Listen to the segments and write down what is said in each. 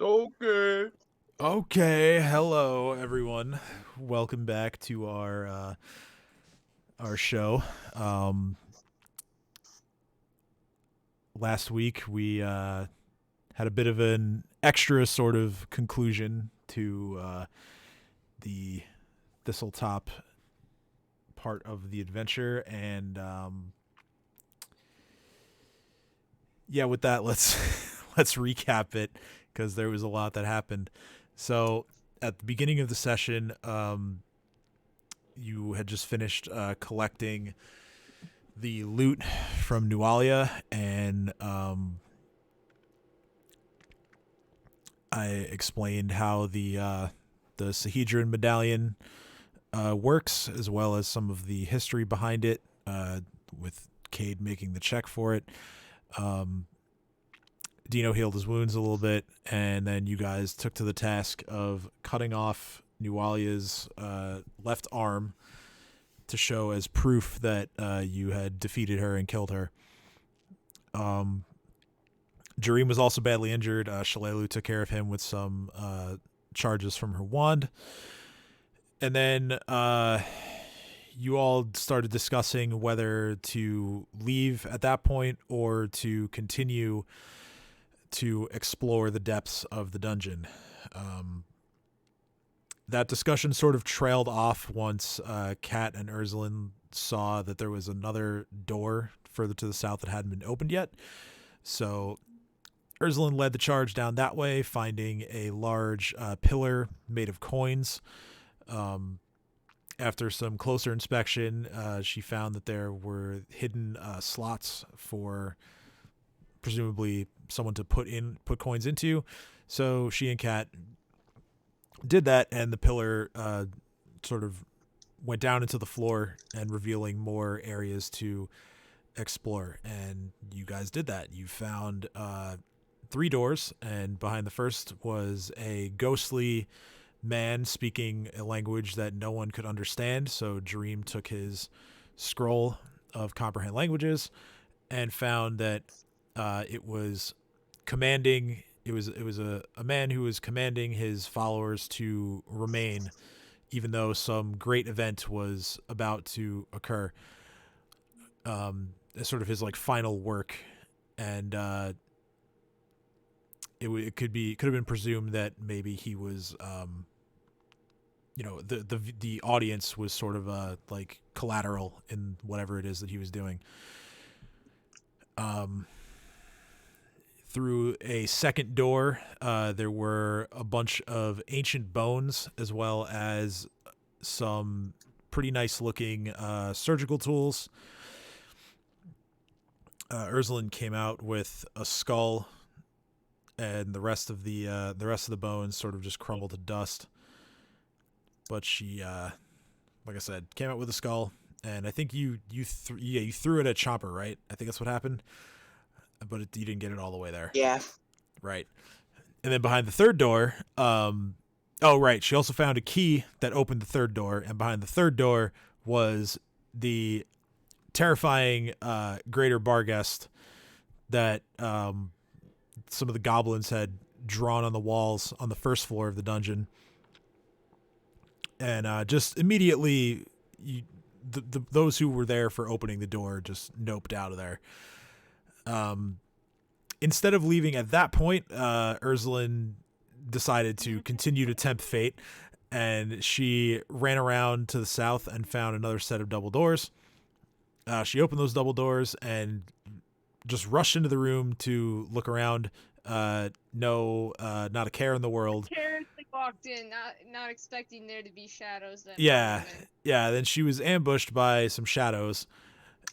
Okay. Okay, hello everyone. Welcome back to our show. Um, Last week we had a bit of an extra sort of conclusion to the Thistletop part of the adventure, and yeah, with that, let's let's recap it because there was a lot that happened. So at the beginning of the session, you had just finished collecting the loot from Nualia, and I explained how the Sahedron medallion works, as well as some of the history behind it, with Cade making the check for it. Um, Dino healed his wounds a little bit, and then you guys took to the task of cutting off Nualia's left arm to show as proof that you had defeated her and killed her. Um, Jareem was also badly injured. Shalelu took care of him with some charges from her wand. And then you all started discussing whether to leave at that point or to continue to explore the depths of the dungeon. That discussion sort of trailed off once Kat and Urzulin saw that there was another door further to the south that hadn't been opened yet. So Urzulin led the charge down that way, finding a large pillar made of coins. After some closer inspection, she found that there were hidden slots for presumably someone to put coins into. So she and Kat did that, and the pillar sort of went down into the floor and revealing more areas to explore. And you guys did that. You found 3 doors, and behind the first was a ghostly man speaking a language that no one could understand. So Jareem took his scroll of comprehend languages and found that it was commanding. It was a man who was commanding his followers to remain, even though some great event was about to occur. As sort of his like final work, and it could have been presumed that maybe he was the audience was sort of like collateral in whatever it is that he was doing. Through a second door, there were a bunch of ancient bones as well as some pretty nice looking surgical tools. Urzulin came out with a skull, and the rest of the bones sort of just crumbled to dust. But she, like I said, came out with a skull, and I think you threw it at Chopper, right? I think that's what happened, but you didn't get it all the way there, Yeah. right? And then behind the third door, oh right, she also found a key that opened the third door, and behind the third door was the terrifying greater Barghest that some of the goblins had drawn on the walls on the first floor of the dungeon. And just immediately, those who were there for opening the door just noped out of there. Instead of leaving at that point, Urzulin decided to continue to tempt fate, and she ran around to the south and found another set of double doors. She opened those double doors and just rushed into the room to look around. Not a care in the world. Carelessly walked in, not expecting there to be shadows. That Yeah. Then she was ambushed by some shadows,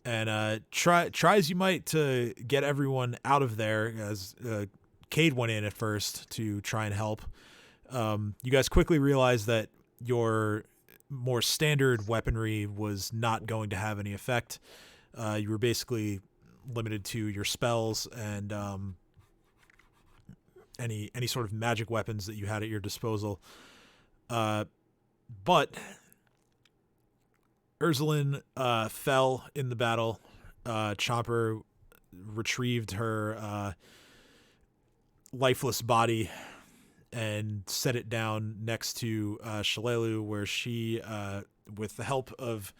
and try as you might to get everyone out of there. As Cade went in at first to try and help. You guys quickly realized that your more standard weaponry was not going to have any effect. You were basically limited to your spells and any sort of magic weapons that you had at your disposal. But Urzulin fell in the battle. Chopper retrieved her lifeless body and set it down next to Shalelu, where she, with the help of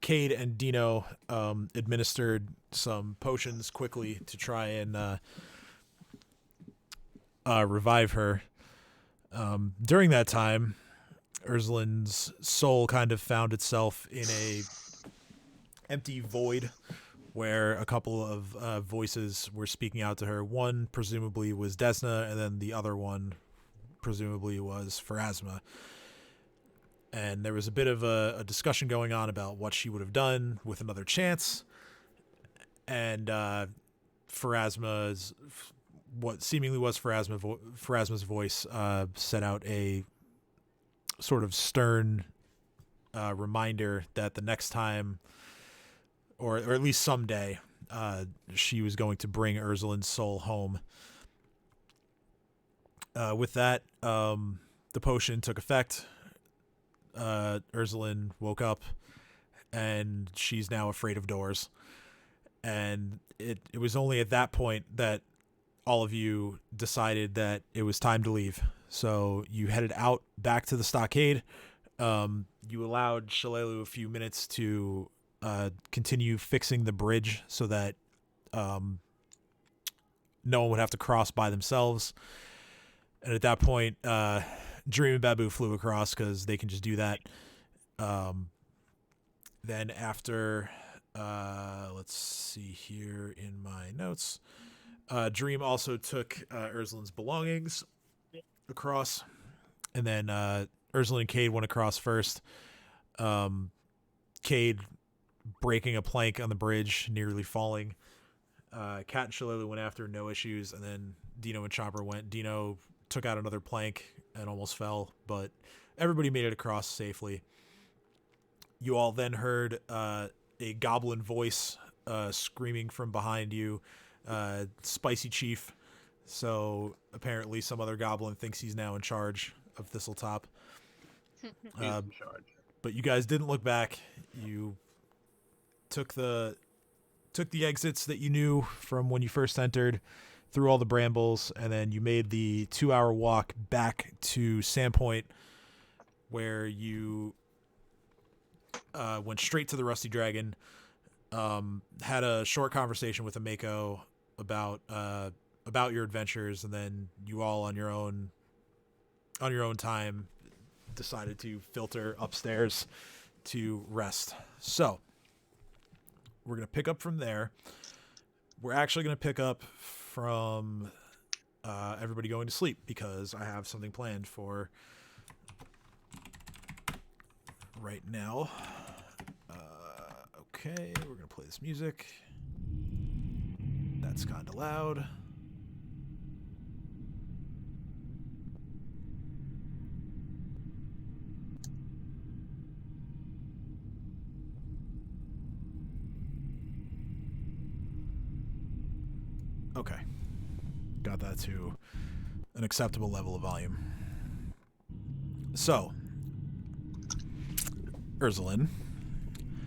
Cade and Dino, administered some potions quickly to try and revive her. During that time, Ursulin's soul kind of found itself in a empty void where a couple of voices were speaking out to her. One presumably was Desna, and then the other one presumably was Pharasma. And there was a bit of a discussion going on about what she would have done with another chance. And Pharasma's, what seemingly was Pharasma's voice, set out a sort of stern reminder that the next time, or at least someday, she was going to bring Ursulin's soul home. With that, the potion took effect. Ursulin woke up, and she's now afraid of doors. And it was only at that point that all of you decided that it was time to leave. So you headed out back to the stockade. You allowed Shalelu a few minutes to continue fixing the bridge so that no one would have to cross by themselves. And at that point, Dream and Babu flew across because they can just do that. Then after, let's see here in my notes, Dream also took Ursulin's belongings across, and then Ursulin and Cade went across first. Cade breaking a plank on the bridge, nearly falling. Kat and Shalelu went after, no issues, and then Dino and Chopper went. Dino took out another plank and almost fell, but everybody made it across safely. You all then heard a goblin voice screaming from behind you, Spicy Chief. So apparently some other goblin thinks he's now in charge of Thistletop. He's in charge. But you guys didn't look back. You took the exits that you knew from when you first entered, through all the brambles, and then you made the 2-hour walk back to Sandpoint, where you went straight to the Rusty Dragon, had a short conversation with Ameko about your adventures, and then you all on your own time decided to filter upstairs to rest. So we're going to pick up from there. We're actually going to pick up from everybody going to sleep, because I have something planned for right now. Okay, we're going to play this music. That's kind of loud. Okay. Got that to an acceptable level of volume. So, Ursulin.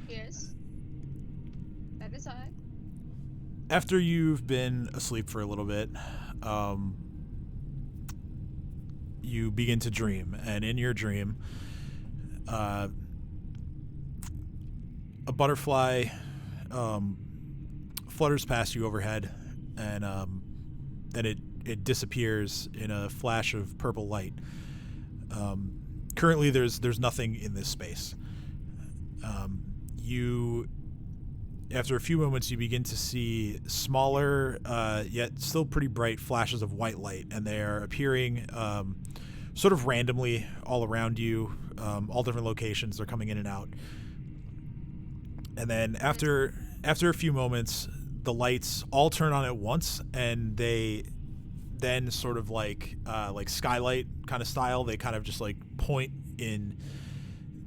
Yes. That is I. After you've been asleep for a little bit, you begin to dream, and in your dream, a butterfly flutters past you overhead, and then it disappears in a flash of purple light. Currently, there's nothing in this space. After a few moments, you begin to see smaller, yet still pretty bright flashes of white light, and they are appearing sort of randomly all around you, all different locations. They're coming in and out. And then after a few moments, the lights all turn on at once, and they then sort of like skylight kind of style, they kind of just like point in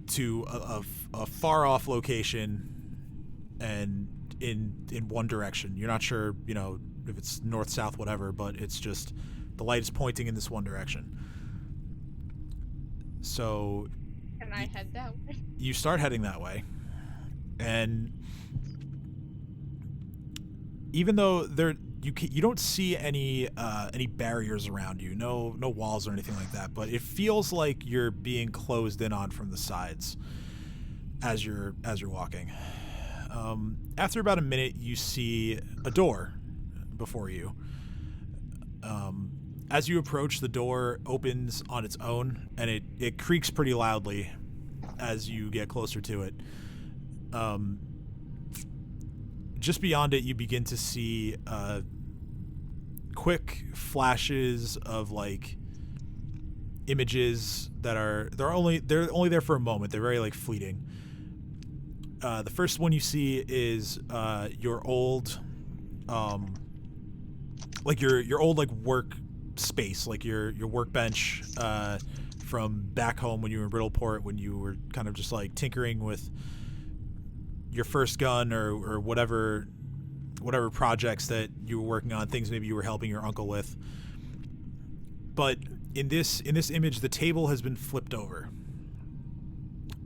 to a far off location and in one direction. You're not sure, if it's north, south, whatever, but it's just the light is pointing in this one direction. So Can I head that way? you start heading that way, and even though you don't see any barriers around you, no walls or anything like that, but it feels like you're being closed in on from the sides as you're walking. After about a minute, you see a door before you. As you approach, the door opens on its own, and it creaks pretty loudly as you get closer to it. Just beyond it, you begin to see quick flashes of like images that they're only there for a moment. They're very like fleeting. The first one you see is your old your old like work space, like your workbench from back home when you were in Brittleport, when you were kind of just like tinkering with your first gun or whatever projects that you were working on, things maybe you were helping your uncle with. But in this image, the table has been flipped over,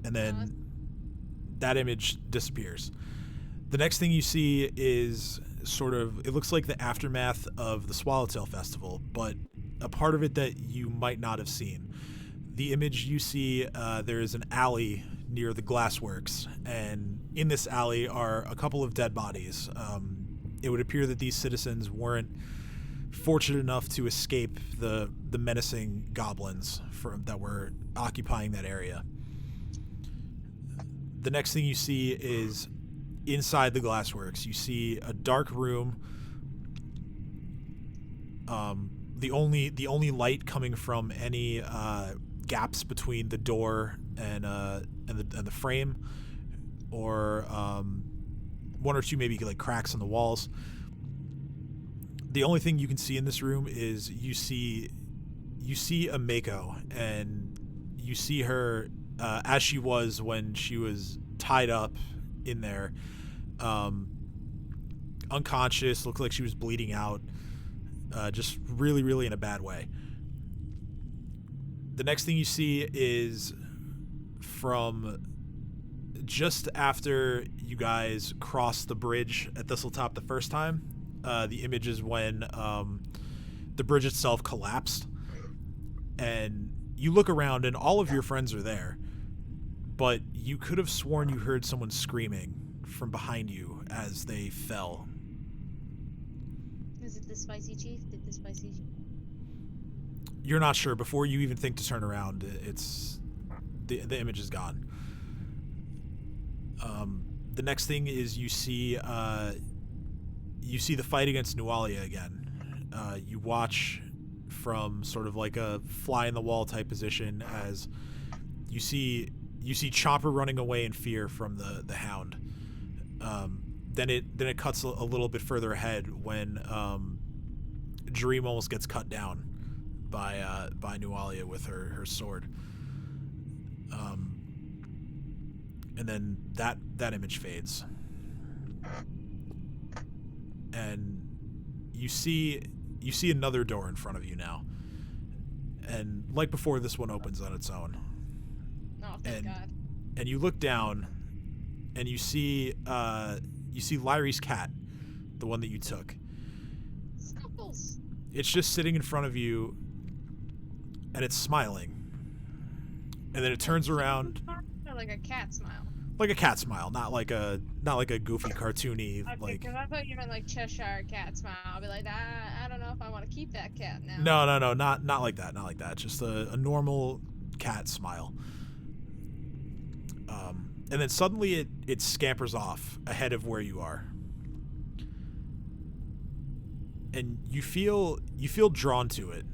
and then that image disappears. The next thing you see is it looks like the aftermath of the Swallowtail Festival, but a part of it that you might not have seen. The image you see, there is an alley near the glassworks, and in this alley are a couple of dead bodies. It would appear that these citizens weren't fortunate enough to escape the menacing goblins that were occupying that area. The next thing you see is inside the glassworks. You see a dark room. The only light coming from any gaps between the door and the frame, or one or two maybe like cracks in the walls. The only thing you can see in this room is you see a Mako, and you see her as she was when she was tied up in there, unconscious, looked like she was bleeding out, just really, really in a bad way. The next thing you see is from just after you guys crossed the bridge at Thistletop the first time. The image is when the bridge itself collapsed, and you look around and all of your friends are there, but you could have sworn you heard someone screaming from behind you as they fell. Is it the spicy chief? Did the spicy chief? You're not sure. Before you even think to turn around, it's the image is gone. The next thing is you see the fight against Nualia again. You watch from sort of like a fly in the wall type position as you see Chopper running away in fear from the Hound. Then it cuts a little bit further ahead when Dream almost gets cut down by Nualia with her sword. And then that image fades, and you see another door in front of you now, and like before, this one opens on its own. Oh, thank God. And you look down, and you see Lyrie's cat, the one that you took. Snuffles. It's just sitting in front of you, and it's smiling. And then it turns around. Like a cat smile. Like a cat smile, not like a goofy cartoony Okay, like. because I thought you meant like Cheshire cat smile. I'll be like, I don't know if I want to keep that cat now. No, not like that, not like that. Just a normal cat smile. And then suddenly it scampers off ahead of where you are, and you feel drawn to it.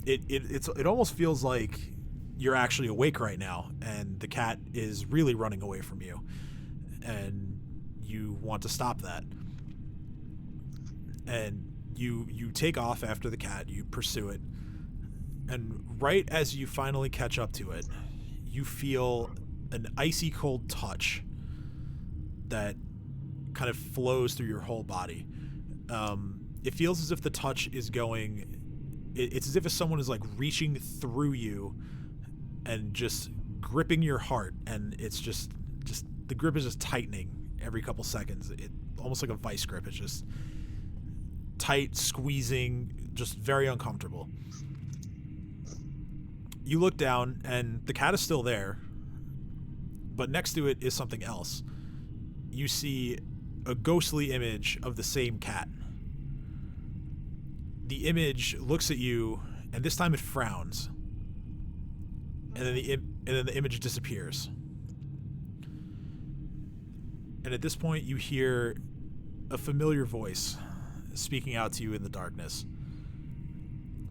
It almost feels like you're actually awake right now, and the cat is really running away from you, and you want to stop that. And you take off after the cat, you pursue it, and right as you finally catch up to it, you feel an icy cold touch that kind of flows through your whole body. It feels as if the touch is going... It's as if someone is like reaching through you and just gripping your heart, and it's just the grip is just tightening every couple seconds. almost like a vice grip. It's just tight, squeezing, just very uncomfortable. You look down, and the cat is still there, but next to it is something else. You see a ghostly image of the same cat. The image looks at you, and this time it frowns, and then the image disappears. And at this point, you hear a familiar voice speaking out to you in the darkness.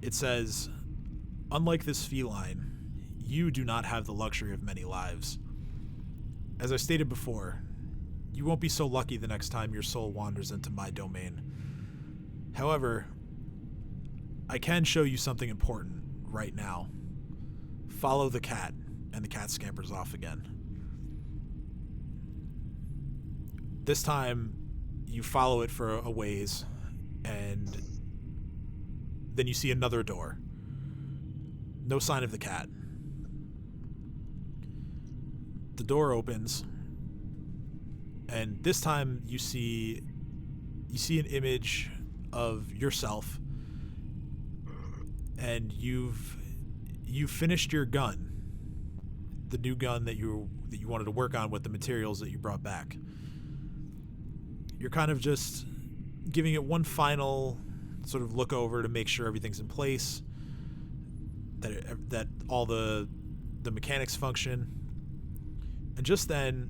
It says, "Unlike this feline, you do not have the luxury of many lives. As I stated before, you won't be so lucky the next time your soul wanders into my domain. However, I can show you something important right now. Follow the cat," and the cat scampers off again. This time, you follow it for a ways, and then you see another door. No sign of the cat. The door opens, and this time you see an image of yourself, and you've finished your gun, the new gun that you wanted to work on with the materials that you brought back. You're kind of just giving it one final sort of look over to make sure everything's in place, that all the mechanics function, and just then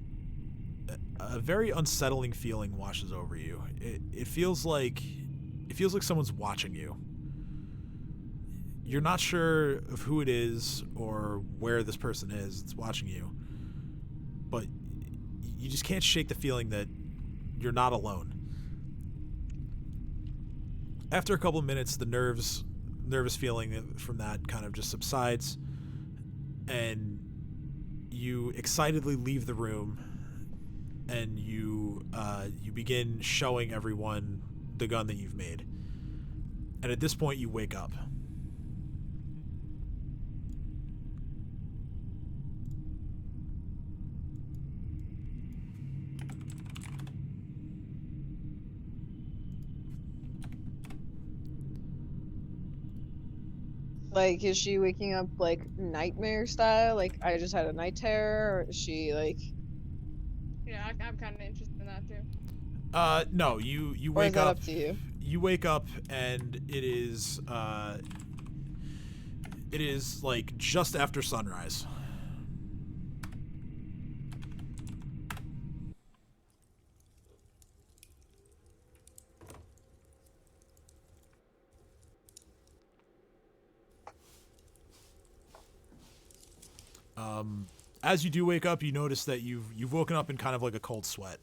a very unsettling feeling washes over you. It feels like someone's watching you. You're not sure of who it is or where this person is that's watching you, but you just can't shake the feeling that you're not alone. After a couple of minutes, the nervous feeling from that kind of just subsides, and you excitedly leave the room, and you begin showing everyone the gun that you've made. And at this point, you wake up. Like, is she waking up like nightmare style? Like, I just had a night terror, or is she like? Yeah, I'm kind of interested in that too. No, you Or is wake that up. up to you? You wake up, and it is like just after sunrise. As you do wake up, you notice that you've woken up in kind of like a cold sweat.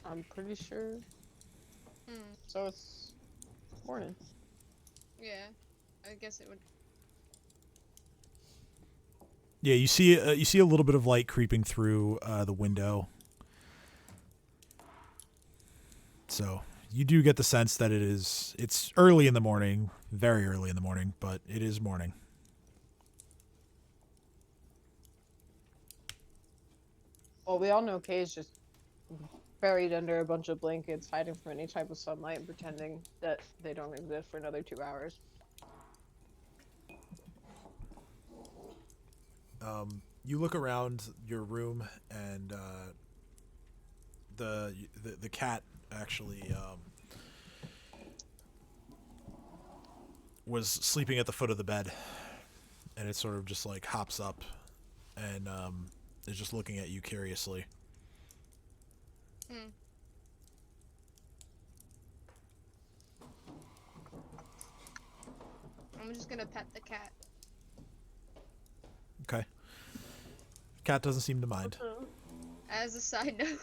I'm pretty sure. So it's morning. Yeah, I guess it would. Yeah, you see a little bit of light creeping through the window. So you do get the sense that it's early in the morning, very early in the morning, but it is morning. Well, we all know Kay's just buried under a bunch of blankets, hiding from any type of sunlight and pretending that they don't exist for another 2 hours. You look around your room, and the cat actually was sleeping at the foot of the bed, and it sort of just like hops up and is just looking at you curiously. I'm just gonna pet the cat. Okay. Cat doesn't seem to mind. As a side note,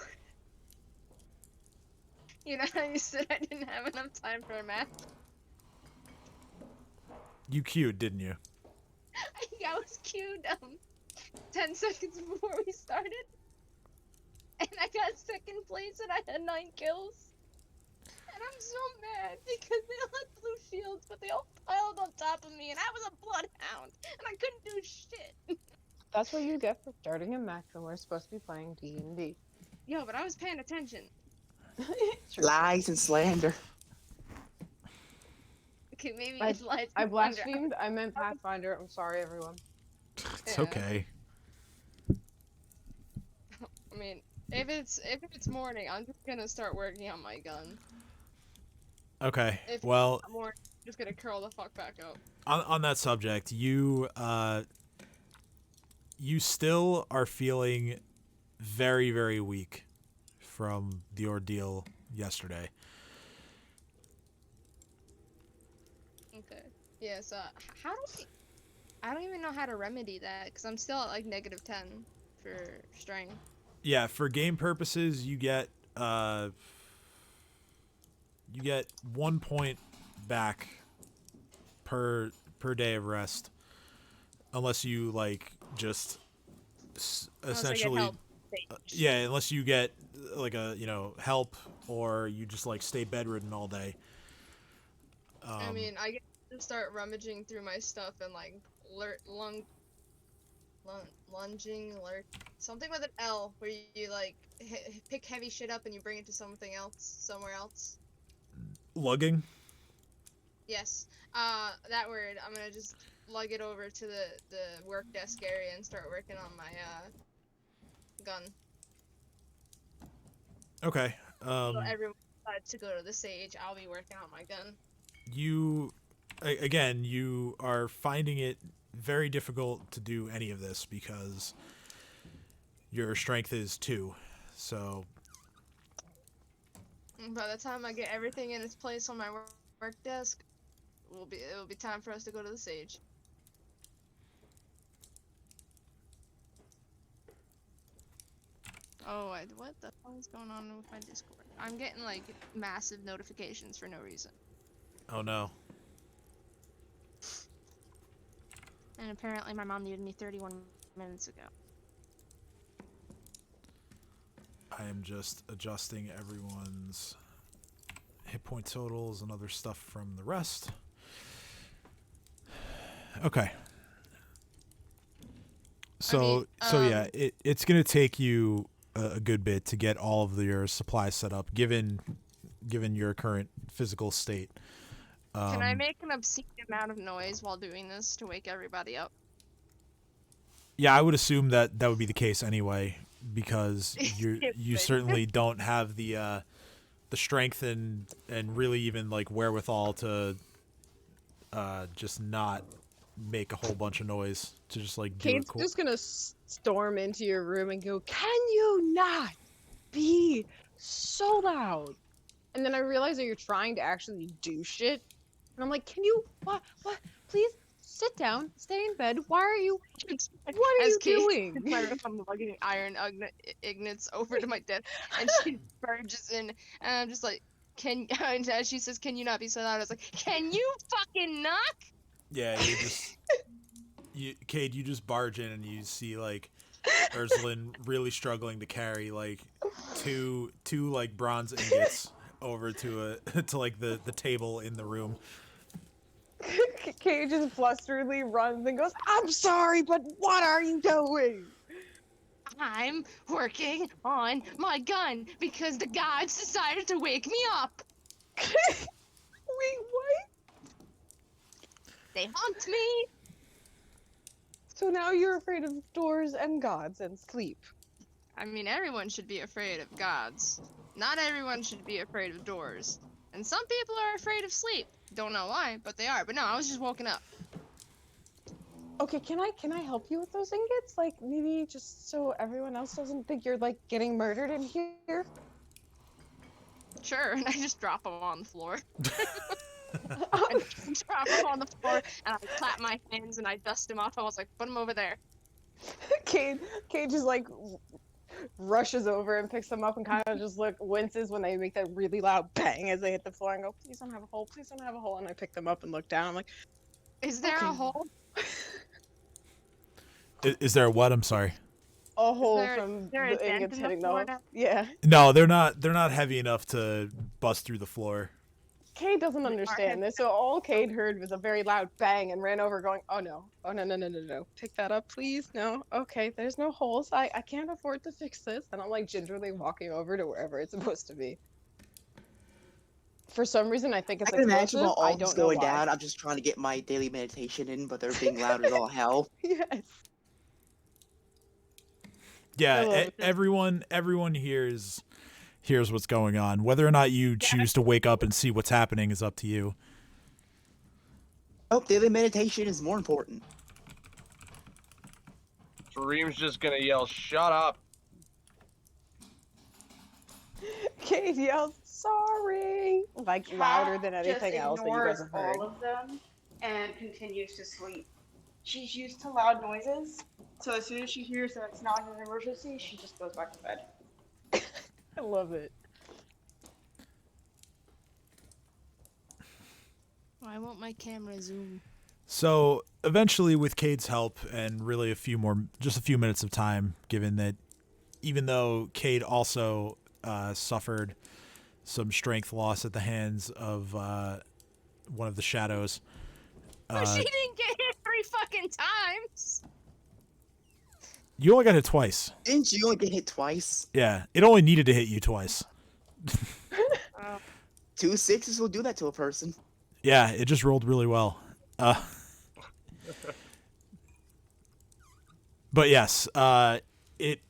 you know how you said I didn't have enough time for a math? You queued, didn't you? I was queued 10 seconds before we started, and I got second place, and I had 9 kills. And I'm so mad because they all had blue shields, but they all piled on top of me, and I was a bloodhound, and I couldn't do shit. That's what you get for starting a match when we're supposed to be playing D&D. Yo, but I was paying attention. True. Lies and slander. Okay, maybe I- it's lies. I and slander. blasphemed. I meant Pathfinder. I'm sorry, everyone. It's Yeah. okay. I mean, if it's morning, I'm just gonna start working on my gun. Okay. If Well, it's not morning, I'm just gonna curl the fuck back up. on that subject, you still are feeling very, very weak from the ordeal yesterday. Okay. Yeah. So how do we? I don't even know how to remedy that because I'm still at like -10 for strength. Yeah, for game purposes, you get 1 point back per day of rest, unless you like just Unless I get essentially help. yeah, unless you get like a help, or you just like stay bedridden all day. I mean, I get to start rummaging through my stuff and like lunging, something with an L, where you like pick heavy shit up and you bring it to something else, somewhere else. Lugging. Yes, that word. I'm gonna just lug it over to the work desk area and start working on my gun. Okay. So everyone decides to go to the sage. I'll be working on my gun. You again, you are finding it very difficult to do any of this because your strength is 2. So And by the time I get everything in its place on my work desk, it'll be time for us to go to the sage. Oh, what the hell is going on with my Discord? I'm getting like massive notifications for no reason. oh no. And apparently my mom muted me 31 minutes ago. I am just adjusting everyone's hit point totals and other stuff from the rest. Okay. So yeah, it's gonna take you a good bit to get all of your supplies set up, given your current physical state. Can I make an obscene amount of noise while doing this to wake everybody up? Yeah, I would assume that would be the case anyway, because you certainly don't have the strength and really even like wherewithal to just not make a whole bunch of noise, to just like do it Kate's cool. just gonna storm into your room and go, "Can you not be so loud?" And then I realize that you're trying to actually do shit, and I'm like, "Can you? What? Please sit down, stay in bed. Why are you? What are you doing?" I'm lugging iron ignits over to my desk, and she barges in, and I'm just like, and as she says, "Can you not be so loud?" I was like, "Can you fucking knock?" Yeah, Cade, you just barge in and you see like Ursuline really struggling to carry like two like bronze ingots over to like the table in the room. Kate just flusteredly runs and goes, "I'm sorry, but what are you doing?" I'm working on my gun because the gods decided to wake me up. Wait, what? They haunt me. So now you're afraid of doors and gods and sleep. I mean, everyone should be afraid of gods. Not everyone should be afraid of doors. And some people are afraid of sleep. Don't know why, but they are. But no, I was just woken up. Okay, can I help you with those ingots? Like, maybe just so everyone else doesn't think you're like getting murdered in here? Sure, and I just drop them on the floor. I drop them on the floor, and I clap my hands and I dust them off. I was like, put them over there. Kate just like rushes over and picks them up and kind of just winces when they make that really loud bang as they hit the floor and go, "Please don't have a hole, please don't have a hole." And I pick them up and look down. I'm like, Is there okay. a hole? Is there a what? I'm sorry. A hole there- from is there a the dent ingots in the hitting floor the now? Yeah. No, they're not heavy enough to bust through the floor. Cade doesn't understand this, so all Cade heard was a very loud bang and ran over going, oh no, no. Pick that up, please. No, okay, there's no holes. I can't afford to fix this. And I'm like gingerly walking over to wherever it's supposed to be. For some reason, I think it's I can imagine explosive. while I all this don't know going why. down, I'm just trying to get my daily meditation in, but they're being loud as all hell. Yes. Yeah, love it. everyone hears what's going on. Whether or not you choose to wake up and see what's happening is up to you. Oh, daily meditation is more important. Dream's just gonna yell, "Shut up!" Cade yells, sorry, like louder than Cat anything just else that you guys have ignores heard. all of them and continues to sleep. She's used to loud noises, so as soon as she hears that it's not an emergency, she just goes back to bed. I love it. Why won't my camera zoom? So eventually, with Cade's help and really just a few minutes of time, given that even though Cade also suffered some strength loss at the hands of one of the shadows. But she didn't get hit 3 fucking times. You only got hit twice. Didn't you only get hit twice? Yeah, it only needed to hit you twice. 2 6s will do that to a person. Yeah, it just rolled really well. But yes, it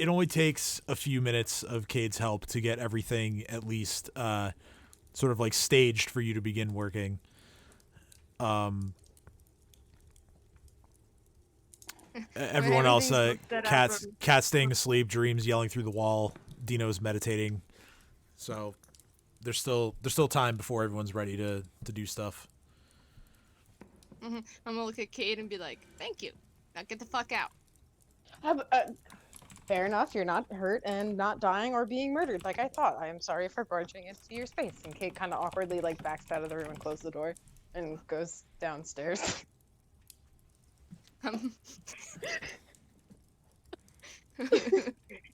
only takes a few minutes of Cade's help to get everything at least sort of like staged for you to begin working. Everyone else, Cat's staying asleep, Dream's yelling through the wall, Dino's meditating. So there's still time before everyone's ready to do stuff. I'm gonna look at Cade and be like, "Thank you. Now get the fuck out." Fair enough, you're not hurt and not dying or being murdered like I thought. I am sorry for barging into your space. And Kate kind of awkwardly like backs out of the room and closes the door and goes downstairs.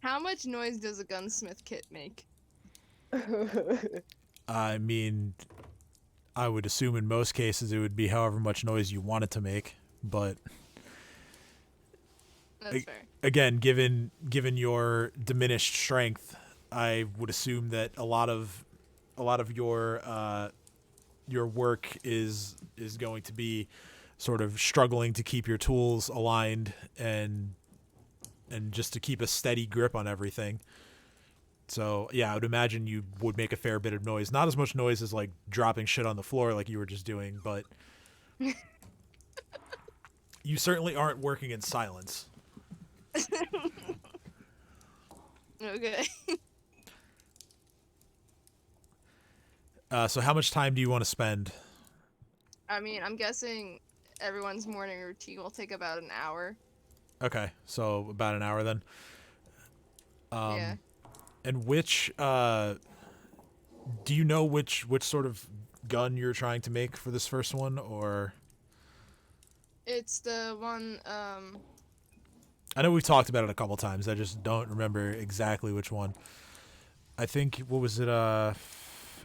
How much noise does a gunsmith kit make? I mean, I would assume in most cases it would be however much noise you want it to make, but That's fair. again, given your diminished strength, I would assume that a lot of your work is going to be sort of struggling to keep your tools aligned and just to keep a steady grip on everything. So yeah, I would imagine you would make a fair bit of noise. Not as much noise as like dropping shit on the floor like you were just doing, but you certainly aren't working in silence. Okay. So how much time do you want to spend? I mean, I'm guessing everyone's morning routine will take about an hour. Okay, so about an hour then. Yeah. And which do you know which sort of gun you're trying to make for this first one, or? It's the one, I know we've talked about it a couple times. I just don't remember exactly which one. I think, what was it?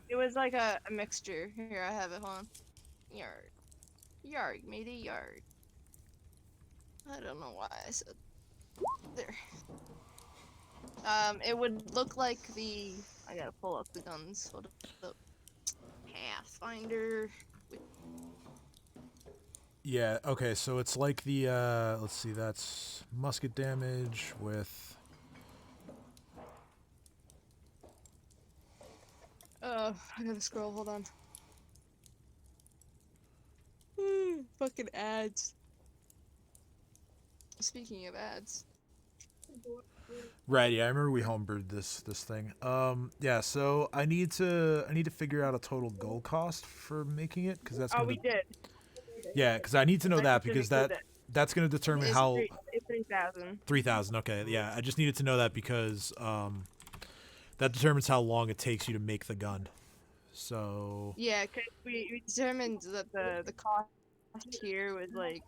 it was like a mixture. Here, I have it, hold on. Yard, made a yard. I don't know why I said there. It would look like I gotta pull up the guns. Hold up. Pathfinder. Yeah, okay, so it's like the, let's see, that's musket damage with... I gotta scroll, hold on. Fucking ads. Speaking of ads. Right, yeah, I remember we homebrewed this thing. Yeah, so I need to figure out a total gold cost for making it, because that's We did. Yeah, because I need to know that, didn't because include it. that's going to determine It's how... It's 3,000. 3,000, okay, yeah, I just needed to know that because that determines how long it takes you to make the gun. So... Yeah, cause we determined that the cost here was like,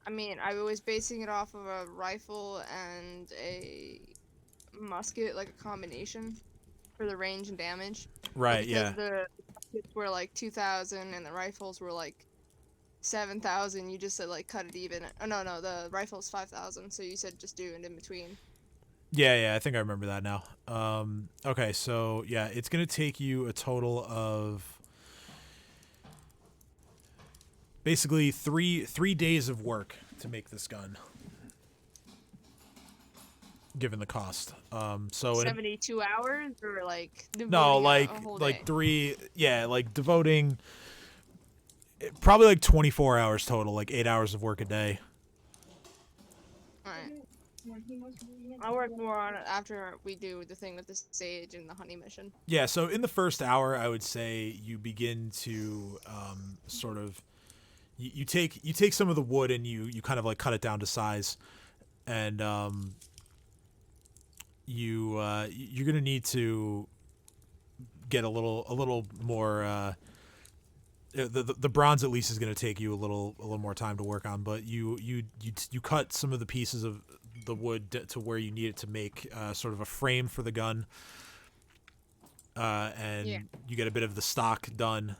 I mean, I was basing it off of a rifle and a musket, like a combination. for the range and damage. Right. But Yeah. because the muskets were like 2,000 and the rifles were like 7,000, you just said like cut it even. Oh no, the rifle's 5,000, so you said just do it in between. Yeah, I think I remember that now. Okay, so yeah, it's gonna take you a total of basically three days of work to make this gun, given the cost. So in 72 hours or like no, devoting like a whole like day? 3, yeah, like devoting probably like 24 hours total, like 8 hours of work a day. Alright. I'll work more on it after we do the thing with the sage and the honey mission. Yeah, so in the first hour, I would say you begin to sort of you take some of the wood and you kind of like cut it down to size, and you're gonna need to get a little more. The bronze at least is going to take you a little more time to work on, but you cut some of the pieces of the wood to where you need it to make sort of a frame for the gun, and Yeah. you get a bit of the stock done.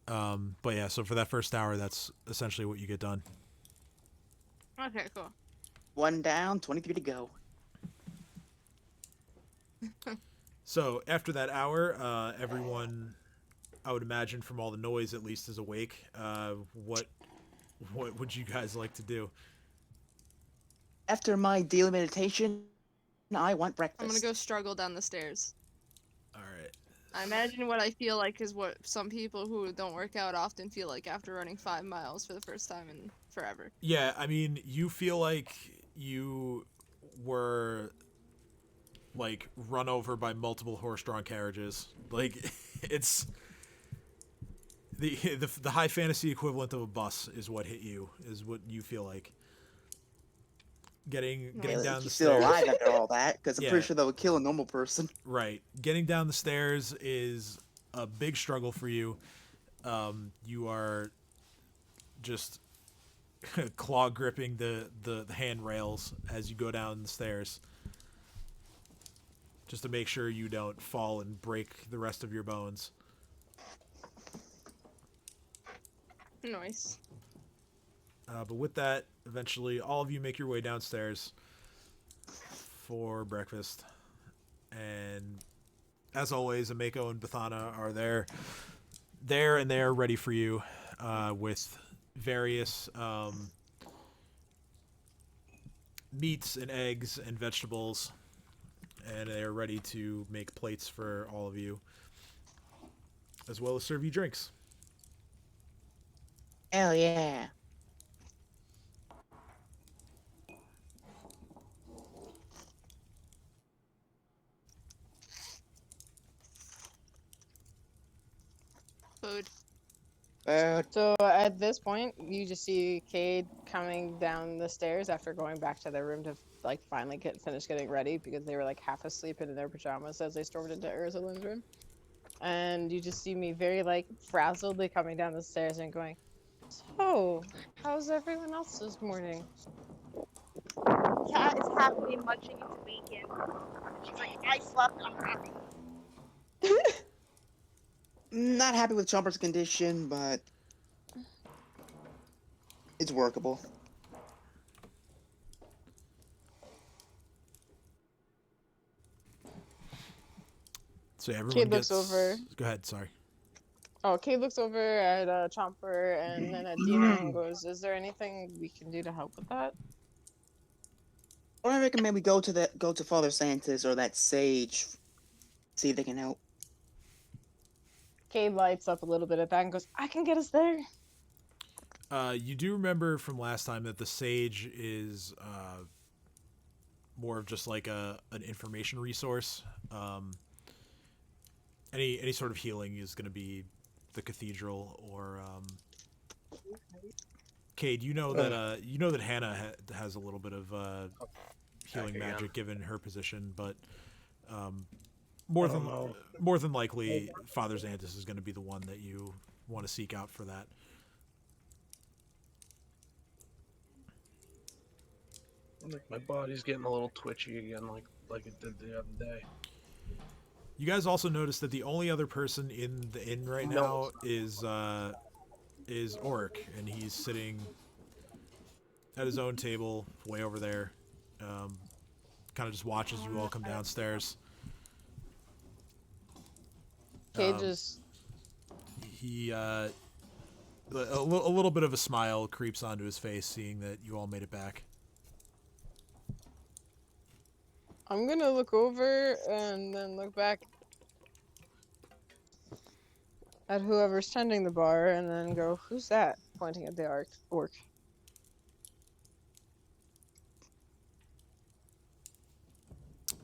But yeah, so for that first hour, that's essentially what you get done. Okay, cool. 1 down, 23 to go. So after that hour, everyone, I would imagine from all the noise at least, is awake. What would you guys like to do? After my daily meditation, I want breakfast. I'm gonna go struggle down the stairs. All right. I imagine what I feel like is what some people who don't work out often feel like after running 5 miles for the first time in forever. Yeah, I mean, you feel like you were like run over by multiple horse-drawn carriages. Like it's the high fantasy equivalent of a bus is what hit you, is what you feel like. Getting Really, down the you're still stairs. alive after all that, because I'm Yeah. pretty sure that would kill a normal person. Right. Getting down the stairs is a big struggle for you. You are just claw gripping the handrails as you go down the stairs, just to make sure you don't fall and break the rest of your bones. Nice. But with that, eventually all of you make your way downstairs for breakfast. And as always, Ameko and Bethana are there and they are ready for you with various meats and eggs and vegetables. And they are ready to make plates for all of you, as well as serve you drinks. Hell yeah. Food. So at this point, you just see Cade coming down the stairs after going back to their room to like finally finish getting ready because they were like half asleep in their pajamas as they stormed into Ursulin's room. And you just see me very like frazzledly coming down the stairs and going, "So, how's everyone else this morning?" Cat is happily munching into bacon. She's like, I slept, I'm happy. Not happy with Chomper's condition, but it's workable. So everyone Cade gets... looks over. Go ahead, sorry. Oh, Cade looks over at Chomper and then at Dina and goes, "Is there anything we can do to help with that?" Or I recommend we go to Father Santa's or that sage, see if they can help. Cade lights up a little bit at that and goes, "I can get us there." You do remember from last time that the sage is more of just like an information resource. Any sort of healing is going to be the cathedral or Cade. You know that Hannah has a little bit of healing Back again. magic given her position, but more than likely, Father Xanthus is going to be the one that you want to seek out for that. My body's getting a little twitchy again, like it did the other day. You guys also notice that the only other person in the inn right now is Oric, and he's sitting at his own table way over there. Kind of just watches you all come downstairs. Cages. He a little bit of a smile creeps onto his face, seeing that you all made it back. I'm gonna look over and then look back at whoever's tending the bar and then go, "Who's that?" Pointing at the orc.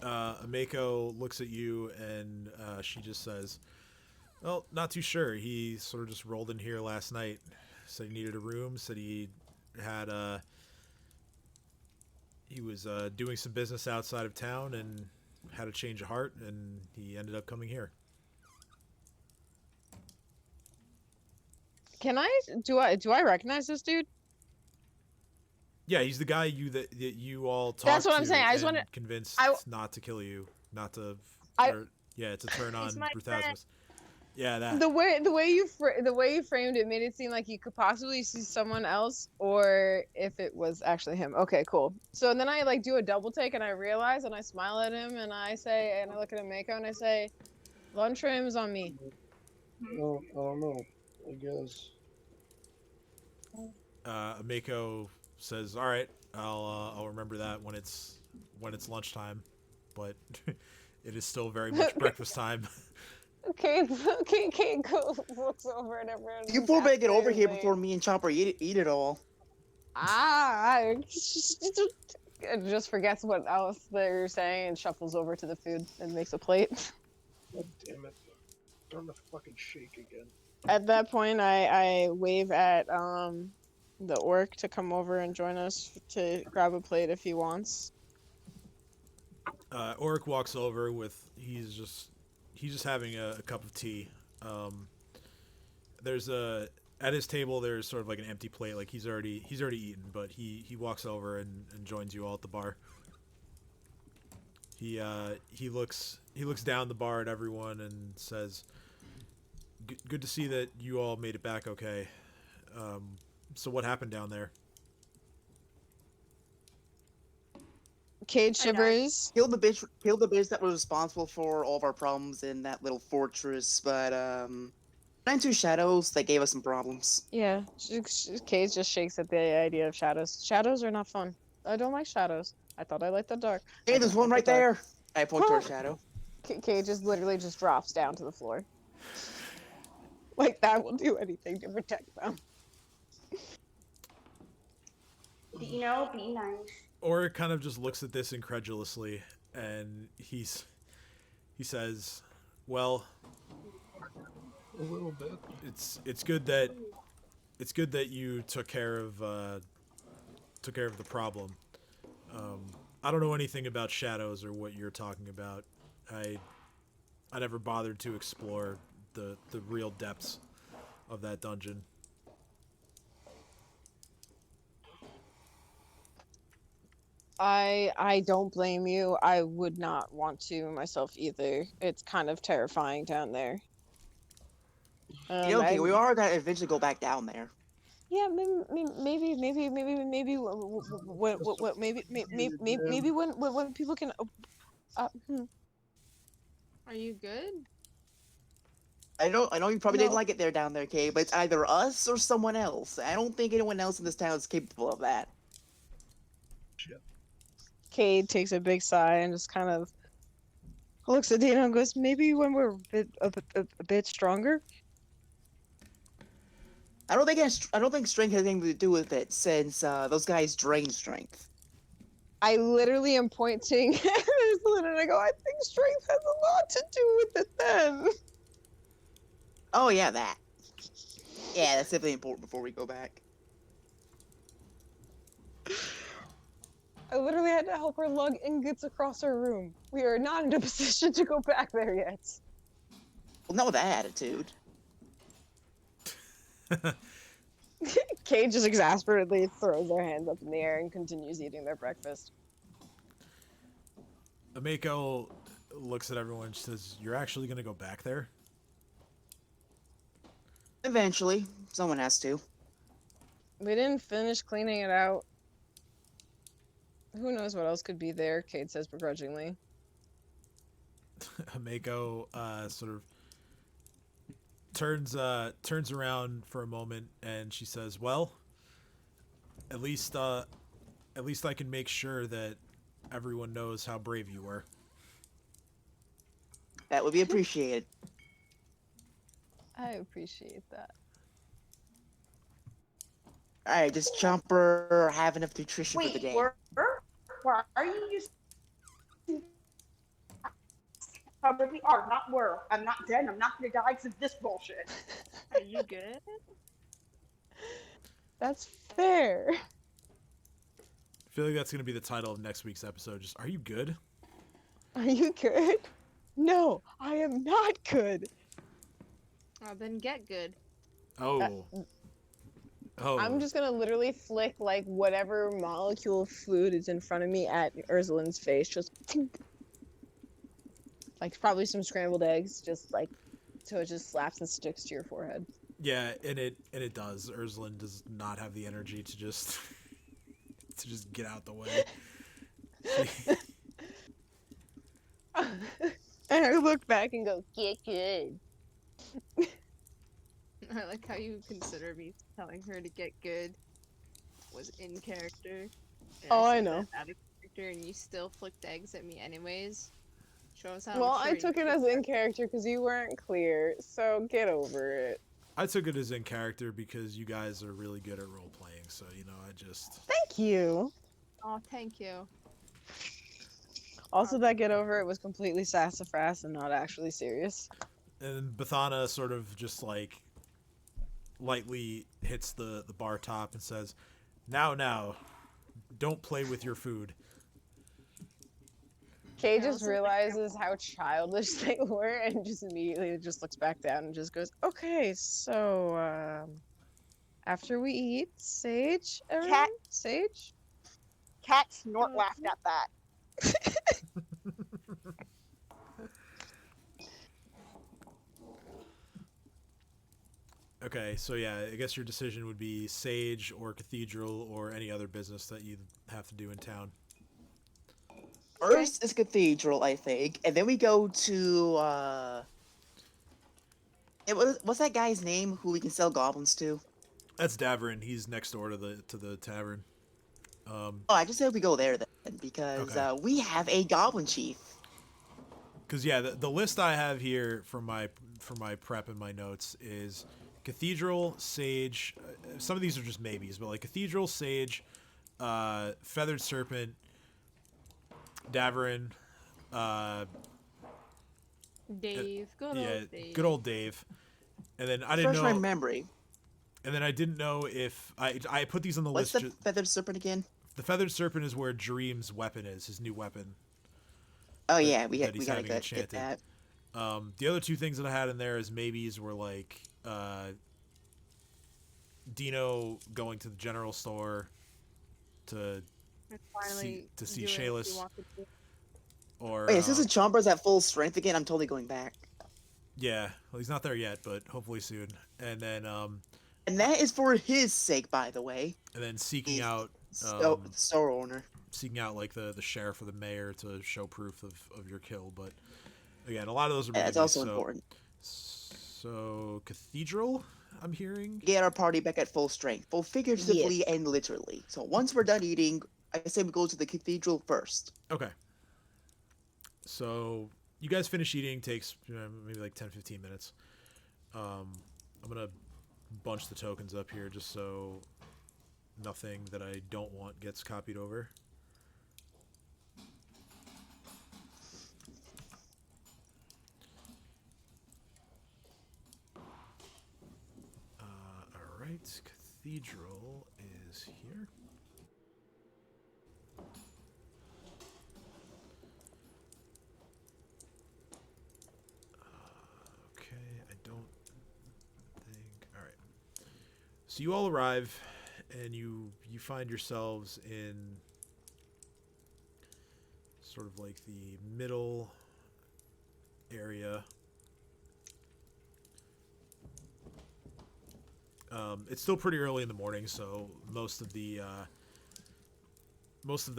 Ameko looks at you and she just says, "Well, not too sure. He sort of just rolled in here last night. Said he needed a room. Said he had he was doing some business outside of town and had a change of heart, and he ended up coming here." Do I recognize this dude? Yeah, he's the guy that you all talked to. That's what I'm saying. I just wanna- convinced not to kill you, not to. Yeah, to turn on Bruthasmus. Yeah, that. The way you framed it made it seem like you could possibly see someone else, or if it was actually him. Okay, cool. So then I like do a double take, and I realize, and I smile at him, and I say, and I look at Mako, and I say, "Lunchroom's on me." Oh, I don't know. I guess. Mako says, "All right, I'll remember that when it's lunchtime, but it is still very much breakfast time." Okay, go looks over at everyone. You four better get over here before me and Chopper eat it all. Just forgets what else they're saying and shuffles over to the food and makes a plate. God damn it. Starting to fucking shake again. At that point, I wave at the orc to come over and join us to grab a plate if he wants. Oric walks over with he's just having a cup of tea. There's at his table there's sort of like an empty plate, like he's already eaten, but he walks over and joins you all at the bar. He looks down the bar at everyone and says, Good to see that you all made it back okay. So what happened down there?" Cade shivers. Killed the bitch that was responsible for all of our problems in that little fortress, but ran into shadows that gave us some problems. Yeah, Cade just shakes at the idea of shadows. Shadows are not fun. I don't like shadows. I thought I liked the dark. Hey, there's one right there. I point to our shadow. Cade just literally just drops down to the floor. Like that will do anything to protect them. You know, be nice. Oric kind of just looks at this incredulously, and he says, "Well, A little bit. it's good that you took care of the problem. I don't know anything about shadows or what you're talking about. I never bothered to explore the real depths of that dungeon." I don't blame you. I would not want to myself either. It's kind of terrifying down there. Okay, we are gonna eventually go back down there. Yeah, maybe when people can. Are you good? I know you probably didn't like it there down there, Kay, but it's either us or someone else. I don't think anyone else in this town is capable of that. Cade takes a big sigh and just kind of looks at Dana and goes, "Maybe when we're a bit stronger." I don't think strength has anything to do with it, since those guys drain strength. I literally am pointing at Lynn and I go, "I think strength has a lot to do with it then." Oh yeah, that. Yeah, that's definitely important before we go back. I literally had to help her lug ingots across her room. We are not in a position to go back there yet. Well, not with that attitude. Kate just exasperately throws their hands up in the air and continues eating their breakfast. Ameko looks at everyone. She says, "You're actually gonna go back there?" Eventually, someone has to. We didn't finish cleaning it out. Who knows what else could be there, Kate says begrudgingly. Hameko sort of turns around for a moment and she says, "Well, at least I can make sure that everyone knows how brave you were." That would be appreciated. I appreciate that. Alright, does Chomper have enough nutrition for the Wait, day? where are you using? Probably are, not were. I'm not dead. I'm not gonna die because of this bullshit. Are you good? That's fair. I feel like that's gonna be the title of next week's episode. Just, are you good? Are you good? No, I am not good. Well, then get good. Oh. Oh. I'm just gonna literally flick like whatever molecule of food is in front of me at Ursulin's face, just tink. Like probably some scrambled eggs, just like so it just slaps and sticks to your forehead. Yeah, and it does. Ursulin does not have the energy to just to just get out the way. And I look back and go, get good. I like how you consider me telling her to get good was in character. And Oh, I said know. that out of character, and you still flicked eggs at me anyways. Shows how. Well, mature I you took it are. as in character because you weren't clear, so get over it. I took it as in character because you guys are really good at role playing. So I just. Thank you. Oh, thank you. Also, that get over it was completely sassafras and not actually serious. And Bathana sort of just like lightly hits the bar top and says, Now, don't play with your food." Kay I just also think realizes how childish they were and just immediately just looks back down and just goes, "Okay, so after we eat, Sage, everyone? Cat. Sage?" Cat snort laughed at that. Okay, so yeah, I guess your decision would be Sage or Cathedral or any other business that you have to do in town. First is Cathedral, I think, and then we go to what's that guy's name who we can sell goblins to? That's Davrin. He's next door to the tavern. Oh, I just hope we go there then, because Okay. we have a goblin chief. Because yeah, the list I have here for my prep and my notes is Cathedral, Sage. Some of these are just maybes, but like Cathedral, Sage, Feathered Serpent, Davrin, Dave, good yeah, old Dave. good old Dave. And then I didn't Refresh my know. memory. And then I didn't know if I put these on the What's list. the feathered serpent again? The Feathered Serpent is where Dream's weapon is, his new weapon. Oh yeah, we that he's gotta having get enchanted. that. The other two things that I had in there as maybes were like Dino going to the general store to And finally see doing what you Shayless, want to do. or Wait, since the Chomper's at full strength again, I'm totally going back. yeah, well, he's not there yet, but hopefully soon. And then And that is for his sake, by the way. seeking He's out the store owner. seeking out like the sheriff or the mayor to show proof of your kill. But again, a lot of those are Yeah, that's maybes, also so, important. So Cathedral, I'm hearing. Get our party back at full strength, both figuratively Yes. and literally. So once we're done eating, I say we go to the cathedral first. Okay. So you guys finish eating, takes maybe like 10-15 minutes. I'm gonna bunch the tokens up here just so nothing that I don't want gets copied over. Alright, Cathedral is here. Okay, I don't think. All right. So you all arrive, and you find yourselves in sort of like the middle It's still pretty early in the morning, so most of the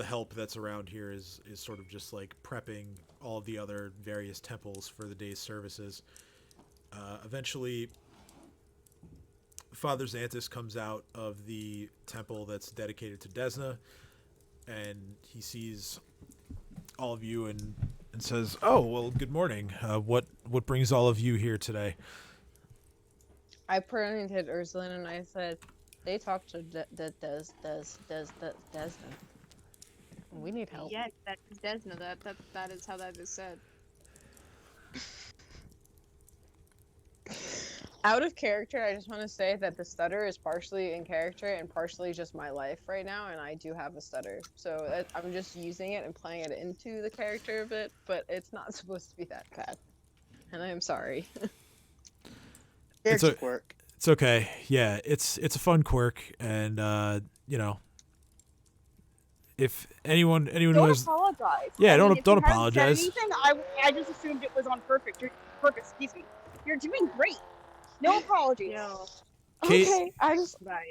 help that's around here is sort of just like prepping all of the other various temples for the day's services. Eventually, Father Xanthus comes out of the temple that's dedicated to Desna, and he sees all of you and says, "Oh, well, good morning. What brings all of you here today?" I pointed at Ursula and I said, "They talked to Desna. We need help." Yes, that is Desna. That is how that is said. Out of character, I just want to say that the stutter is partially in character and partially just my life right now, and I do have a stutter. So I'm just using it and playing it into the character a bit, but it's not supposed to be that bad. And I am sorry. Character quirk. It's okay. Yeah, it's a fun quirk, and if anyone who Don't has, apologize. yeah, I don't mean, if you haven't said apologize. anything, I just assumed it was on purpose. Excuse me. You're doing great. No apologies. No. Kate- Okay,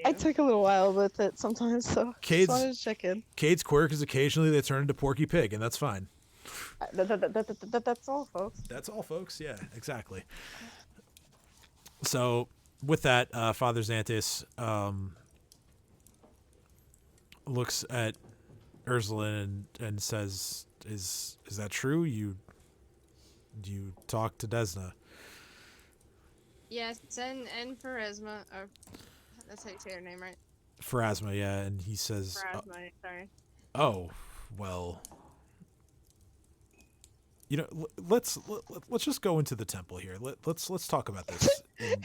I took a little while with it sometimes, so Cade's- just wanted to check in. Cade's quirk is occasionally they turn into Porky Pig, and that's fine. That's all, folks. That's all, folks. Yeah, exactly. So, with that, Father Xanthus looks at Ursula and says, "Is that true? You talk to Desna?" Yes, and Pharasma. That's how you say her name, right? Pharasma, yeah, and he says, Pharasma, sorry. "Oh, well, let's just go into the temple here. Let's talk about this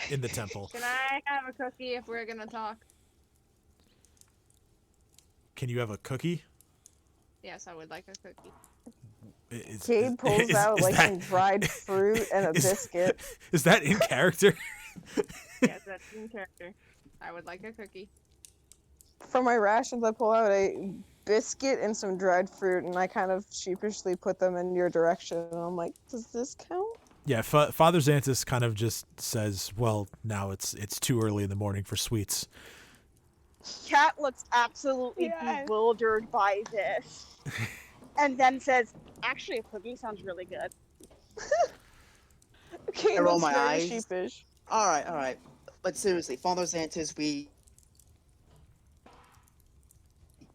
in the temple." Can I have a cookie if we're gonna talk? Can you have a cookie? Yes, I would like a cookie. Cade pulls out like some dried fruit and a biscuit. Is that in character? Yes, that's in character. I would like a cookie. From my rations, I pull out a biscuit and some dried fruit, and I kind of sheepishly put them in your direction. And I'm like, "Does this count?" Yeah, Father Xanthus kind of just says, "Well, now it's too early in the morning for sweets." Cat looks absolutely bewildered by this. And then says, "Actually, a cookie sounds really good." Okay, I roll looks my very eyes. sheepish. All right. But seriously, Father Xanthus, we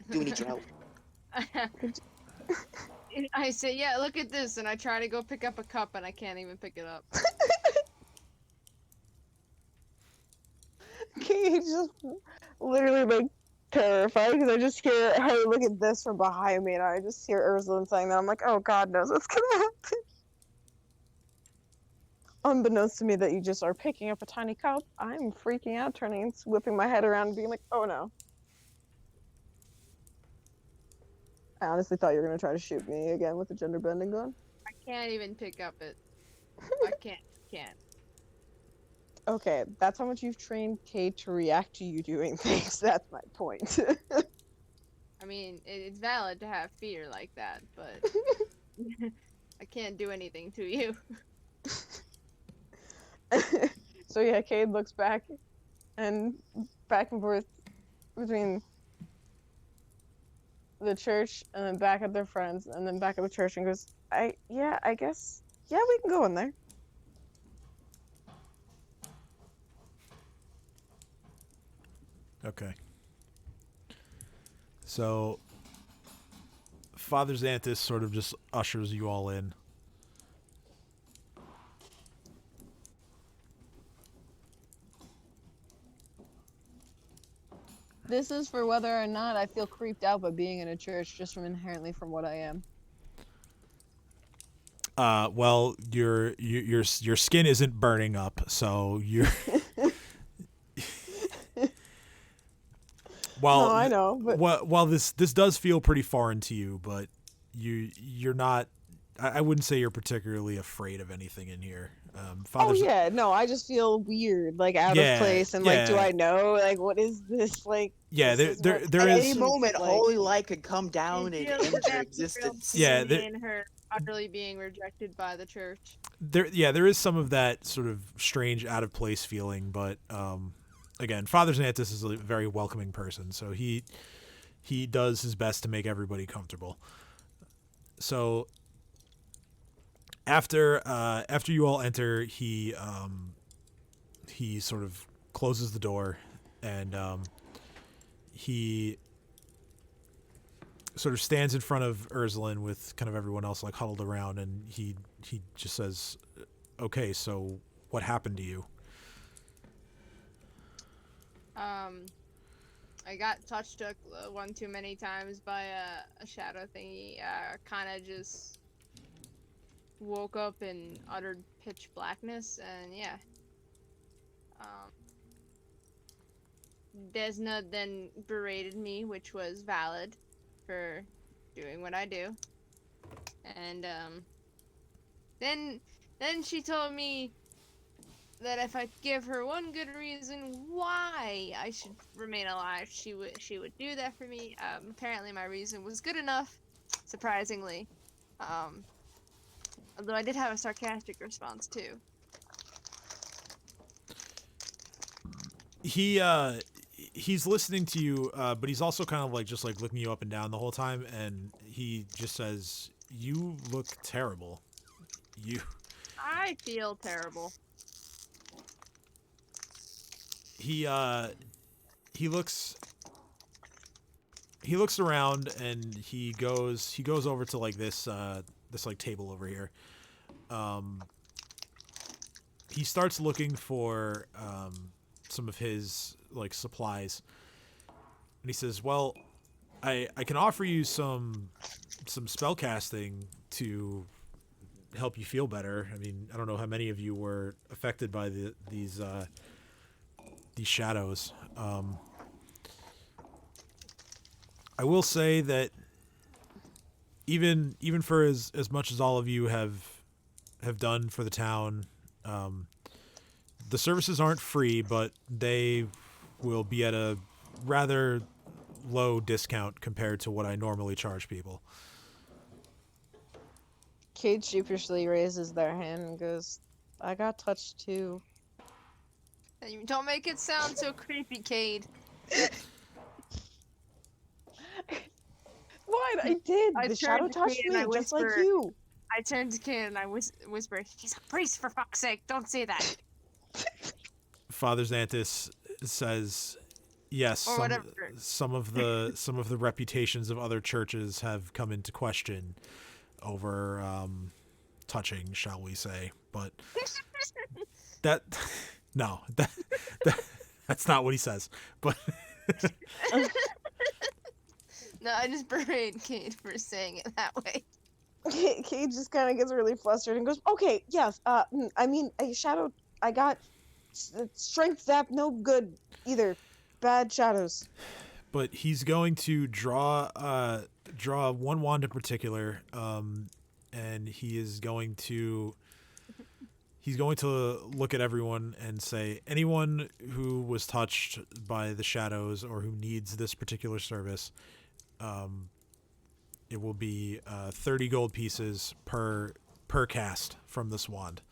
do need your help. I say, yeah, look at this, and I try to go pick up a cup, and I can't even pick it up. Cade just literally like terrified because I just hear, "Hey, look at this" from behind me, and I just hear Ursula saying that. I'm like, "Oh, God knows what's gonna happen." Unbeknownst to me that you just are picking up a tiny cup, I'm freaking out, turning and whipping my head around and being like, "Oh no." I honestly thought you were gonna try to shoot me again with the gender bending gun. I can't even pick up it. I can't. Okay, that's how much you've trained Cade to react to you doing things. That's my point. I mean, it's valid to have fear like that, but I can't do anything to you. So yeah, Cade looks back and forth between the church and then back at their friends and then back at the church and goes, I guess, yeah, we can go in there. Okay. So, Father Xanthus sort of just ushers you all in. This is for whether or not I feel creeped out by being in a church just from inherently from what I am. Well, your skin isn't burning up, so you're. No, I know, but while this does feel pretty foreign to you, but you're not. I wouldn't say you're particularly afraid of anything in here. Oh yeah, no, I just feel weird, like out of place, and like, do I know, like, what is this, like? Yeah, there At is any moment, like, holy light could come down and feels end your that existence. Yeah, in her utterly being rejected by the church. there is some of that sort of strange out of place feeling, but again, Father Xanthus is a very welcoming person, so he does his best to make everybody comfortable. So after you all enter, he sort of closes the door, and he sort of stands in front of Ursulin with kind of everyone else like huddled around, and he just says, "Okay, so what happened to you?" I got touch took one too many times by a shadow thingy. Kind of just woke up in utter pitch blackness, and yeah. Desna then berated me, which was valid for doing what I do. And then she told me that if I give her one good reason why I should remain alive, she would do that for me. Apparently my reason was good enough, surprisingly. Although I did have a sarcastic response too. He's listening to you, but he's also kind of like just like looking you up and down the whole time, and he just says, "You look terrible. I feel terrible." He looks around, and he goes over to like this like table over here. He starts looking for some of his like supplies, and he says, "Well, I can offer you some spell casting to help you feel better. I mean, I don't know how many of you were affected by these shadows. I will say that even for as much as all of you have done for the town, the services aren't free, but they will be at a rather low discount compared to what I normally charge people." Cade sheepishly raises their hand and goes, "I got touched too." You don't make it sound so creepy, Cade. What? I did. I The shadow turned to touched Cade and me, I just like whisper- you. I turned to Cade and I whispered, "He's a priest, for fuck's sake, don't say that." Father Xanthus says, "Yes, Or whatever. some of the reputations of other churches have come into question over touching, shall we say, but that's not what he says, but No, I just berated Cade for saying it that way. Cade just kind of gets really flustered and goes, "Okay, yes. I mean, a shadow. I got strength zap. No good either. Bad shadows." But he's going to draw one wand in particular, and he's going to look at everyone and say, anyone who was touched by the shadows or who needs this particular service, it will be 30 gold pieces per cast from this wand.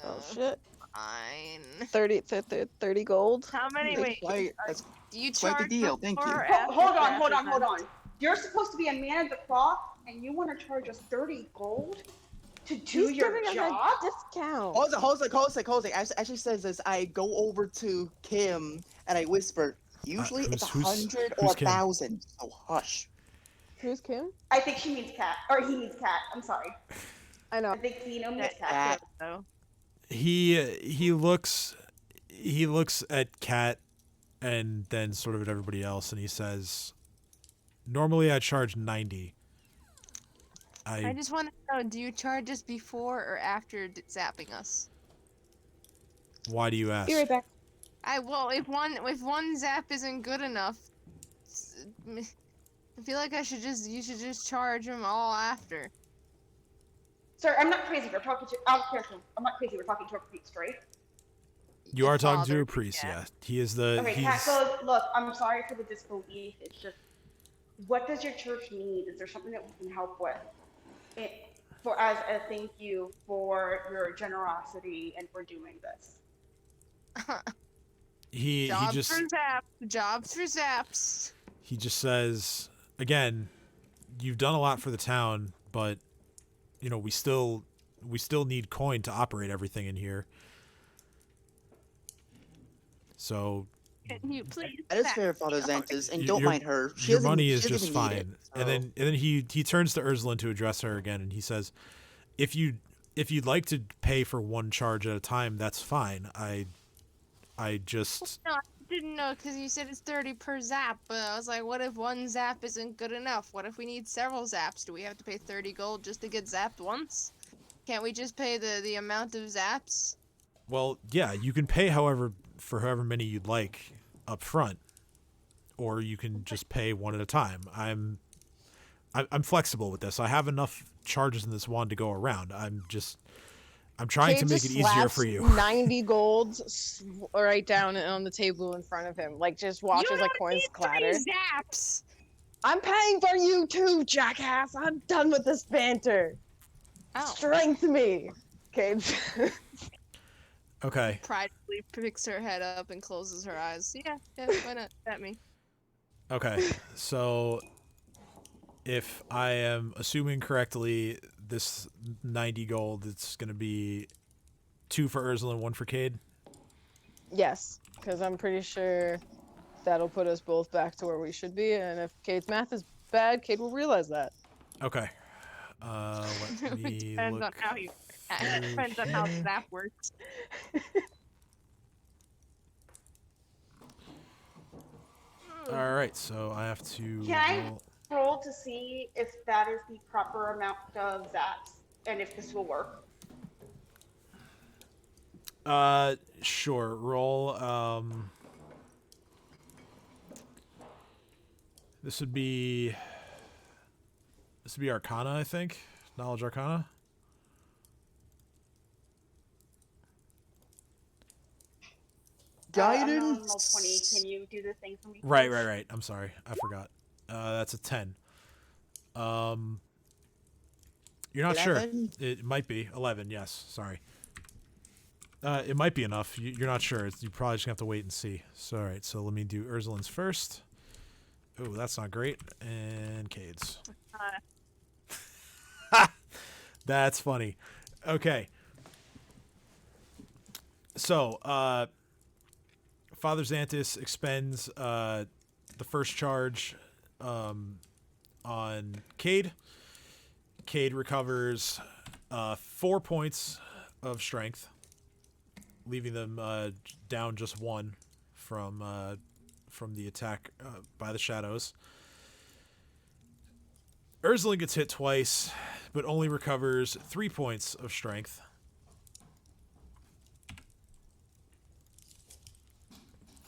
Oh shit. Fine. 30 gold. How many? Wait. That's Do you quite the charge deal, thank you. before or Hold after on. that? You're supposed to be a man of the cloth, and you want to charge us 30 gold to do He's your giving us job? a discount. Hold on. Actually says this. I go over to Kim and I whisper, usually it's who's 100 or Kim? 1,000, so hush. Who's Kim? I think she means cat, or he means cat. I'm sorry. I know. I think Zeno means cat. Cat. Though. He looks at Kat and then sort of at everybody else, and he says, "Normally I charge 90. I just want to know, do you charge us before or after zapping us? Why do you ask?" Be right back. Well, if one zap isn't good enough, I feel like you should just charge them all after. Sir, I'm not crazy. We're talking to. I'm not crazy. We're talking to a priest, right? You are talking to Father, a priest, yeah. yeah. He is the. Okay, Cat goes, look, I'm sorry for the disbelief. It's just, what does your church need? Is there something that we can help with? for as a thank you for your generosity and for doing this. He Jobs just for zaps. Jobs for zaps. he just says again, you've done a lot for the town, but you know, we still need coin to operate everything in here. So Can you please? That is fair, Father Xanthus, and don't your- mind her. She your doesn't- money she is doesn't just even need fine. it, And so- then he turns to Ursula to address her again, and he says, if you'd like to pay for one charge at a time, that's fine. I just No, I didn't know because you said it's 30 per zap, but I was like, what if one zap isn't good enough? What if we need several zaps? Do we have to pay 30 gold just to get zapped once? Can't we just pay the amount of zaps? well, yeah, you can pay however many you'd like up front, or you can just pay one at a time. I'm flexible with this. I have enough charges in this wand to go around. I'm trying to Cade make just it easier for slaps you. 90 golds right down on the table in front of him. Like, just watches like coins clatter. Zaps! I'm paying for you too, jackass! I'm done with this banter! Oh. Strength me! Cade. Okay. Pridefully picks her head up and closes her eyes. Yeah, why not? At me. Okay. So if I am assuming correctly, this 90 gold, it's going to be 2 for Ursula and 1 for Cade. Yes, because I'm pretty sure that'll put us both back to where we should be, and if Cade's math is bad, Cade will realize that. Okay. Let me Depends look on how you. through Depends on how here. zap works. All right, so I have to Can I roll- roll to see if that is the proper amount of zaps and if this will work? Sure. Roll. This would be Arcana, I think. Knowledge Arcana. I'm on roll Guidance. 20. Can you do the thing for me? Right. I'm sorry. I forgot. That's a 10. You're not 11? sure. It might be 11. Yes. Sorry. It might be enough. You're not sure. You probably just have to wait and see. So, all right. So let me do Ursulin's first. Oh, that's not great. And Cade's. That's funny. Okay. So, Father Xanthus expends the first charge on Cade. Cade recovers 4 points of strength, leaving them down just 1 from the attack by the shadows. Ursula gets hit twice, but only recovers 3 points of strength.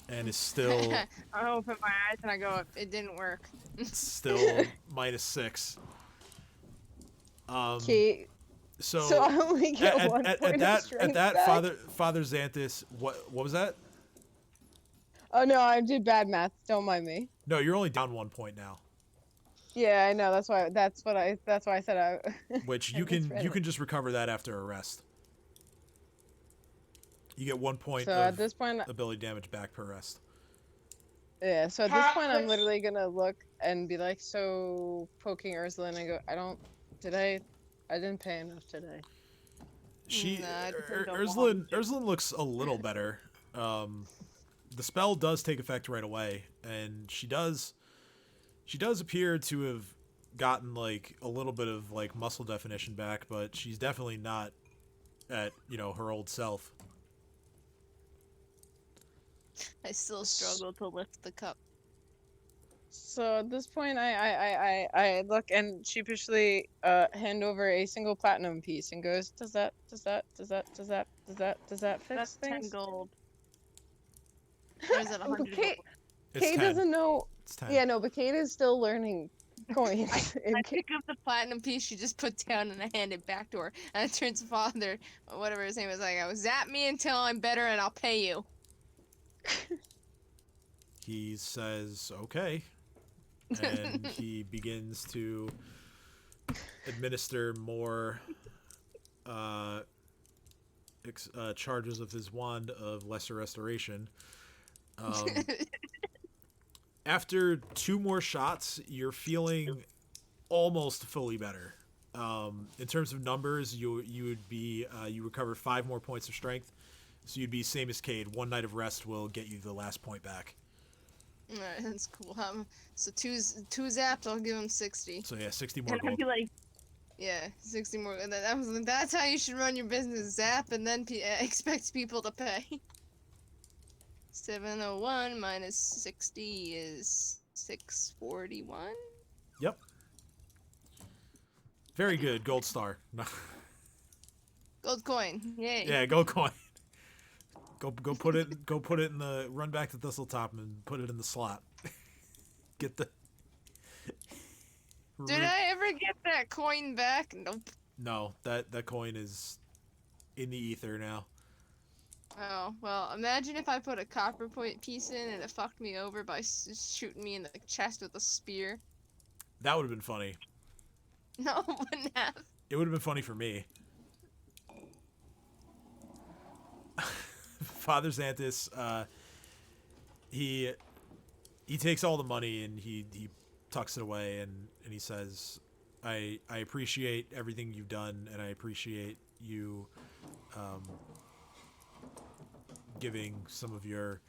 And is still I open my eyes and I go, it didn't work. still -6. Cade. So I only get 1 point of strength back? Father Xanthus, what was that? Oh no, I did bad math. Don't mind me. No, you're only down 1 point now, Yeah, I know. That's why I said I. which I you can misread it. just recover that after a rest. You get 1 point So of at this point, ability damage back per rest. yeah. So at this point, I'm Which- literally gonna look and be like, so poking Ursula, and I go, I didn't pay enough today. She Nah, it depends on Ursula looks a little better. The spell does take effect right away, and she does appear to have gotten like a little bit of like muscle definition back, but she's definitely not at her old self. I still struggle to lift the cup. So at this point, I look and sheepishly hand over a single platinum piece and goes, does that fix That's 10 things? gold. Or is it 100 Kate, gold? It's Kate 10. doesn't know. It's 10. Yeah, no, but Kate is still learning coins. I pick up the platinum piece she just put down and I hand it back to her. And I turn to Father, whatever his name is, I go, zap me until I'm better and I'll pay you. He says, okay. And he begins to administer more charges of his wand of lesser restoration. After 2 more shots, you're feeling almost fully better. In terms of numbers, you would be you recover 5 more points of strength, so you'd be same as Cade. 1 night of rest will get you the last point back. Alright, that's cool. So two zaps, I'll give him 60. So yeah, 60 more And I'd gold. be like, Yeah, 60 more. And that's how you should run your business. Zap and then expect people to pay. 701 minus 60 is 641. Yep. Very good, gold star. Gold coin. Yay. Yeah, gold coin. Go put it in the run back to Thistletop and put it in the slot. Get the. Did I ever get that coin back? Nope. No, that coin is in the ether now. Oh, well, imagine if I put a copper point piece in and it fucked me over by shooting me in the chest with a spear. That would have been funny. No, it wouldn't have. It would have been funny for me. Father Xanthus, he takes all the money and he tucks it away and he says, I appreciate everything you've done, and I appreciate you giving some of your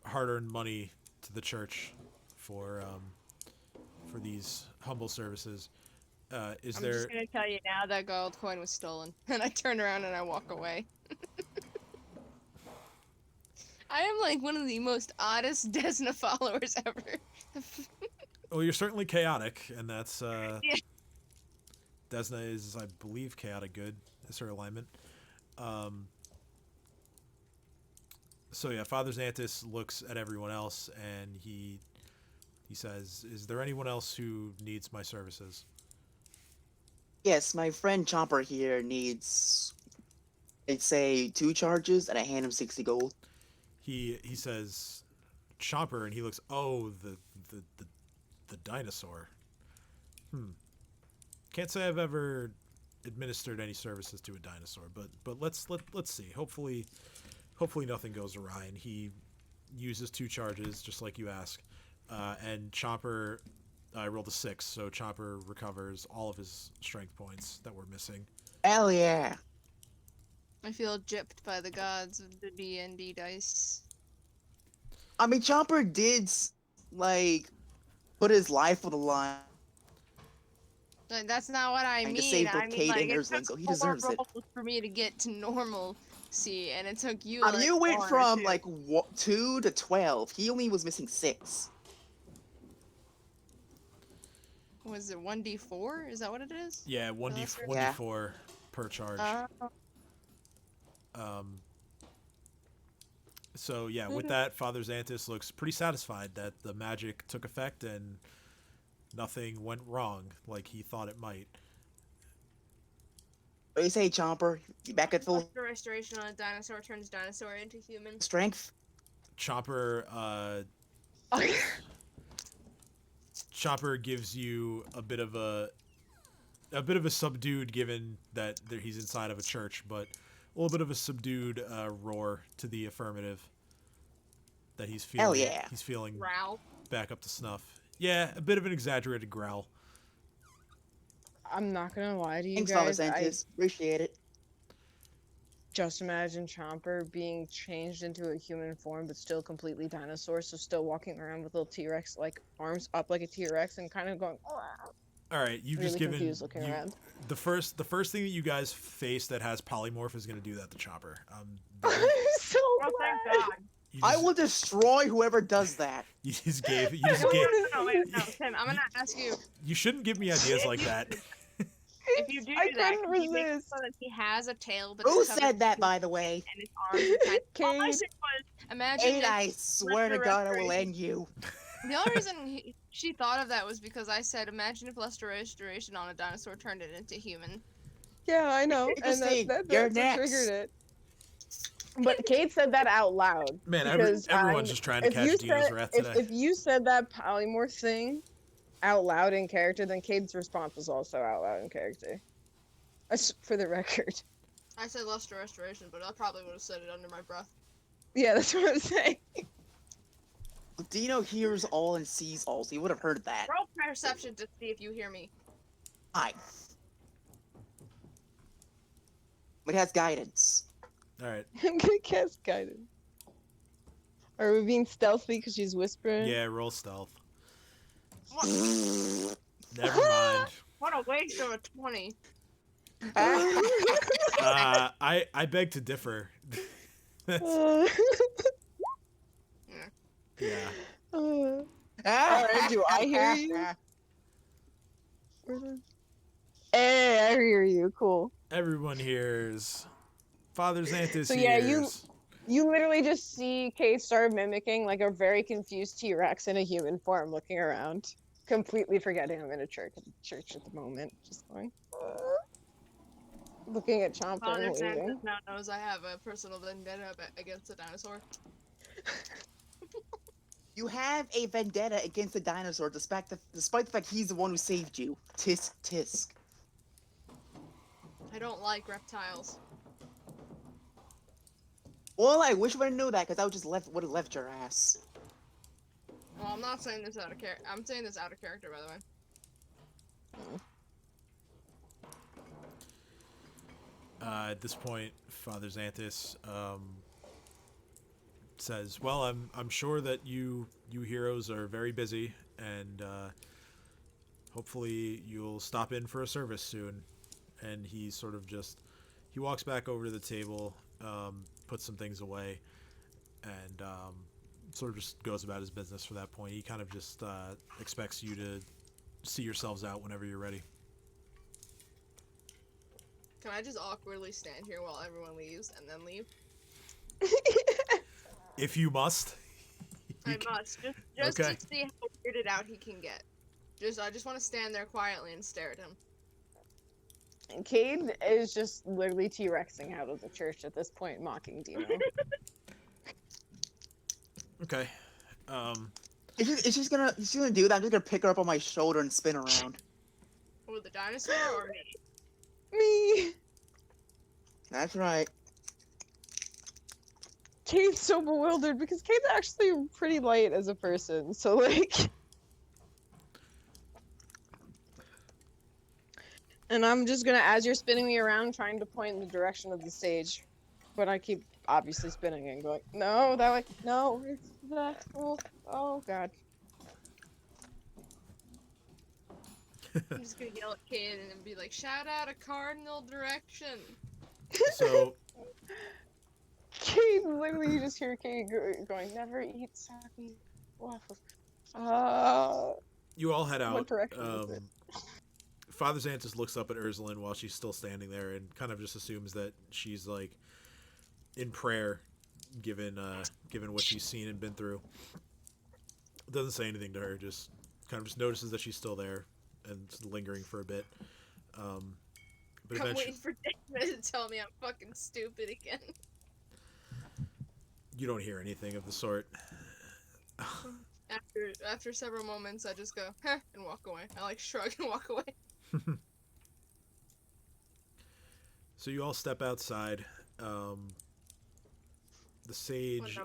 hard-earned money to the church for these humble services. I'm just gonna tell you now that gold coin was stolen. And I turn around and I walk away. I am like one of the most oddest Desna followers ever. Well, you're certainly chaotic, and that's Yeah. Desna is, I believe, chaotic good. Is her alignment. So yeah, Father Xanthus looks at everyone else and he says, "Is there anyone else who needs my services?" Yes, my friend Chomper here needs, I'd say, 2 charges, and I hand him 60 gold. He says, "Chomper," and he looks. Oh, the dinosaur. Can't say I've ever administered any services to a dinosaur, but let's see. Hopefully nothing goes awry, and he uses 2 charges just like you ask, and Chomper. I rolled a 6, so Chomper recovers all of his strength points that were missing. Hell yeah! I feel gypped by the gods of the D&D dice. I mean, Chomper did, like, put his life on the line. Like, that's not what I Trying mean. to save I the mean, like, Cade it Underlings, took so he 4 deserves it. rolls for me to get to normalcy, and it took you. I mean, like, you went 1 or from, 2. like, 2 to 12. He only was missing 6. Was it 1d4? Is that what it is? Yeah, 1d4 per charge. So yeah, with that, Father Xanthus looks pretty satisfied that the magic took effect and nothing went wrong like he thought it might. What do you say, Chomper? You back at full After restoration on a dinosaur turns dinosaur into human. strength? Chomper gives you a bit of a subdued, given that he's inside of a church, but a little bit of a subdued roar to the affirmative. That he's feeling. Hell yeah. He's feeling Growl. back up to snuff. Yeah, a bit of an exaggerated growl. I'm not gonna lie to you Thanks, Father guys. I Xanthus. Appreciate it. just imagine Chomper being changed into a human form, but still completely dinosaur, so still walking around with little T-Rex like arms up like a T-Rex and kind of going. All right, you've Really just given confused looking around. the first thing that you guys face that has polymorph is going to do that to Chopper. I'm so oh, glad. thank God. I will destroy whoever does that. You just gave. No, wait, no, Tim, I'm gonna ask you. You shouldn't give me ideas like that. If you do I that, couldn't can you make it resist. so that he has a tail, but Who it's covered said that, in by the way? and his arms are tiny. All I Cade. said was, Imagine Kate, if I swear to God, I will end you. the only reason she thought of that was because I said, imagine if Lester Restoration on a dinosaur turned it into human. Yeah, I know, and Interesting. that's You're what next. triggered it. But Kate said that out loud. Man, because everyone's just trying to if catch you Dino's said- wrath if, today. if you said that polymorph thing out loud in character, then Cade's response was also out loud in character. For the record. I said Luster Restoration, but I probably would have said it under my breath. Yeah, that's what I'm saying. Dino hears all and sees all, so you would have heard that. Roll perception to see if you hear me. Hi. But it has guidance. All right. I'm gonna cast guidance. Are we being stealthy because she's whispering? Yeah, roll stealth. What, Never mind. what a waste of a 20. I beg to differ. That's- yeah. Alright, do I hear you? Hey, I hear you. Cool. Everyone hears. Father Xanthus So yeah, hears. you literally just see Kate start mimicking like a very confused T-Rex in a human form, looking around, completely forgetting I'm in a church at the moment, just going. Looking at Chomper Father and leaving. Xanthus now knows I have a personal vendetta against a dinosaur. You have a vendetta against the dinosaur despite the fact he's the one who saved you. Tisk tisk. I don't like reptiles. Well, I wish I would have known that, because I would have left your ass. Well, I'm not saying this out of character. I'm saying this out of character, by the way. At this point, Father Xanthus says, "Well, I'm sure that you heroes are very busy, and hopefully you'll stop in for a service soon." And he sort of he walks back over to the table, puts some things away, and sort of just goes about his business for that point. He kind of just expects you to see yourselves out whenever you're ready. Can I just awkwardly stand here while everyone leaves and then leave? If you must. I must. Just Okay. to see how weirded out he can get. I just want to stand there quietly and stare at him. And Cade is just literally T-Rexing out of the church at this point, mocking Dino. Okay. He's gonna do that. I'm just gonna pick her up on my shoulder and spin around. Oh, the dinosaur or me? Me! That's right. Cade's so bewildered because Cade's actually pretty light as a person, so like... And I'm just gonna, as you're spinning me around, trying to point in the direction of the stage. But I keep obviously spinning and going, no, that way, no, it's that, oh god. I'm just gonna yell at Kid and then be like, shout out a cardinal direction. So Cade, literally, you just hear Cade going, never eat soggy waffles. you all head out. What direction is it? Father Xanthus looks up at Ursuline while she's still standing there and kind of just assumes that she's like in prayer, given what she's seen and been through. Doesn't say anything to her, just kind of just notices that she's still there and lingering for a bit. But I'm eventually, waiting for David to tell me I'm fucking stupid again. you don't hear anything of the sort. After several moments, I just go, huh, and walk away. I like shrug and walk away. So you all step outside. The sage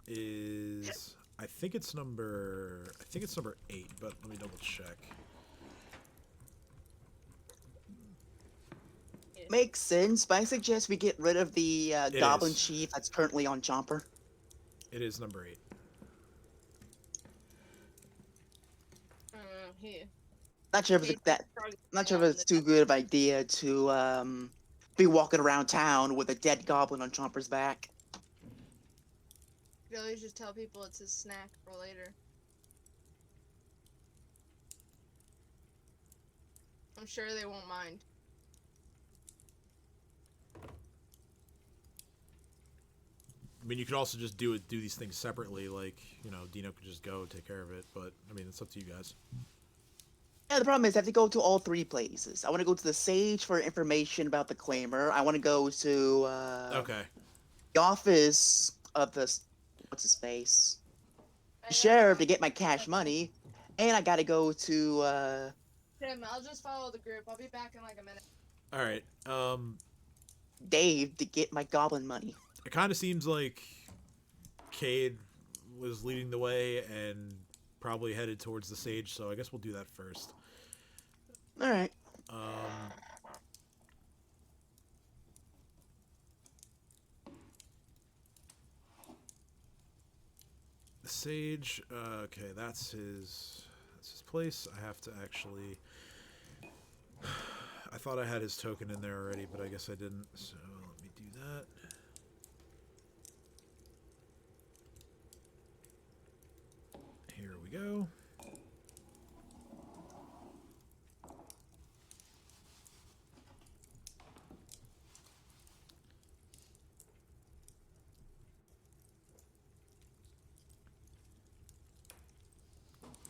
is, I think it's number 8, but let me double check. Makes sense, but I suggest we get rid of the Goblin is. Chief that's currently on Chomper. It is number 8. Here. Not sure if it's too good of an idea to be walking around town with a dead goblin on Chomper's back. You always just tell people it's his snack for later. I'm sure they won't mind. I mean, you could also just do these things separately, like, you know, Dino could just go take care of it, but, I mean, it's up to you guys. Yeah, the problem is I have to go to all 3 places. I want to go to the Sage for information about the Claimer. I want to go to Okay. the office of the what's his face, sheriff to get my cash money, And I gotta go to Tim, I'll just follow the group. I'll be back in like a minute. All right. Dave to get my goblin money. It kind of seems like Cade was leading the way and probably headed towards the sage, so I guess we'll do that first. All right. The sage. Okay, that's his place. I have to actually. I thought I had his token in there already, but I guess I didn't. So let me do that. Here we go.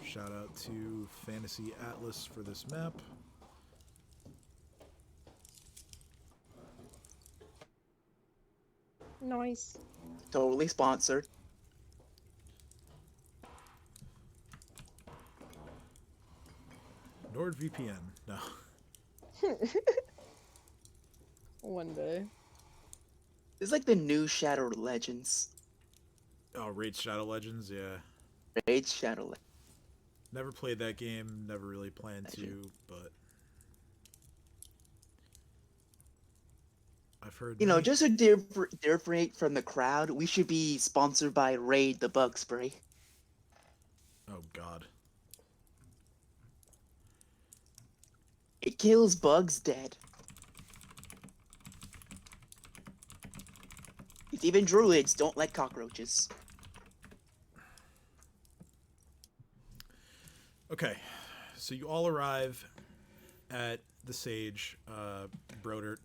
Shout out to Fantasy Atlas for this map. Nice. Totally sponsored. NordVPN. No. One day. It's like the new Shadow Legends. Oh, Raid Shadow Legends, yeah. Raid Shadow Legends. Never played that game, never really planned to, but I've heard. You know, just to differentiate from the crowd, we should be sponsored by Raid the Bug Spray. Oh God. It kills bugs dead. Even druids don't like cockroaches. Okay, so you all arrive at the sage, Brodert.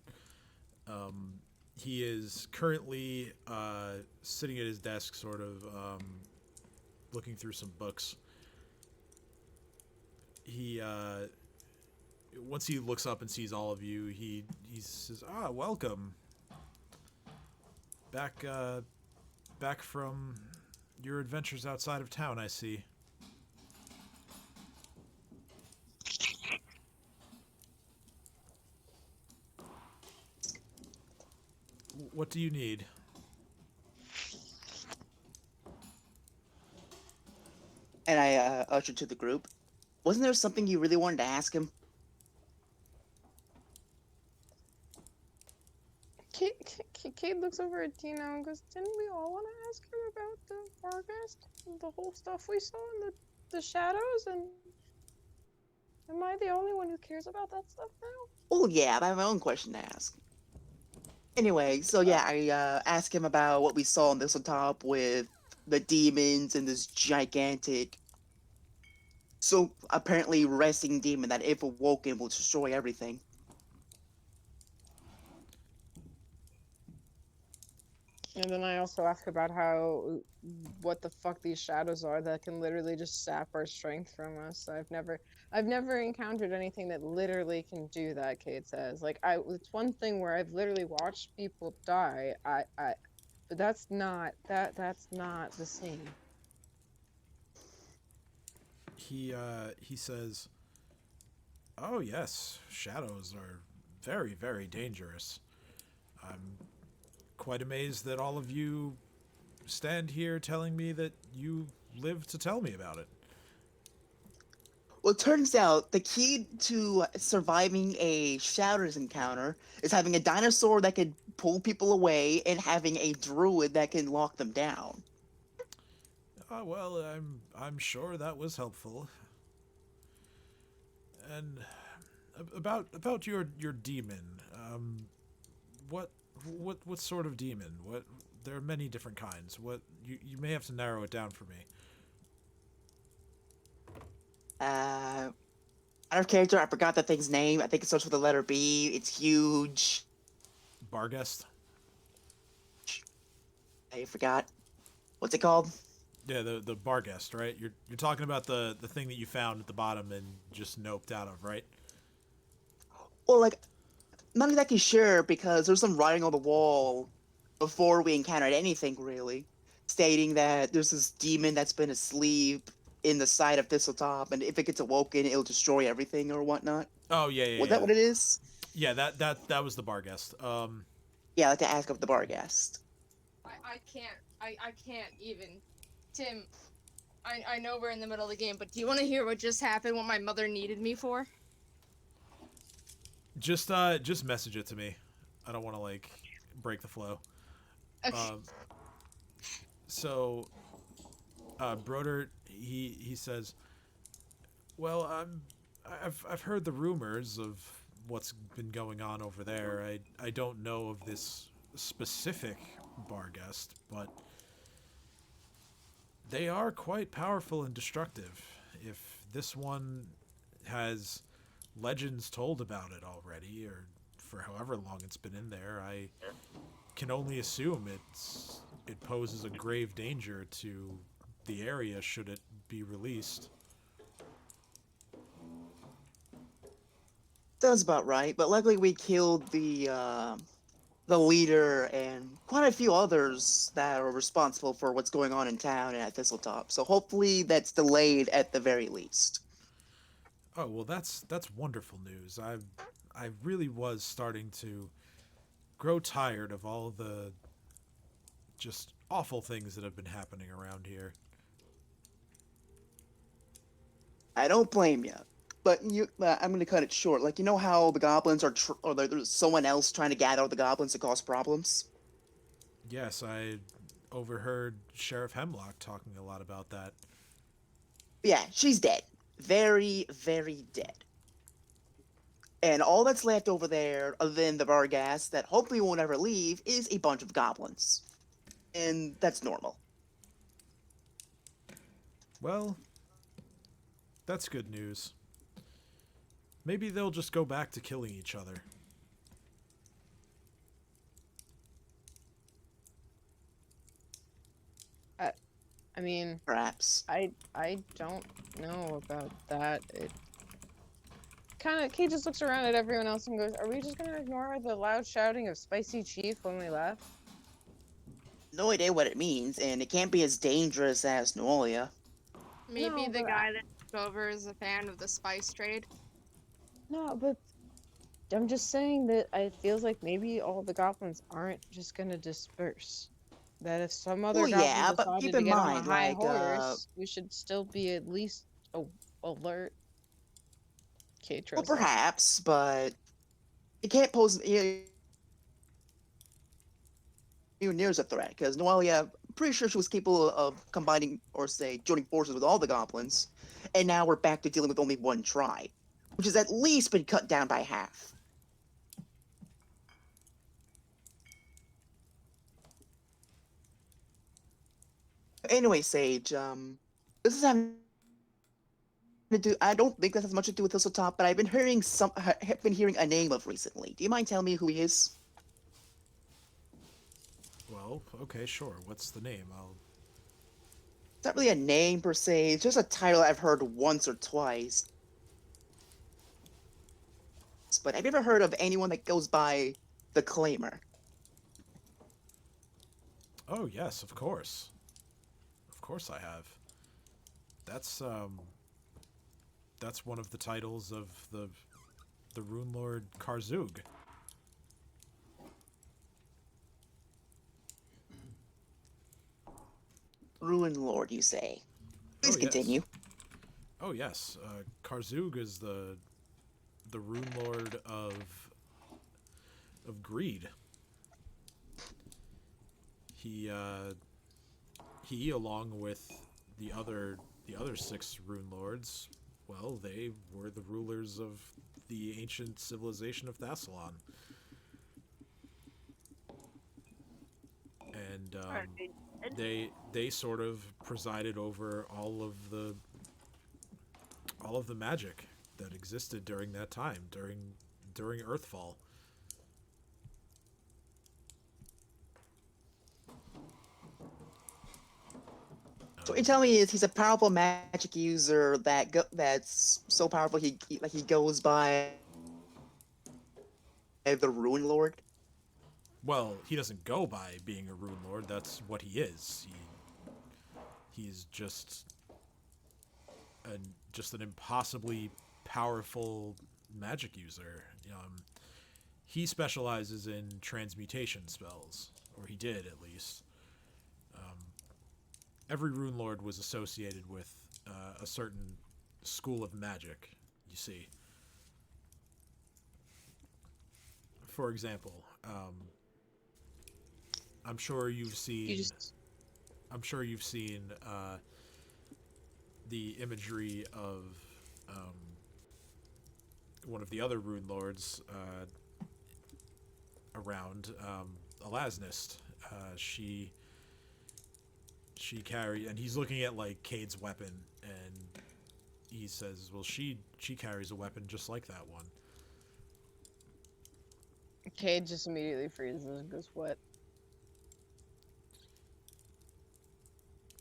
He is currently sitting at his desk, sort of looking through some books. He once he looks up and sees all of you, he says, "Ah, welcome. Back from your adventures outside of town, I see." What do you need? And I ushered to the group. Wasn't there something you really wanted to ask him? Kate looks over at Tina and goes, "Didn't we all want to ask him about the Argast? The whole stuff we saw in the shadows? And am I the only one who cares about that stuff now?" Well, yeah, I have my own question to ask. Anyway, so yeah, I asked him about what we saw on Thistletop with the demons and this gigantic, so apparently resting demon that if awoken will destroy everything. And then I also ask about what the fuck these shadows are that can literally just sap our strength from us. I've never encountered anything that literally can do that, Kate says. Like, it's one thing where I've literally watched people die, but that's not the same. He says, "Oh yes, shadows are very, very dangerous. I'm quite amazed that all of you stand here telling me that you live to tell me about it." Well, it turns out the key to surviving a Shadows encounter is having a dinosaur that can pull people away and having a druid that can lock them down. Well, I'm sure that was helpful. And about your demon, what sort of demon? What, there are many different kinds. What, you may have to narrow it down for me. Out of character, I forgot the thing's name. I think it starts with the letter B. It's huge. Barghest? I forgot. What's it called? Yeah, the Barghest, right? You're talking about the thing that you found at the bottom and just noped out of, right? Well, like, not exactly sure because there's some writing on the wall before we encountered anything really, stating that there's this demon that's been asleep in the side of Thistletop, and if it gets awoken, it'll destroy everything or whatnot. Oh yeah, yeah, Was yeah. that what it is? Yeah, that was the bar guest. Yeah, I'd like to ask of the bar guest. I can't even. Tim, I know we're in the middle of the game, but do you want to hear what just happened? What my mother needed me for? Just message it to me. I don't want to like break the flow. Okay. So, Broder, he says, well, I've heard the rumors of what's been going on over there. I don't know of this specific bar guest, but they are quite powerful and destructive. If this one has legends told about it already, or for however long it's been in there, I can only assume it poses a grave danger to the area should it be released. Sounds about right, but luckily we killed the leader and quite a few others that are responsible for what's going on in town and at Thistletop. So hopefully that's delayed at the very least. Oh well, that's wonderful news. I really was starting to grow tired of all the just awful things that have been happening around here. I don't blame you. But I'm going to cut it short. Like, you know how the goblins are, or there's someone else trying to gather the goblins to cause problems? Yes, I overheard Sheriff Hemlock talking a lot about that. Yeah, she's dead. Very, very dead. And all that's left over there, other than the Vargas that hopefully won't ever leave, is a bunch of goblins. And that's normal. Well, that's good news. Maybe they'll just go back to killing each other. I mean, Perhaps. I don't know about that. It kind of Kate just looks around at everyone else and goes, "Are we just gonna ignore the loud shouting of Spicy Chief when we left?" No idea what it means, and it can't be as dangerous as Nualia. Maybe No, the but guy that took over is a fan of the spice trade. No, but I'm just saying that it feels like maybe all the goblins aren't just gonna disperse. That if some other Well, goblin yeah, but decided keep to in get on a mind, high like, horse, we should still be at least alert. Kate well, throws up. perhaps, but it can't pose even near as a threat, because Nualia, I'm pretty sure she was capable of combining, or say, joining forces with all the goblins, and now we're back to dealing with only one tribe, which has at least been cut down by half. Anyway, Sage, this is having to do. I don't think this has much to do with Thistletop, but I've been hearing have been hearing a name of recently. Do you mind telling me who he is? Well, okay, sure. What's the name? It's not really a name per se. It's just a title I've heard once or twice. But have you ever heard of anyone that goes by the Claimer? Oh, yes, of course. Of course I have. That's one of the titles of the Runelord Karzug. Runelord, you say? Please Oh, yes. continue. Oh yes, Karzug is the Runelord of greed. He along with the other 6 Runelords, well, they were the rulers of the ancient civilization of Thassalon. And they sort of presided over all of the magic that existed during that time, during Earthfall. So what you're telling me is he's a powerful magic user that's so powerful he goes by the Ruin Lord. Well, he doesn't go by being a Runelord. That's what he is. He's just just an impossibly powerful magic user. He specializes in transmutation spells, or he did at least. Every Runelord was associated with a certain school of magic, you see. For example, I'm sure you've seen the imagery of one of the other Runelords around, Alasnist. She carried, and he's looking at like Cade's weapon, and he says, "Well, she carries a weapon just like that one." Cade just immediately freezes and goes, "What?"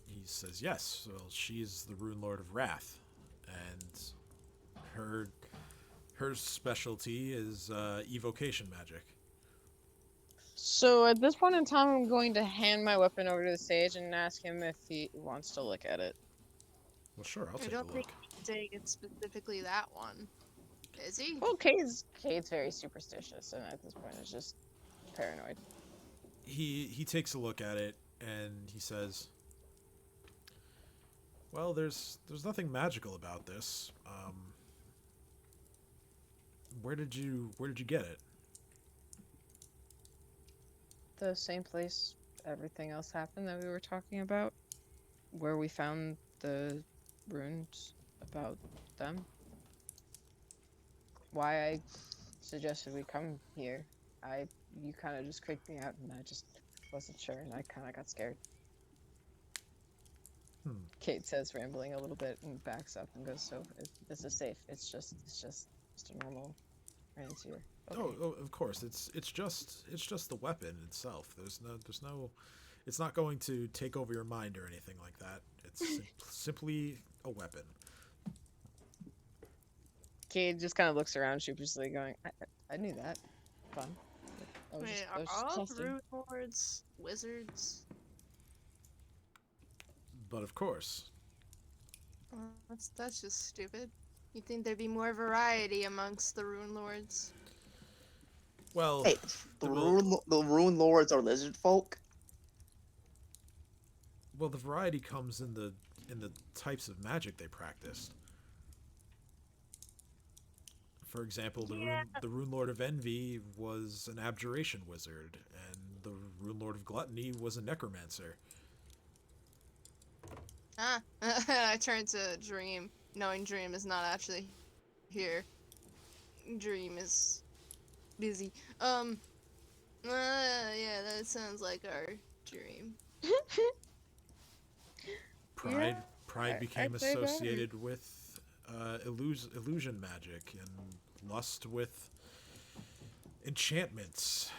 He says, "Yes. Well, she's the Runelord of Wrath, and her specialty is evocation magic." So at this point in time, I'm going to hand my weapon over to the sage and ask him if he wants to look at it. Well, sure, I'll I take a don't look. think he's saying it's specifically that one. Is he? Well, Cade's very superstitious, and at this point, is just paranoid. He takes a look at it and he says, "Well, there's nothing magical about this. Where did you get it?" The same place everything else happened that we were talking about, where we found the runes about them. Why I suggested we come here, you kind of just creeped me out, and I just wasn't sure, and I kind of got scared. Kate says, rambling a little bit, and backs up and goes, "So this is safe. It's just a normal rancier." Okay. Oh, of course. It's just the weapon itself. There's no. It's not going to take over your mind or anything like that. It's simply a weapon. Cade just kind of looks around sheepishly, going, I knew that. Fun. Wait, are all Runelords wizards? But of course. That's just stupid. You'd think there'd be more variety amongst the Runelords. Well, Hey, the Runelords are lizard folk. well, the variety comes in the types of magic they practiced. For example, the Runelord of Envy was an abjuration wizard, and the Runelord of Gluttony was a necromancer. I turn to Dream, knowing Dream is not actually here. Dream is busy. Yeah, that sounds like our Dream. Pride became I'd say that. associated with illusion magic, and lust with enchantments.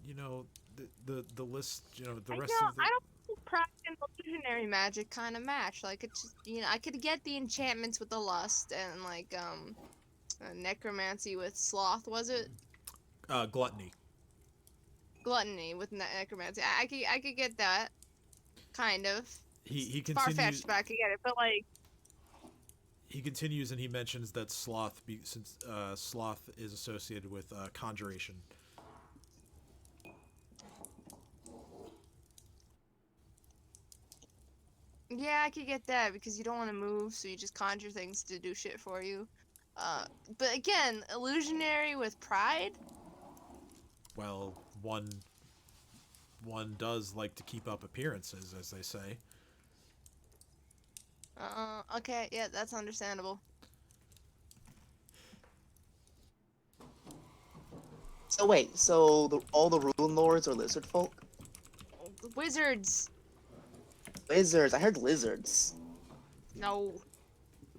The list. The rest of the. I don't think pride and illusionary magic kind of match. Like, it's just, I could get the enchantments with the lust and like necromancy with sloth. Was it? Gluttony. Gluttony with necromancy. I could get that. Kind of. He Far continues. fetched, but I could get it. But like. He continues and he mentions that sloth, since sloth is associated with conjuration. Yeah, I could get that because you don't want to move, so you just conjure things to do shit for you. But again, illusionary with pride. Well, one does like to keep up appearances, as they say. Okay, yeah, that's understandable. So wait, so all the Runelords are lizard folk? Wizards. Lizards. I heard lizards. No.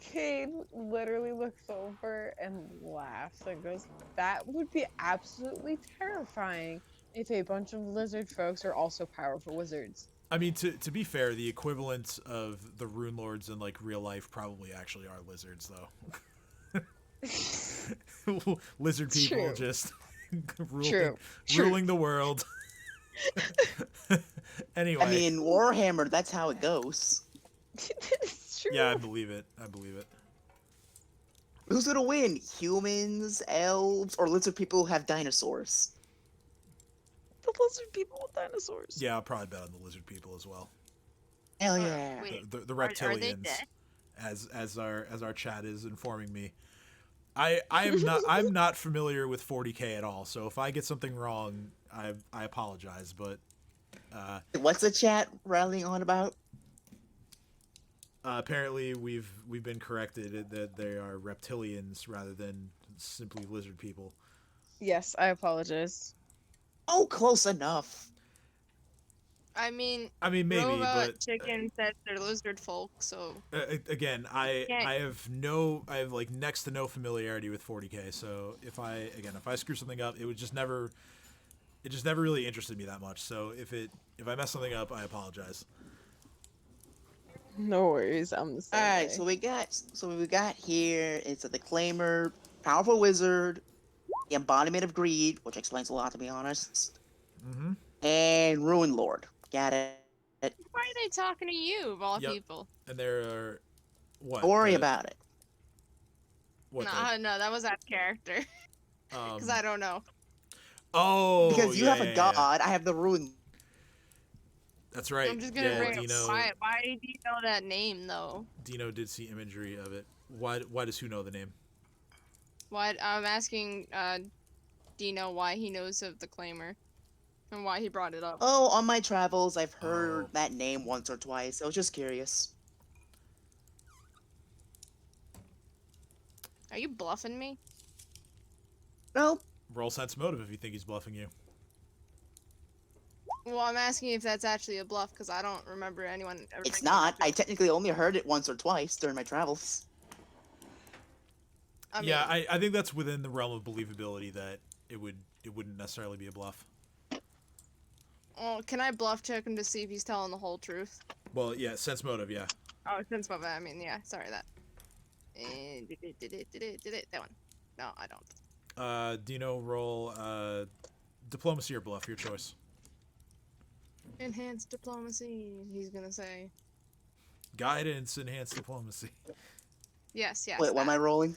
Cade literally looks over and laughs and goes, "That would be absolutely terrifying if a bunch of lizard folks are also powerful wizards." I mean, to be fair, the equivalent of the Runelords in like real life probably actually are lizards, though. Lizard people True. just True. ruling the world. Anyway, I mean, Warhammer, that's how it goes. It's It's true. Yeah, I believe it. I believe it. Who's gonna win? Humans, elves, or lizard people who have dinosaurs? The lizard people with dinosaurs. Yeah, I'll probably bet on the lizard people as well. Hell yeah. Wait, The are they reptilians, dead? as our chat is informing me. I'm not familiar with 40K at all, so if I get something wrong, I apologize. But What's the chat rallying on about? apparently we've been corrected that they are reptilians rather than simply lizard people. Yes, I apologize. Oh, close enough. I mean, maybe, Robot but Chicken said they're lizard folk, so again, Can't- I have like next to no familiarity with 40K. So if I screw something up, it just never really interested me that much. So if I mess something up, I apologize. No worries, I'm the same. All right, way. so we got here is the Claimer, powerful wizard, the embodiment of greed, which explains a lot to be honest, Mm-hmm. and Ruinlord. Got it. why are they talking to you, of all Yep. people? And there are what? Don't worry about it. What? No, that was out of character. Because I don't know. Oh, Because you yeah, have a yeah, god, yeah. I have the Ruin. That's right. I'm just gonna yeah, bring Dino. up why do you know that name though? Dino did see imagery of it. Why does who know the name? Why I'm asking Dino why he knows of the Claimer. And why he brought it up. Oh, on my travels, I've heard Oh. that name once or twice. I was just curious. Are you bluffing me? No, Roll sense motive if you think he's bluffing you. Well, I'm asking if that's actually a bluff because I don't remember anyone ever. it's bringing it not. up. I technically only heard it once or twice during my travels. I mean, Yeah, I think that's within the realm of believability that it wouldn't necessarily be a bluff. well, can I bluff check him to see if he's telling the whole truth? Well, yeah, sense motive, yeah. Oh, since my bad. I mean, yeah. Sorry that. That one. No, I don't. Dino, roll diplomacy or bluff, your choice. Enhanced diplomacy. He's gonna say. Guidance, enhanced diplomacy. Yes. Wait, what am I rolling?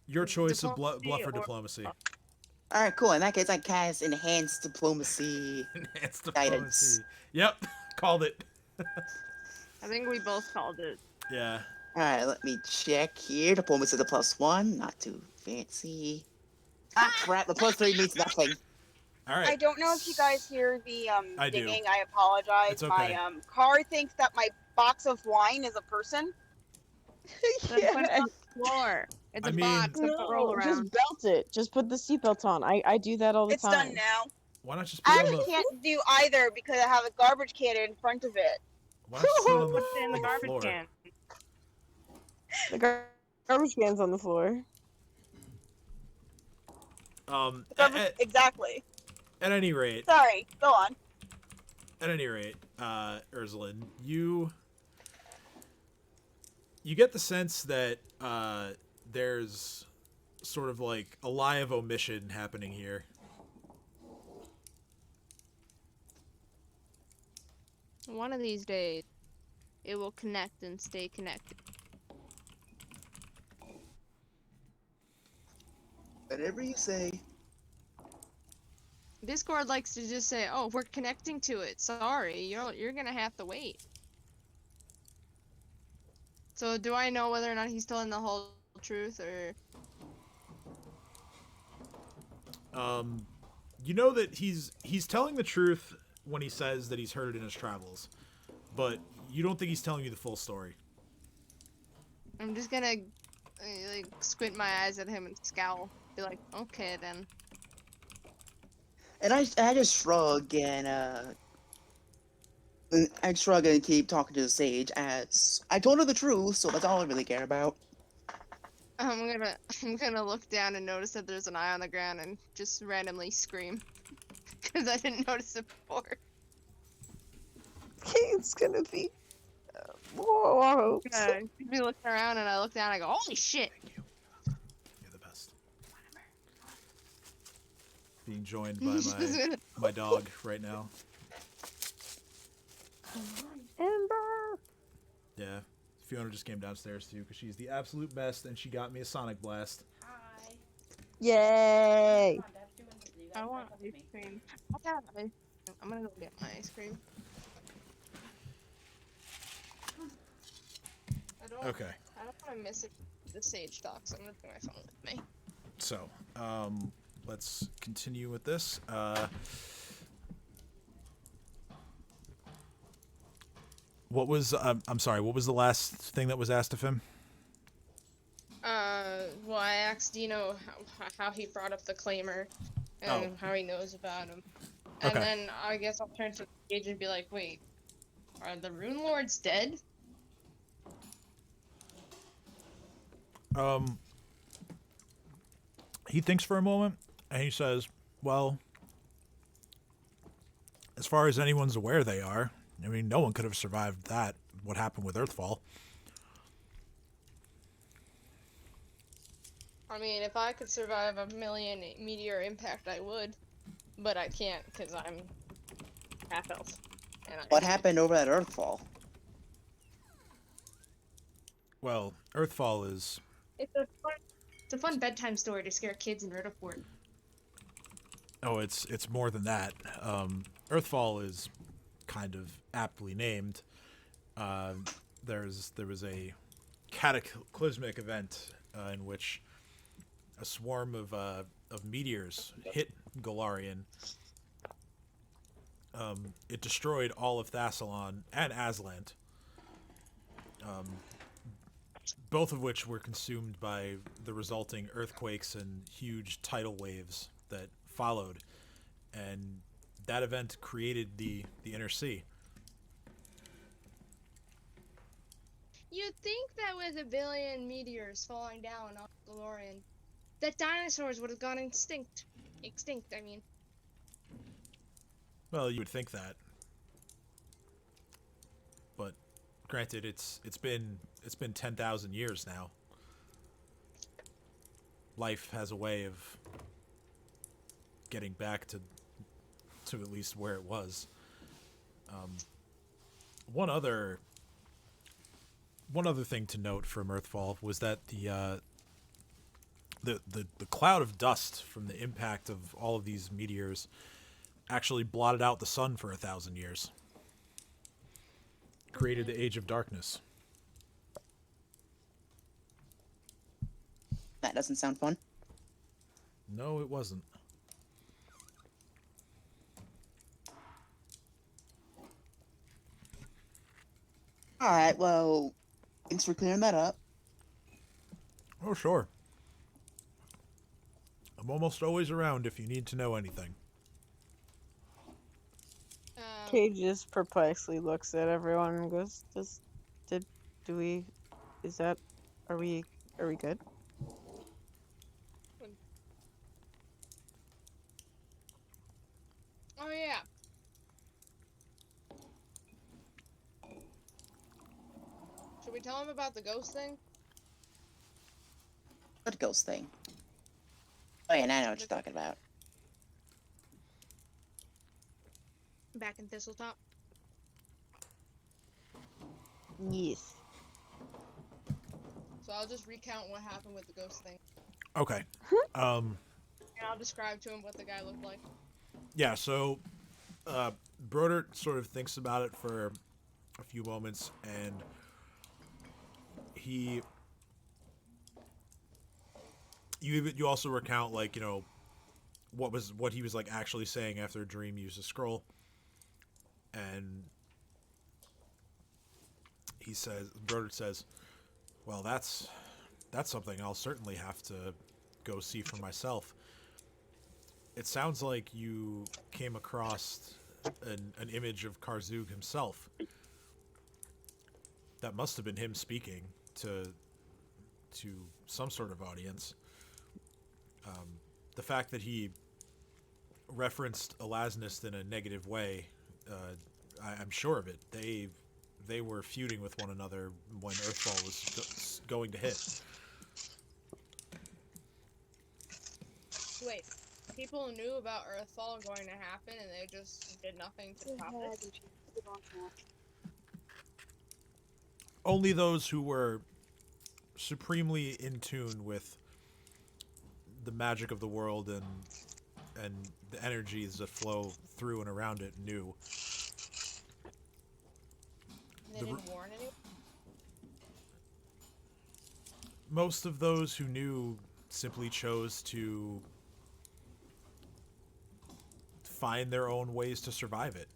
Your choice of Diplomacy bluff or or- diplomacy. All right, cool. In that case, I cast enhanced diplomacy. Enhanced Guidance. diplomacy. Yep, called it. I think we both called it. Yeah. All right, let me check here. Diplomacy is a +1, not too fancy. Ah, crap! The +3 means nothing. All I right. don't know if you guys hear the I do. dinging. I apologize. It's okay. My car thinks that my box of wine is a person. Then put it on the floor. It's I a mean- box. Don't roll No, around. just belt it. Just put the seatbelt on. I do that all the It's time. done now. Why not just put I it on actually the can't do either because I have a garbage can in front of it. Why not just put it on Put it in the on garbage floor? can. The garbage can's on the floor. Exactly. At any rate, Sorry. Go on. Ursuline, you get the sense that there's sort of like a lie of omission happening here. One of these days, it will connect and stay connected. Whatever you say. Discord likes to just say, "Oh, we're connecting to it. Sorry, you're gonna have to wait." So, do I know whether or not he's telling the whole truth, or You know that he's telling the truth when he says that he's heard it in his travels, but you don't think he's telling you the full story. I'm just gonna like squint my eyes at him and scowl, be like, "Okay then." And I just shrug and keep talking to the sage as I told her the truth, so that's all I really care about. I'm gonna look down and notice that there's an eye on the ground and just randomly scream because I didn't notice it before. It's gonna be. Whoa. Be looking around and I look down and I go, "Holy shit!" Thank you. You're the best. Being joined by my dog right now. Ember. Yeah. Fiona just came downstairs too because she's the absolute best, and she got me a Sonic Blast. Hi. Yay! Come on, Dad's too busy. You I gotta want catch up ice with me. cream. I got ice cream. I'm gonna go get my ice cream. Okay. I don't want to miss the sage talk, so I'm gonna bring my phone with me. So, let's continue with this. What was I'm sorry. What was the last thing that was asked of him? Well, I asked Dino how he brought up the claimer and how he knows about him. And Okay. then I guess I'll turn to the page and be like, wait, are the Runelords dead? He thinks for a moment, and he says, "Well, as far as anyone's aware, they are. I mean, no one could have survived that. What happened with Earthfall? I mean, if I could survive a million meteor impact, I would. But I can't, because I'm half elf. And What happened over at Earthfall? Well, Earthfall is It's a fun bedtime story to scare kids in Rutherford. it's more than that. Earthfall is kind of aptly named. There was a cataclysmic event in which a swarm of meteors hit Golarion. It destroyed all of Thassalon and Aslant, both of which were consumed by the resulting earthquakes and huge tidal waves that followed. And that event created the Inner Sea. You'd think that with a billion meteors falling down on Galorian, that dinosaurs would have gone extinct. Extinct, I mean. Well, you would think that, but granted, it's been 10,000 years now. Life has a way of getting back to at least where it was. One other thing to note from Earthfall was that the cloud of dust from the impact of all of these meteors actually blotted out the sun for 1,000 years. Created the Age of Darkness. That doesn't sound fun. No, it wasn't. Alright, well, thanks for clearing that up. Oh, sure. I'm almost always around if you need to know anything. Kate just perplexedly looks at everyone and goes, are we good? Oh yeah. Should we tell him about the ghost thing? What ghost thing? Oh yeah, now I know what you're talking about. Back in Thistletop. Yes. So I'll just recount what happened with the ghost thing. Okay. And I'll describe to him what the guy looked like. Yeah, so Brodert sort of thinks about it for a few moments, and you also recount, like, you know, what he was like actually saying after Dream used a scroll. And Brodert says, well, that's something I'll certainly have to go see for myself. It sounds like you came across an image of Karzug himself. That must have been him speaking to some sort of audience. The fact that he referenced Elasnist in a negative way, I'm sure of it. They were feuding with one another when Earthfall was going to hit. Wait, people knew about Earthfall going to happen and they just did nothing to stop it? only those who were supremely in tune with the magic of the world and the energies that flow through and around it knew. They The didn't warn anyone? Most of those who knew simply chose to find their own ways to survive it.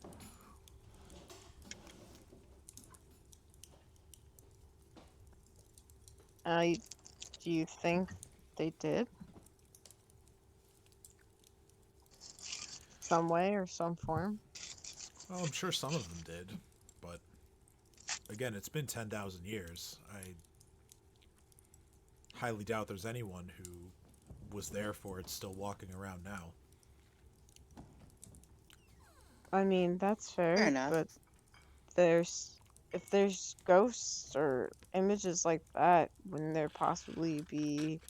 Do you think they did? Some way or some form? Well, I'm sure some of them did, but again, it's been 10,000 years. I highly doubt there's anyone who was there for it still walking around now. I mean, that's Fair fair, enough. but if there's ghosts or images like that, wouldn't there possibly be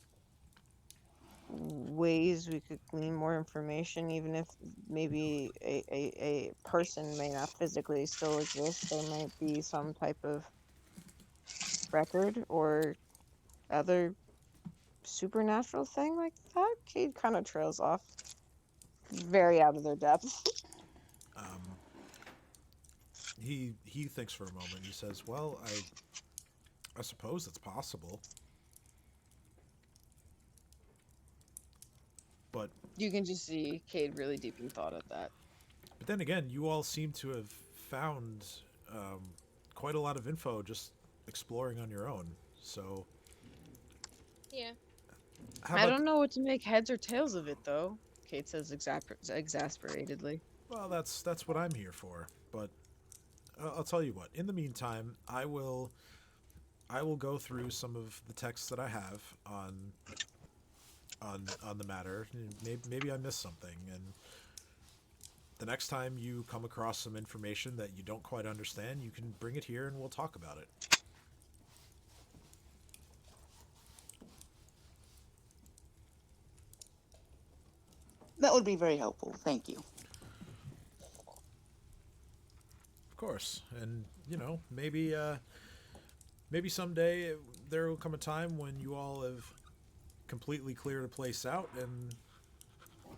ways we could glean more information, even if maybe a person may not physically still exist? There might be some type of record or other supernatural thing like that. Cade kind of trails off, very out of their depth. Um, he thinks for a moment. He says, "Well, I suppose it's possible, but You can just see Cade really deep in thought at that. then again, you all seem to have found um, quite a lot of info just exploring on your own. So, Yeah. how I about don't know what to make heads or tails of it, though. Kate says exasperatedly. well, that's what I'm here for. But I'll tell you what. In the meantime, I will go through some of the texts that I have on the matter. Maybe I missed something, and the next time you come across some information that you don't quite understand, you can bring it here and we'll talk about it. That would be very helpful. Thank you. Of course, and maybe someday there will come a time when you all have completely cleared a place out, and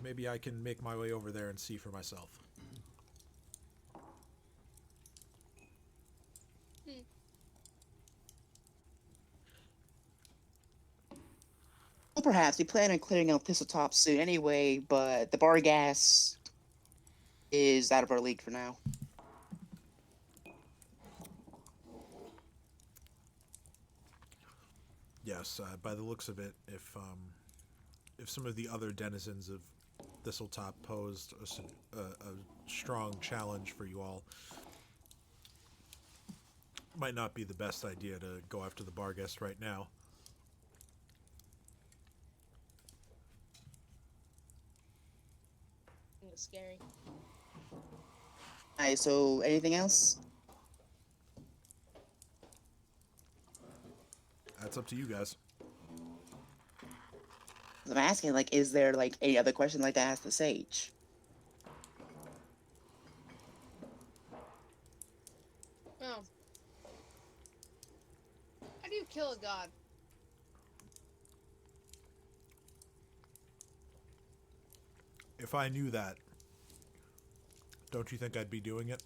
maybe I can make my way over there and see for myself. Well, perhaps we plan on clearing out Thistletop soon anyway, but the bar gas is out of our league for now. Yes, by the looks of it, if some of the other denizens of Thistletop posed a strong challenge for you all, might not be the best idea to go after the bar guest right now. It was scary. Alright, so anything else? That's up to you guys. I'm asking, like, is there, like, any other question I'd like to ask the sage? Oh. How do you kill a god? If I knew that, don't you think I'd be doing it?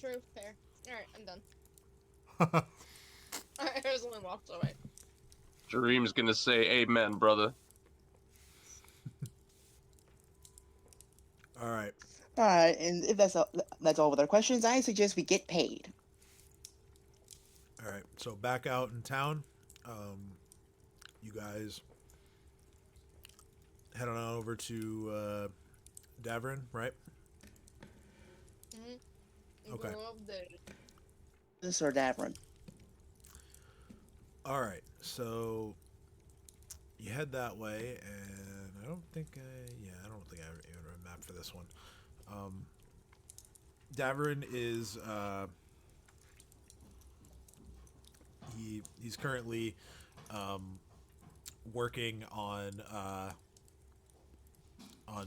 True, fair. Alright, I'm done. Alright, Rosalind walks away. Dream's gonna say amen, brother. All right. Alright, and if that's all with our questions, I suggest we get paid. All right. So back out in town, you guys head on over to Davrin, right? Okay. This or Davrin. All right. So you head that way, and I don't think I even have a map for this one. Davrin is he's currently working on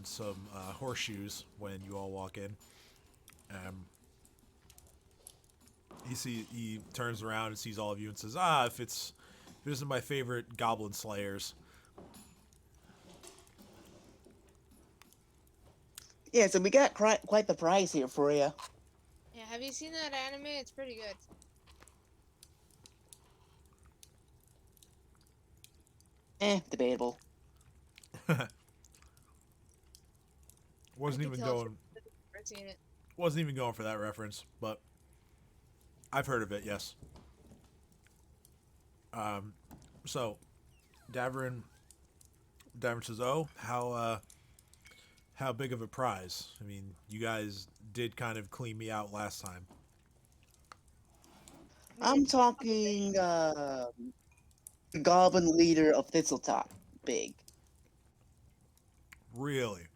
some horseshoes when you all walk in. He turns around and sees all of you and says, "Ah, if it isn't my favorite goblin slayers." Yeah, so we got quite the prize here for you. Yeah, have you seen that anime? It's pretty good. Debatable. Wasn't I could even tell going. if I've seen it. Wasn't even going for that reference, but I've heard of it. Yes. So Davrin says, "Oh, how big of a prize? I mean, you guys did kind of clean me out last time." I'm talking the goblin leader of Thistletop. Big. Really?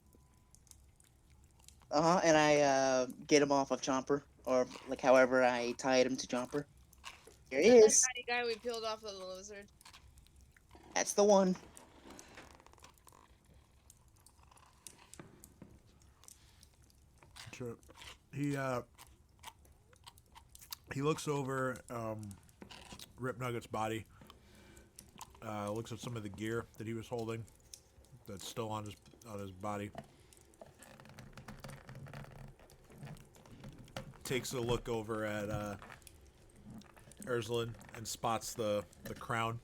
And I get him off of Chomper, or like however I tied him to Chomper. Here he That is. tiny guy we peeled off of the lizard. That's the one. Sure. He looks over Rip Nugget's body. Looks at some of the gear that he was holding that's still on his body. Takes a look over at Urslan and spots the crown.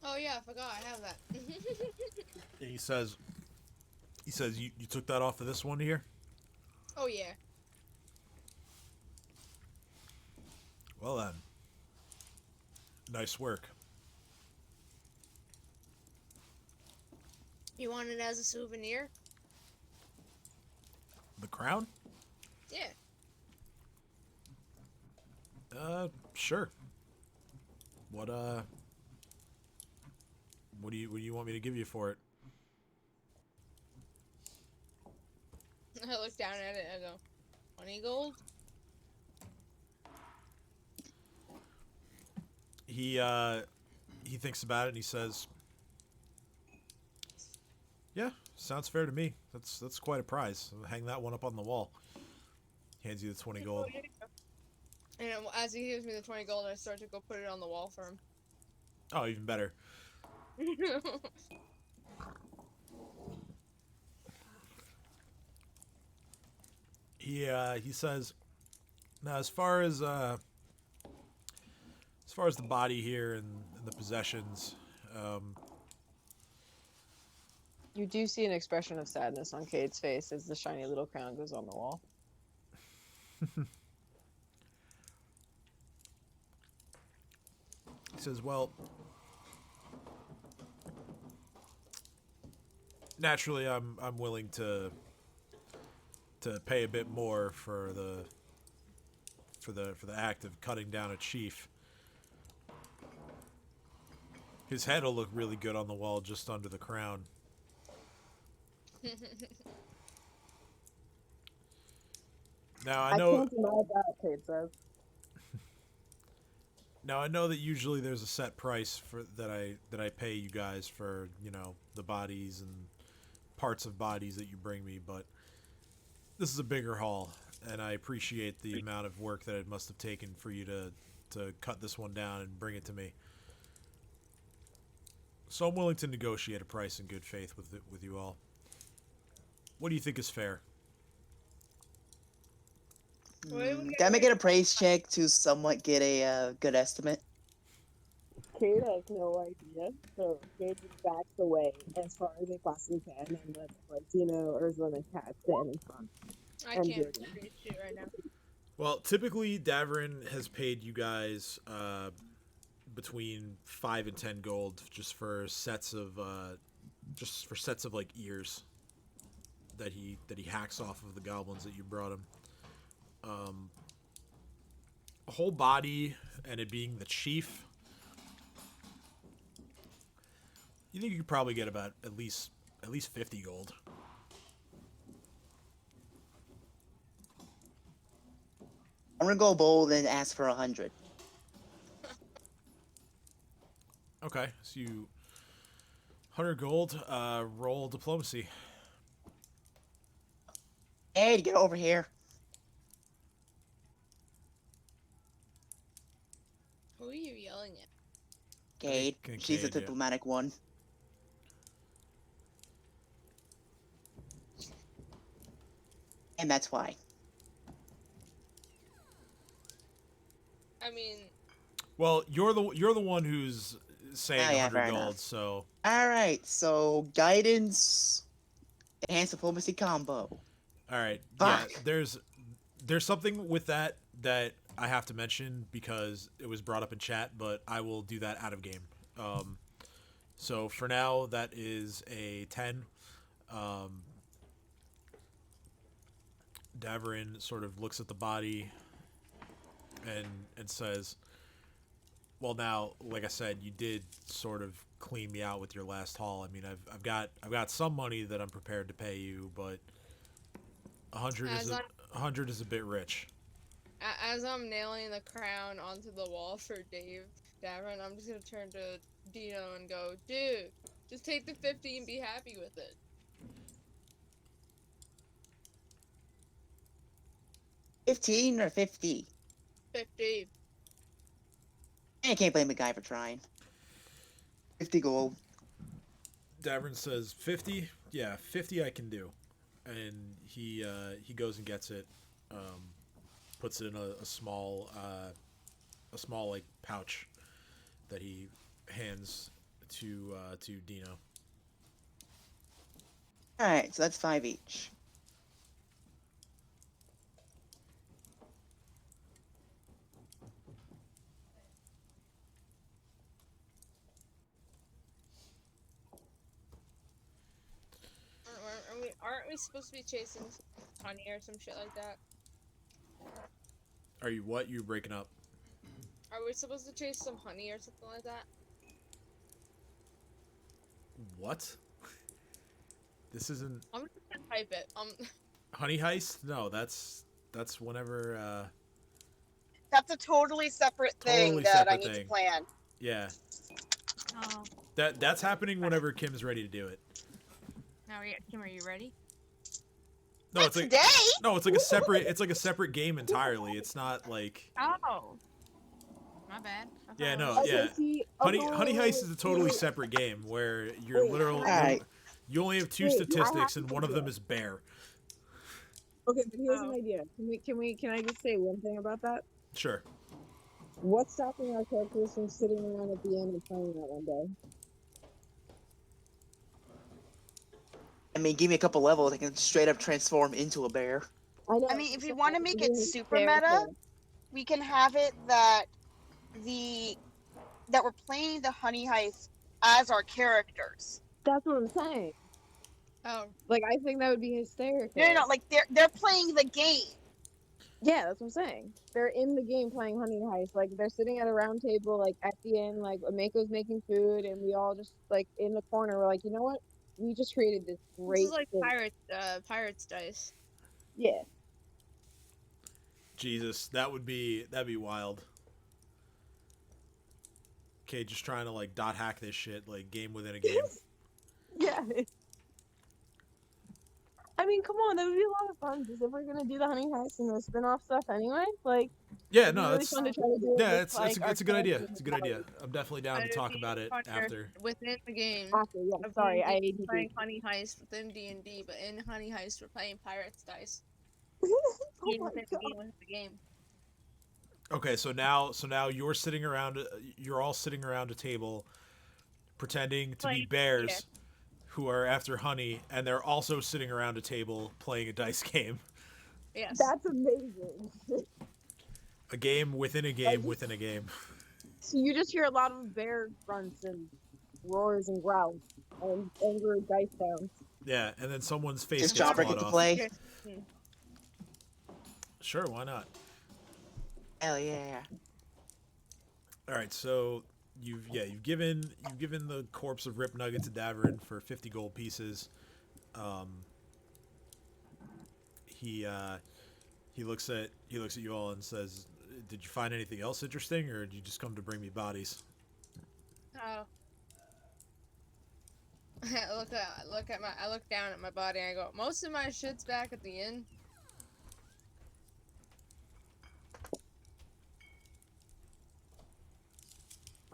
Oh yeah, I forgot I have that. And he says, you took that off of this one here? Oh yeah. Well then. Nice work. You want it as a souvenir? The crown? Yeah. Sure. What do you want me to give you for it? I look down at it and I go, 20 gold? He thinks about it and he says, "Yeah, sounds fair to me. That's quite a prize. I'll hang that one up on the wall." Hands you the 20 gold. And as he gives me the 20 gold, I start to go put it on the wall for him. Oh, even better. He says, "Now, as far as the body here and the possessions, You do see an expression of sadness on Cade's face as the shiny little crown goes on the wall. he says, well, naturally, I'm willing to pay a bit more for the act of cutting down a chief. His head will look really good on the wall just under the crown." Now I know. can't deny that, Cade says. Now I know that usually there's a set price for that I pay you guys for, the bodies and parts of bodies that you bring me, but this is a bigger haul, and I appreciate the amount of work that it must have taken for you to cut this one down and bring it to me. So I'm willing to negotiate a price in good faith with you all. What do you think is fair? Can I make it a praise check to somewhat get a good estimate? Cade has no idea, so Cade just backs away as far as they possibly can and lets, Ursula and Cat stand in front. I And can't Jordan. read shit right now. Well, typically Davrin has paid you guys between 5 and 10 gold just for sets of like ears that he hacks off of the goblins that you brought him. A whole body and it being the chief. You think you could probably get about at least 50 gold. I'm gonna go bold and ask for 100. Okay, so you 100 gold. Roll diplomacy. Hey, get over here. Who are you yelling at? Cade. Kinda She's the Cade, yeah. diplomatic one. And that's why. I mean, Well, you're the one who's saying Oh, yeah, 100 fair gold, enough. so Alright, so guidance, enhanced diplomacy combo. all right. Yeah, Fuck. there's something with that I have to mention because it was brought up in chat, but I will do that out of game. So for now, that is a 10. Davarin sort of looks at the body and says, "Well, now, like I said, you did sort of clean me out with your last haul. I mean, I've got some money that I'm prepared to pay you, but 100 is a bit rich." as I'm nailing the crown onto the wall for Davin, I'm just gonna turn to Dino and go, dude, just take the 50 and be happy with it. 15 or 50? 50. I can't blame the guy for trying. 50 gold. Davarin says 50. Yeah, 50 I can do, and he goes and gets it, puts it in a small like pouch that he hands to Dino. Alright, so that's 5 each. Aren't we supposed to be chasing honey or some shit like that? Are you what? You breaking up? Are we supposed to chase some honey or something like that? What? This isn't I'm just gonna type it. honey heist? No, that's whenever. That's a totally separate thing Totally that I separate need thing. to plan. Yeah, Oh, that's happening whenever Kim's ready to do it. now Kim, are you ready? No, it's like Today? no, it's like a separate. It's like a separate game entirely. It's not like Oh, my bad. I yeah, thought it no, was- yeah. see, Honey Heist is a totally separate game where you're Wait, literally Alright. you only have two Wait, I statistics have and to one of do them it. is bear. Okay, but here's an Oh. idea. Can I just say one thing about that? Sure. What's stopping our characters from sitting around at the end and playing that one day? I mean, give me a couple levels, I can straight up transform into a bear. I know. I mean, if we so want to I'm make it doing super fair meta, play. we can have it that we're playing the honey heist as our characters. That's what I'm saying. Oh, Like, I think that would be hysterical. No, like they're playing the game. Yeah, that's what I'm saying. They're in the game playing Honey Heist. Like, they're sitting at a round table, like, at the end, like, Mako's making food, and we all just, like, in the corner, we're like, you know what? We just created this this great is like thing. Pirates dice. Yeah. Jesus, that'd be wild. Okay, just trying to like dot hack this shit, like game within a game. Yeah. I mean, come on, that would be a lot of fun. Because if we're gonna do the Honey Heist and the spin-off stuff anyway, like, Yeah, it'd be no, really that's fun to try to do it yeah, with, it's like, our a good idea. characters It's a good idea. I'm definitely down to It'd talk be about it funner after. within the game. After, yeah. of Sorry, D&D, I playing Honey Heist within D&D, but in Honey Heist we're playing Pirates dice. Oh Game my within God. the game within the game. Okay, so now you're sitting around. You're all sitting around a table, pretending to be Playing- bears, yeah. who are after honey, and they're also sitting around a table playing a dice game. Yes. That's amazing. A game within a game within a game. So you just hear a lot of bear grunts and roars and growls and angry dice sounds. Yeah, and then someone's face Does gets Jobber clawed get to off. play? Sure, why not? Hell yeah. All right, so you've given the corpse of Rip Nugget to Davarin for 50 gold pieces. He looks at you all and says, "Did you find anything else interesting, or did you just come to bring me bodies?" Oh. I look down at my body and I go, most of my shit's back at the inn.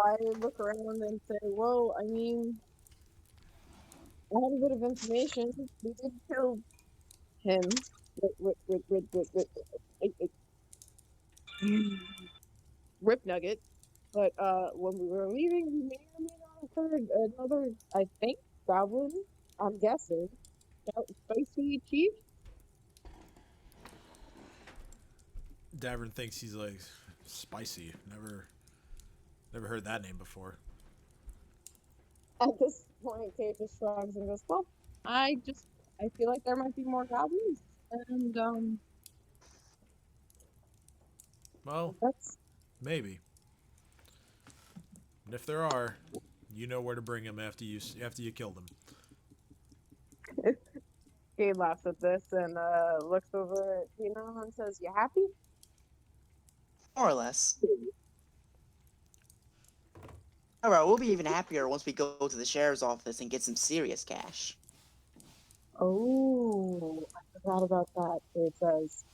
I look around and say, well, I mean, I have a bit of information. We did kill him. Rip Nugget. But when we were leaving, we may or may not have heard another, I think, goblin. I'm guessing. Spicy chief? Davern thinks he's like spicy. Never heard that name before. At this point, Kate just shrugs and goes, well, I feel like there might be more goblins. And, Well, that's maybe. And if there are, you know where to bring him after you kill them. Kate laughs at this and looks over at Tina and says, you happy? More or less. Alright, we'll be even happier once we go to the sheriff's office and get some serious cash. Oh, I forgot about that. It says,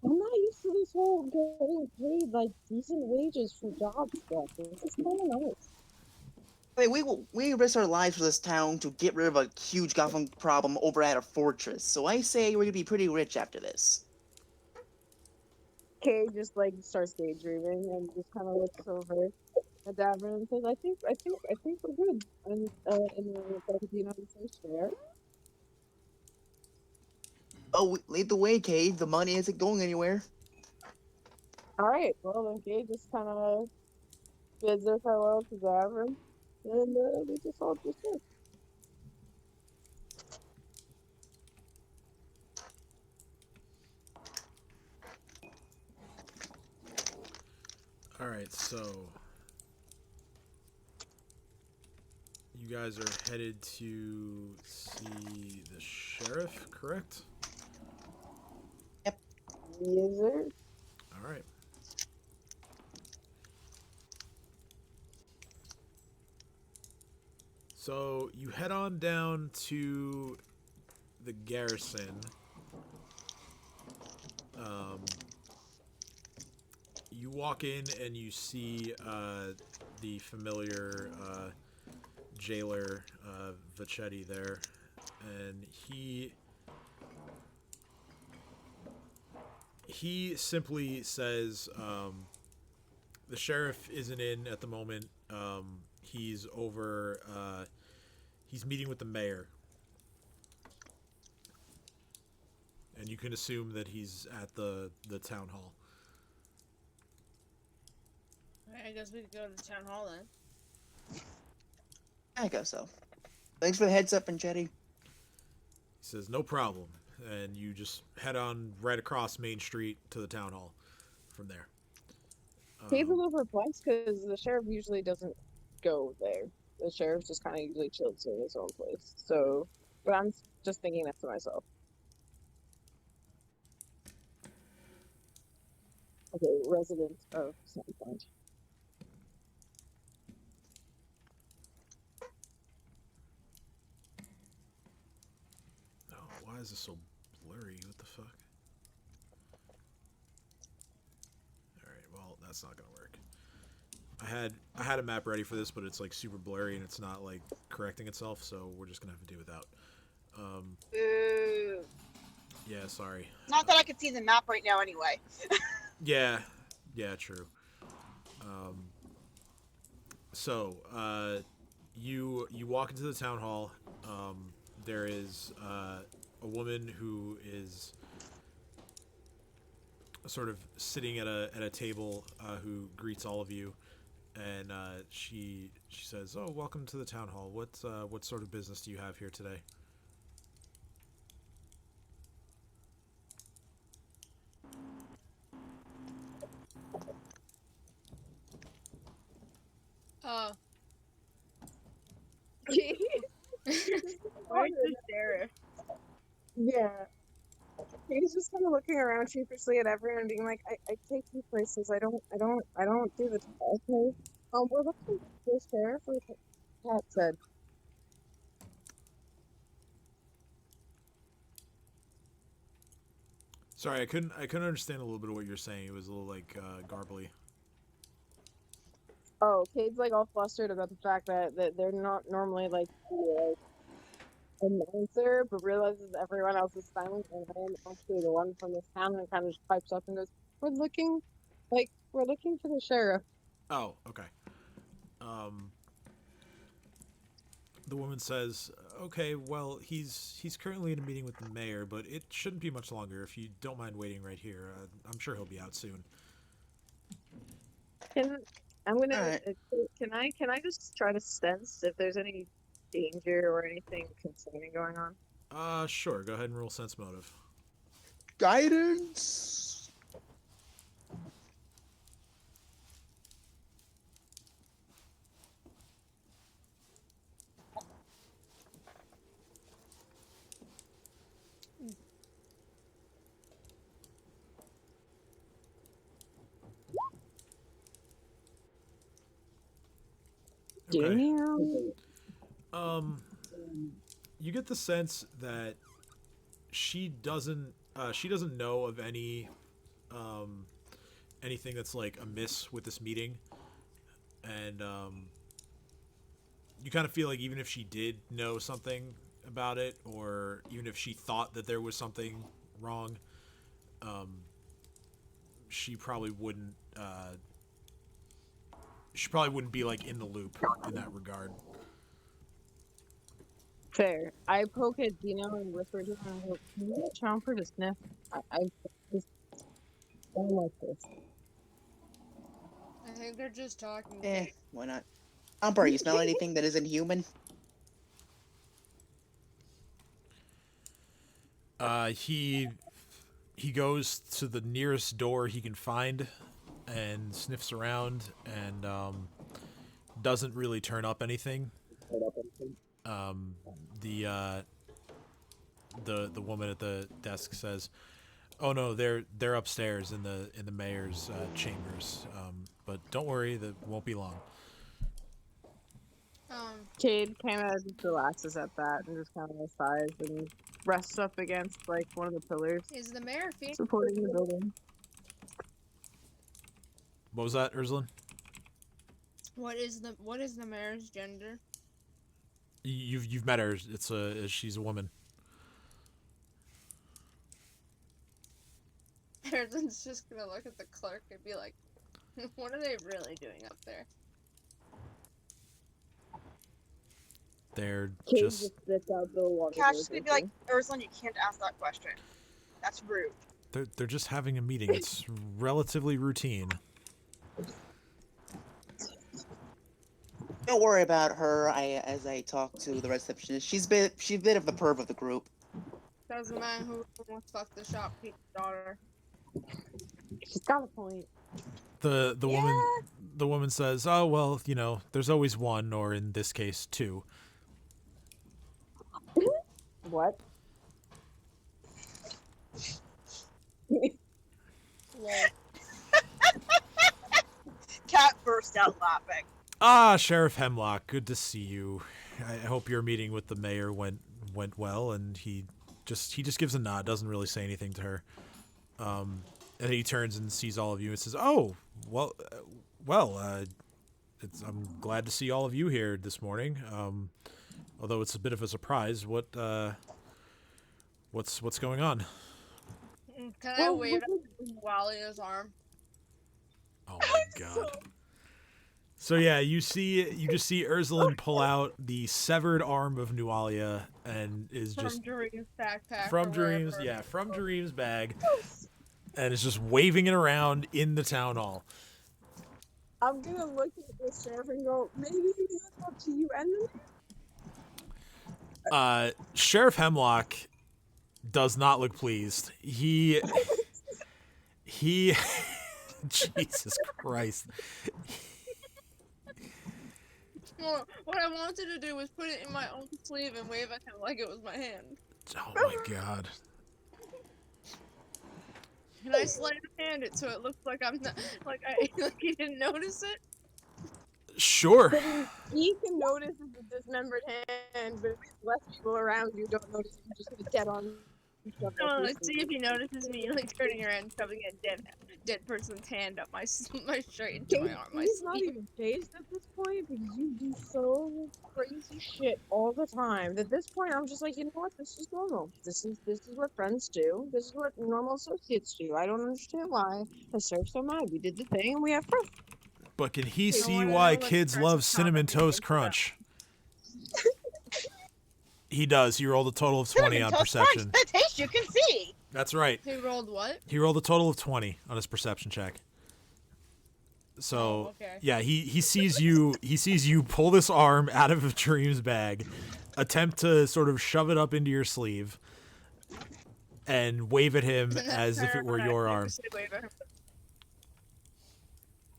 I'm not used to this whole getting paid like decent wages for job stuff. This is kind of nice. I mean, we risk our lives for this town to get rid of a huge goblin problem over at a fortress, so I say we're gonna be pretty rich after this. Kay just like starts daydreaming and just kind of looks over at Davin and says, I think we're good. And you know, says, fair. Oh, lead the way, Cade. The money isn't going anywhere. All right, well then Kay just kind of bids her farewell to Davin, and they just all dismiss. All right, so you guys are headed to see the sheriff, correct? Yes, sir. All right. So you head on down to the garrison. You walk in and you see the familiar jailer Vachetti there, and he simply says the sheriff isn't in at the moment. He's over. He's meeting with the mayor, and you can assume that he's at the town hall. I guess we could go to the town hall then. I guess so. Thanks for the heads up, Vanchetti. He says, no problem. And you just head on right across Main Street to the town hall from there. Kay's a little perplexed because the sheriff usually doesn't go there. The sheriff just kind of usually chills in his own place. So, but I'm just thinking that to myself. Okay, resident of Sandpoint. Oh, why is this so blurry? What the fuck? Alright, well, that's not gonna work. I had a map ready for this, but it's like super blurry and it's not like correcting itself, so we're just gonna have to do without. Boo. Yeah, sorry. Not that I could see the map right now anyway. Yeah, true. So, you walk into the town hall. There is a woman who is sort of sitting at a table who greets all of you, and she says, "Oh, welcome to the town hall. What sort of business do you have here today?" Where's the sheriff? Yeah. He's just kind of looking around sheepishly at everyone, being like, "I take you places. I don't do the okay. We're looking for the sheriff." Or Cat said. Sorry, I couldn't understand a little bit of what you're saying. It was a little like garbly. Oh, Cade's like all flustered about the fact that they're not normally like the announcer, but realizes everyone else is silent and I am actually the one from this town and kind of just pipes up and goes, we're looking for the sheriff. Oh, okay. The woman says, "Okay, well, he's currently in a meeting with the mayor, but it shouldn't be much longer. If you don't mind waiting right here, I'm sure he'll be out soon." Can I'm gonna Alright. can I just try to sense if there's any danger or anything concerning going on? Sure. Go ahead and roll sense motive. Guidance. Okay. Damn. You get the sense that she doesn't know of anything that's like amiss with this meeting, and you kind of feel like even if she did know something about it, or even if she thought that there was something wrong, she probably wouldn't. She probably wouldn't be like in the loop in that regard. Fair. I poke at Dino and whisper to him, I go, "Can you get Chomper to sniff? I just don't like this." I think they're just talking. Why not? Umber, you smell anything that isn't human? He goes to the nearest door he can find and sniffs around and doesn't really turn up anything. The woman at the desk says, "Oh no, they're upstairs in the mayor's chambers. But don't worry, that won't be long." Cade kind of just relaxes at that and just kind of sighs and rests up against like one of the pillars Is the mayor feeling? supporting the building. What was that, Ursula? What is the mayor's gender? You've met her. She's a woman. Erden's just gonna look at the clerk and be like, "What are they really doing up there?" They're Cade just spits out the water. Cash is gonna be like, Ursula, you can't ask that question. That's rude. they're just having a meeting. It's relatively routine. Don't worry about her. As I talk to the receptionist, she's a bit of the perv of the group. Says the man who wants to fuck the shopkeeper's daughter. She's got a point. The woman says, "Oh well, there's always one, or in this case, two." What? Cat burst out laughing. Ah, Sheriff Hemlock, good to see you. I hope your meeting with the mayor went well. And he just gives a nod, doesn't really say anything to her. And he turns and sees all of you and says, "Oh, well, I'm glad to see all of you here this morning. Although it's a bit of a surprise. What's going on?" Can I wave at Nualia's arm? Oh my god. So yeah, you just see Ursuline pull out the severed arm of Nualia and is From just Dream's backpack. from or Dream's, wherever. yeah, from Dream's bag, and is just waving it around in the town hall. I'm gonna look at the sheriff and go, maybe it's up to you and the Sheriff Hemlock does not look pleased. He Jesus Christ. Well, what I wanted to do was put it in my own sleeve and wave at him like it was my hand. Oh my god. Can I sleight of hand it so it looks like I'm not, like he didn't notice it? Sure. he can notice it's a dismembered hand, but if there's less people around you don't notice, you're just gonna dead on So let's see if he notices me like turning around and shoving a dead person's hand up my my shirt into my arm, my He's not sleeve. even phased at this point because you do so crazy shit all the time. At this point, I'm just like, you know what? This is normal. This is what friends do. This is what normal associates do. I don't understand why I serve so mad. We did the thing and we have proof. But can he I see wanna know why what the kids person love top Cinnamon of me Toast thinks about. Crunch? He does. He rolled a total of 20 Cinnamon on Toast Crunch, perception. the taste you can see. That's right. He rolled what? He rolled a total of 20 on his perception check. So, Oh, okay. yeah, he sees you pull this arm out of Dream's bag, attempt to sort of shove it up into your sleeve, and wave at him as if it were your arm.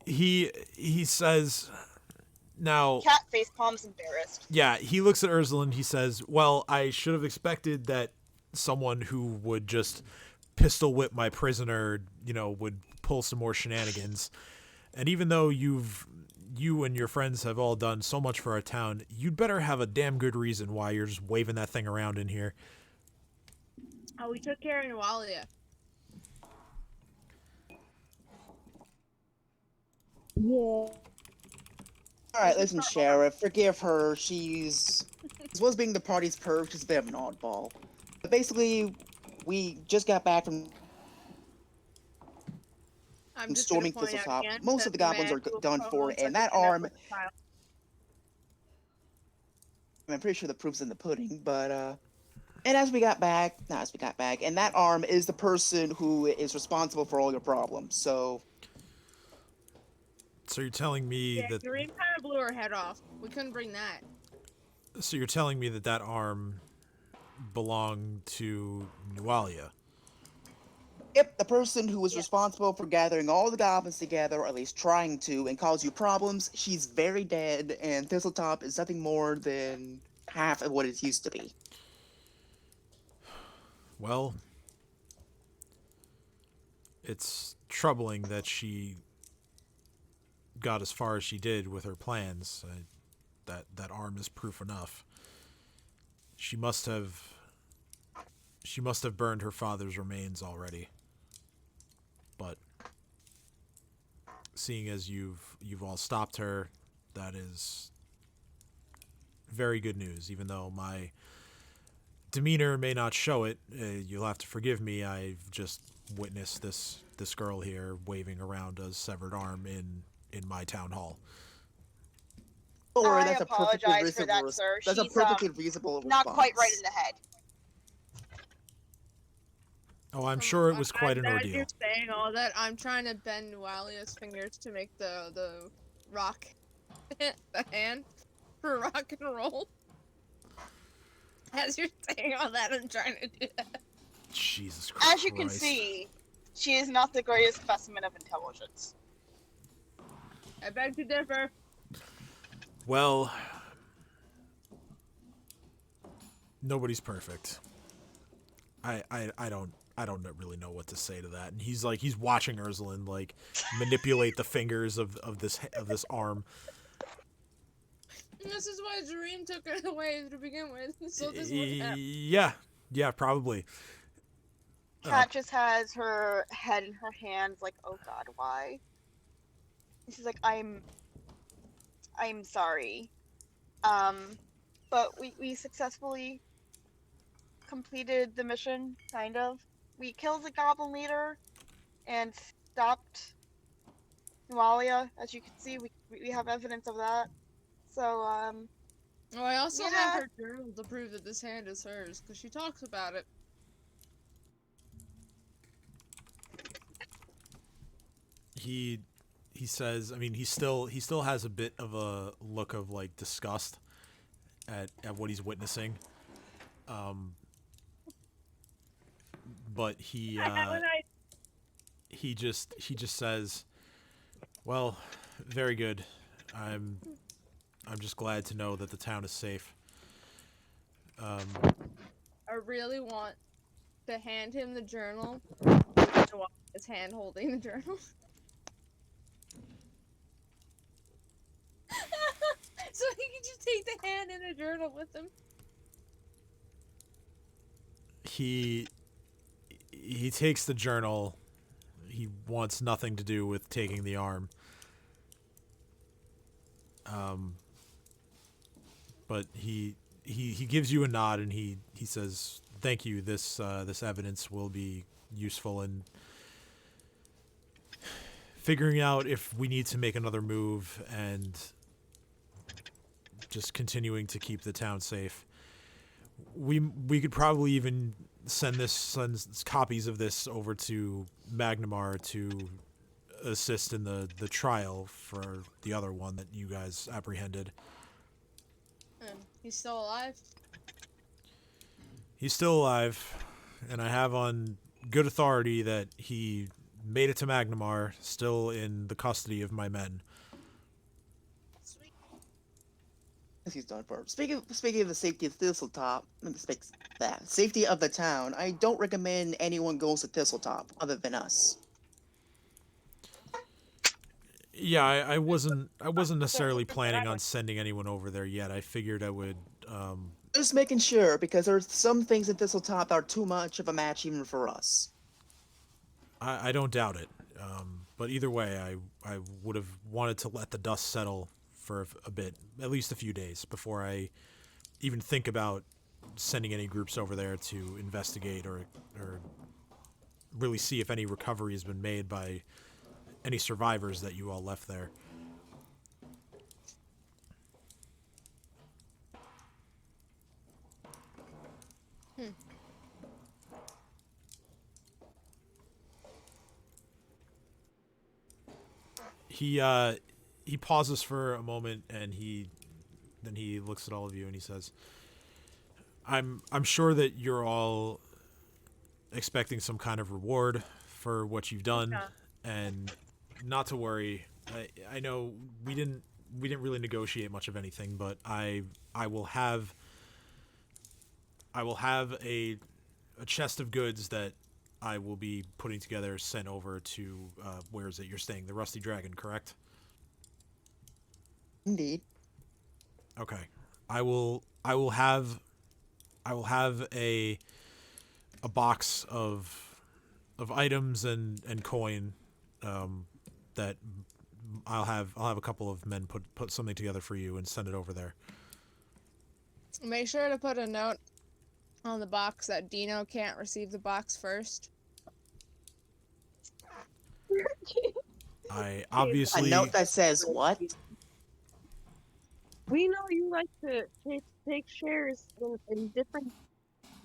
He says, now, Cat face palms embarrassed. yeah, he looks at Ursula. He says, well, I should have expected that someone who would just pistol whip my prisoner, would pull some more shenanigans. And even though you and your friends have all done so much for our town, you'd better have a damn good reason why you're just waving that thing around in here. Oh, we took care of Nualia. Yeah. Alright, listen, Sheriff, forgive her. She's as well as being the party's perv, she's a bit of an oddball. But basically, we just got back from I'm just storming gonna point out Thistletop. again Most that of the goblins man are who done for, owns and such that a arm, network file. I'm pretty sure the proof's in the pudding, but, and as we got back, and that arm is the person who is responsible for all your problems, so... So you're telling me Yeah, that Dream kind of blew her head off. We couldn't bring that. So you're telling me that arm belonged to Nualia. Yep, the person who was responsible for gathering all the goblins together, or at least trying to, and cause you problems, she's very dead, and Thistletop is nothing more than half of what it used to be. Well, it's troubling that she got as far as she did with her plans. That arm is proof enough. She must have burned her father's remains already. But seeing as you've all stopped her, that is very good news. Even though my demeanor may not show it, you'll have to forgive me. I've just witnessed this girl here waving around a severed arm in my town hall. Don't worry, I that's a perfectly apologize for reasonable. that, sir. That's a She's, perfectly reasonable response. not quite right in the head. Oh, I'm sure it was quite an As ordeal. you're saying all that, I'm trying to bend Nualia's fingers to make the rock, the hand for rock and roll. As you're saying all that, I'm trying to do that. Jesus Christ. As you can see, she is not the greatest specimen of intelligence. I beg to differ. Well, nobody's perfect. I don't really know what to say to that. And he's watching Ursuline manipulate the fingers of this arm. And this is why Dream took her away to begin with. So this would happen. Yeah, probably. Kat just has her head in her hands, like, oh god, why? And she's like, I'm sorry. But we successfully completed the mission, kind of. We killed the goblin leader and stopped Nualia, as you can see. We have evidence of that. So, Oh, I also yeah. have her journal to prove that this hand is hers, because she talks about it. He says, I mean, he still has a bit of a look of disgust at what he's witnessing. But he just says, well, very good. I'm just glad to know that the town is safe. I really want to hand him the journal. His hand holding the journal. So he can just take the hand and a journal with him. He he takes the journal. He wants nothing to do with taking the arm. But he gives you a nod and he says, "Thank you. This evidence will be useful in figuring out if we need to make another move and just continuing to keep the town safe. We could probably even send copies of this over to Magnamar to assist in the trial for the other one that you guys apprehended." And he's still alive? He's still alive, and I have on good authority that he made it to Magnamar, still in the custody of my men. Sweet. He's done for. Speaking of the safety of Thistletop, safety of the town, I don't recommend anyone goes to Thistletop other than us. Yeah, I wasn't necessarily planning on sending anyone over there yet. I figured I would. Just making sure, because there's some things in Thistletop that are too much of a match even for us. I don't doubt it. But either way, I would have wanted to let the dust settle for a bit, at least a few days, before I even think about sending any groups over there to investigate or really see if any recovery has been made by any survivors that you all left there. He pauses for a moment and then he looks at all of you and he says, I'm sure that you're all expecting some kind of reward for what you've done, and not to worry. I know we didn't really negotiate much of anything, but I will have a chest of goods that I will be putting together, sent over to where is it you're staying? The Rusty Dragon, correct? Indeed. Okay. I will have a box of items and coin that I'll have a couple of men put something together for you and send it over there. Make sure to put a note on the box that Dino can't receive the box first. I A obviously note that says what? We know you like to take shares in different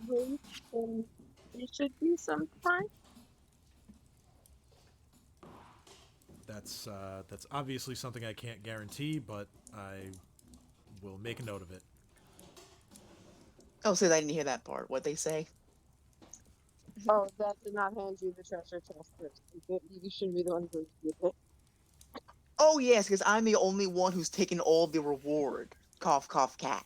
ways, and it should be sometime. that's obviously something I can't guarantee, but I will make a note of it. Oh, so I didn't hear that part. What'd they say? Oh, that did not hand you the treasure chest first. You shouldn't be the one who did it. Oh yes, because I'm the only one who's taken all the reward. Cough, cough, cat.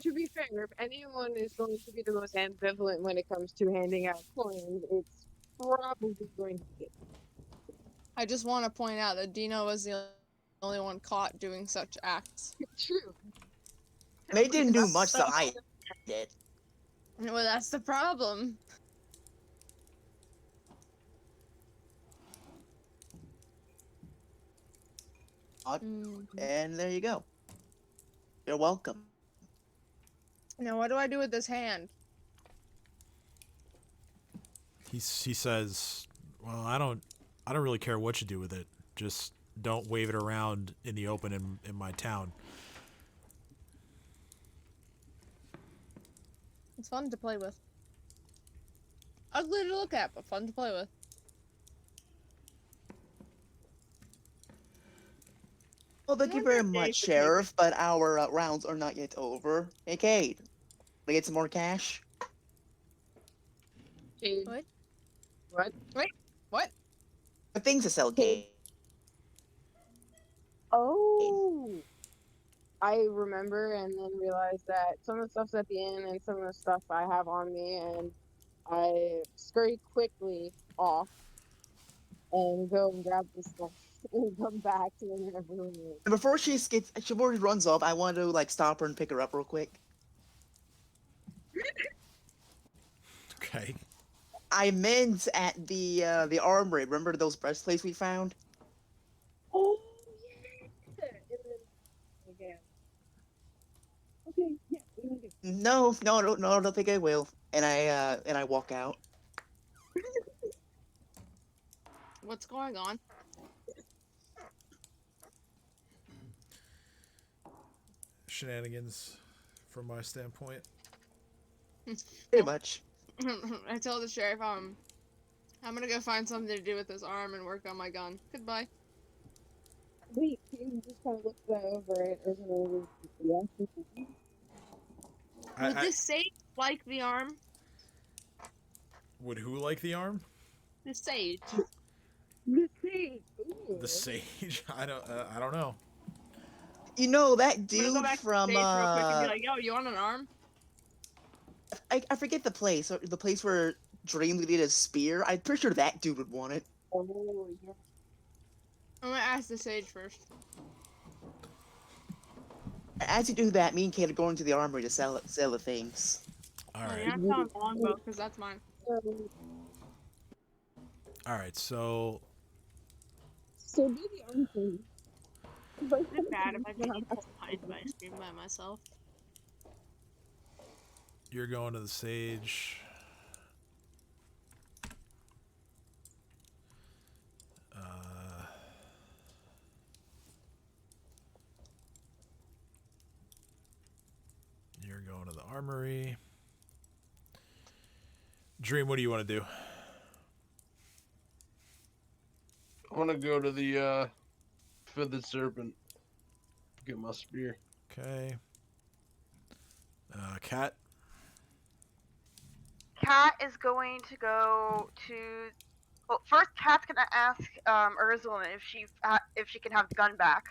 To be fair, if anyone is going to be the most ambivalent when it comes to handing out coins, it's probably going to be. I just want to point out that Dino was the only one caught doing such acts. True. They didn't do much that I did. Well, that's the problem. And there you go. You're welcome. Now, what do I do with this hand? He says, "Well, I don't really care what you do with it. Just don't wave it around in the open in my town." It's fun to play with. Ugly to look at, but fun to play with. Well, thank you very much, Sheriff, but our rounds are not yet over. Hey, Cade, we get some more cash? Cade. What? What? Wait, what? The things to sell, Cade. Oh. I remember and then realized that some of the stuff's at the inn and some of the stuff I have on me, and I scurry quickly off and go and grab the stuff and come back to whenever we need. And before she runs off, I want to like stop her and pick her up real quick. Okay. I meant at the armory. Remember those breastplates we found? Oh yeah. And then again. Okay, yeah, we need to. No, I don't think I will. And I walk out. What's going on? Shenanigans, from my standpoint. Pretty much. I told the sheriff, I'm gonna go find something to do with this arm and work on my gun. Goodbye. Wait, can you just kind of look that over it or over the actual thing? Would this sage like the arm? Would who like the arm? The sage. The thing. Ooh. The sage. I don't know. You know that I'm gonna go dude back to the from stage real quick and be like, yo, you want an arm? I forget the place. The place where Dream needed a spear. I'm pretty sure that dude would want it. Oh, yeah. I'm gonna ask the sage first. As you do that, me and Kate are going to the armory to sell the things. All Oh, right. you're not selling the longbow, because that's mine. All right. So So do the arm thing. It's bad if I can eat whole pies of ice cream by myself. you're going to the sage. You're going to the armory. Dream, what do you want to do? I want to go to the feathered serpent. Get my spear. Okay. Cat. Cat is going to go to. Well, first, Cat's gonna ask Ursula if she can have the gun back.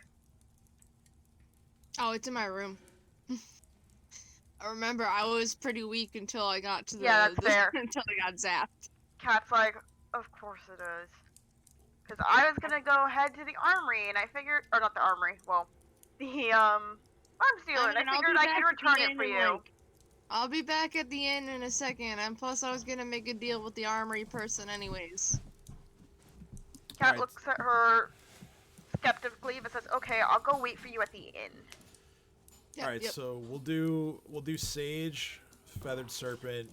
Oh, it's in my room. I remember I was pretty weak until I got to the Yeah, that's fair. until I got zapped. Cat's like, of course it is. Because I was gonna go head to the armory, and I figured, or not the armory, well, the arms dealer, and I figured I could return it for you. I'll be back at the inn in a second, and plus I was gonna make a deal with the armory person anyways. Cat Alright. looks at her skeptically, but says, "Okay, I'll go wait for you at the inn." Yep, All right. yep. So we'll do sage, feathered serpent,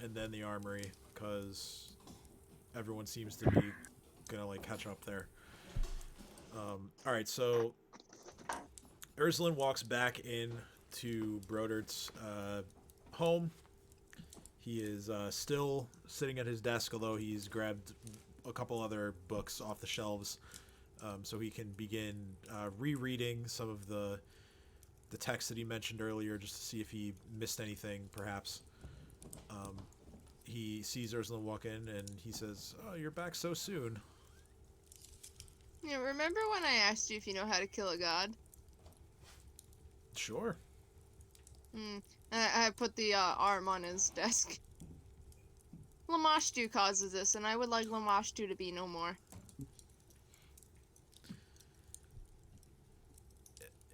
and then the armory, because everyone seems to be gonna like catch up there. All right. So Ursuline walks back in to Brodert's home. He is still sitting at his desk, although he's grabbed a couple other books off the shelves, so he can begin rereading some of the text that he mentioned earlier, just to see if he missed anything, perhaps. He sees Ursula walk in, and he says, "Oh, you're back so soon." Yeah, remember when I asked you if you know how to kill a god? Sure. I put the arm on his desk. Lamashtu causes this, and I would like Lamashtu to be no more.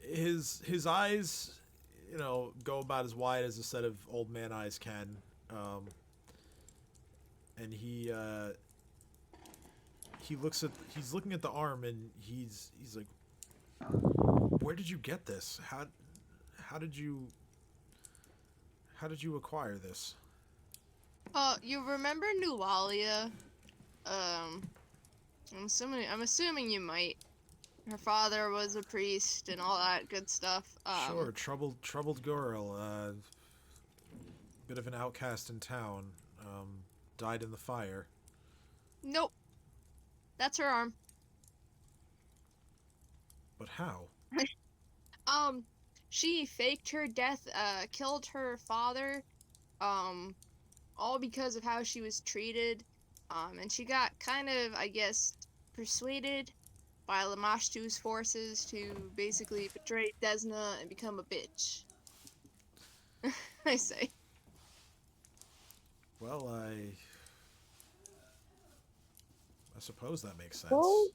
His eyes, go about as wide as a set of old man eyes can, and he's looking at the arm, and he's like, "Where did you get this? How did you acquire this?" You remember Nualia? I'm assuming you might. Her father was a priest and all that good stuff. Sure, troubled girl, bit of an outcast in town, died in the fire. Nope. That's her arm. But how? She faked her death, killed her father, all because of how she was treated, and she got kind of, I guess, persuaded by Lamashtu's forces to basically betray Desna and become a bitch. I say. Well, I suppose that makes sense. Well,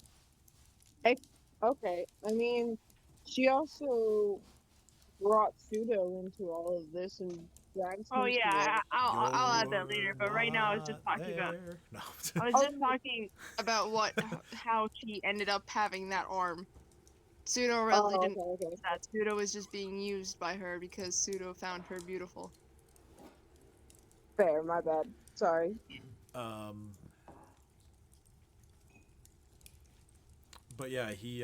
okay. I mean, she also brought Pseudo into all of this and Oh yeah, I'll add that later. But right now, I was just talking about. No. I was just talking about how she ended up having that arm. Pseudo really didn't. okay. That Pseudo was just being used by her because Pseudo found her beautiful. Fair, my bad. Sorry. But yeah, he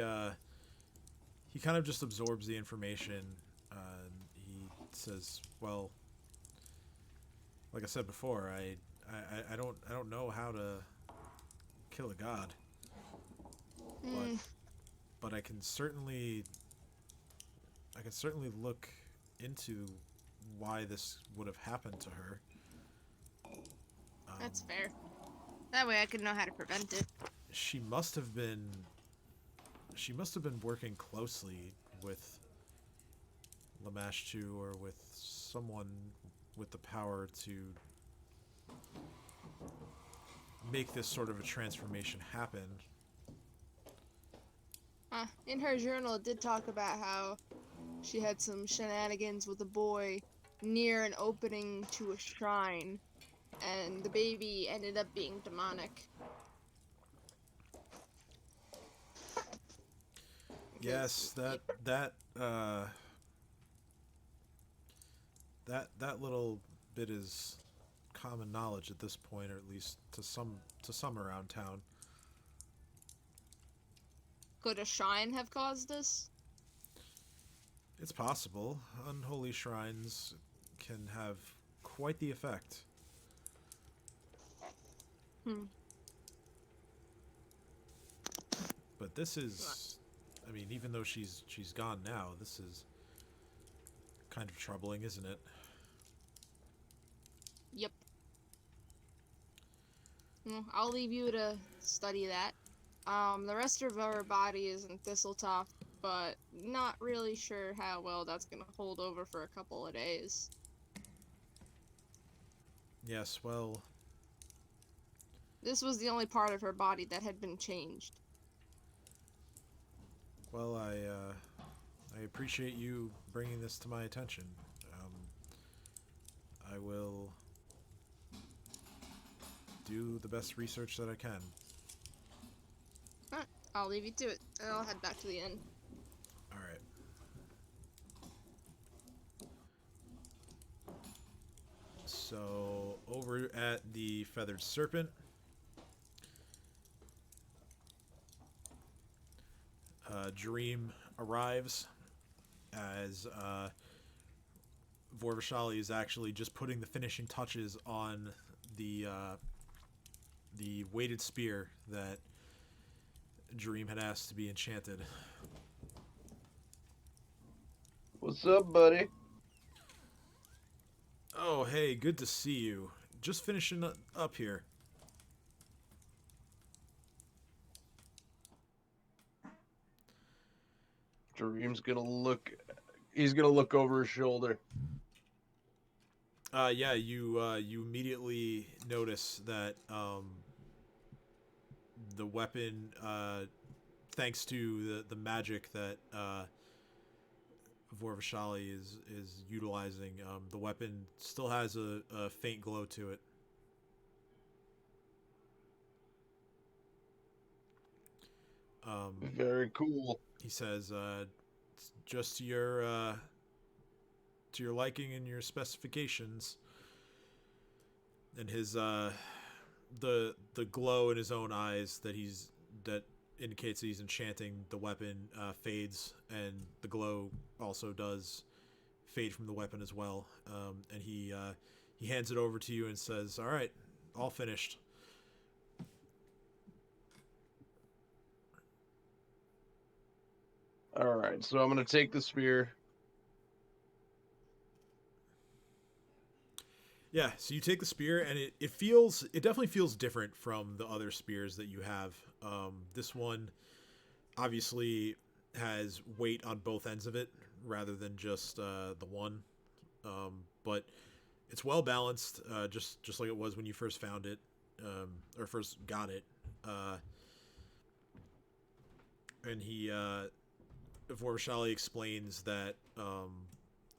kind of just absorbs the information. He says, "Well, like I said before, I don't know how to kill a god, but I can certainly look into why this would have happened to her." That's fair. That way I could know how to prevent it. She must have been working closely with Lamashtu or with someone with the power to make this sort of a transformation happen. In her journal, it did talk about how she had some shenanigans with a boy near an opening to a shrine, and the baby ended up being demonic. Yes, that little bit is common knowledge at this point, or at least to some around town. Could a shrine have caused this? It's possible. Unholy shrines can have quite the effect. But this is, I mean, even though she's gone now, this is kind of troubling, isn't it? Yep. Well, I'll leave you to study that. The rest of our body is in Thistletop, but not really sure how well that's gonna hold over for a couple of days. Yes, well, This was the only part of her body that had been changed. well, I appreciate you bringing this to my attention. I will do the best research that I can. Alright, I'll leave you to it, and I'll head back to the inn. All right. So, over at the Feathered Serpent, Dream arrives as Vorvashali is actually just putting the finishing touches on the weighted spear that Dream had asked to be enchanted. What's up, buddy? Oh, hey, good to see you. Just finishing up here. Dream's gonna look. He's gonna look over his shoulder. Yeah, you immediately notice that the weapon, thanks to the magic that Vorvashali is utilizing, the weapon still has a faint glow to it. Very cool. He says, "It's just to your liking and your specifications." And his the glow in his own eyes that indicates that he's enchanting the weapon fades, and the glow also does fade from the weapon as well. And he hands it over to you and says, "All right, all finished." All right, so I'm gonna take the spear. Yeah, so you take the spear, and it definitely feels different from the other spears that you have. This one obviously has weight on both ends of it rather than just the one, but it's well balanced, just like it was when you first found it, or first got it. And Vorvashali explains that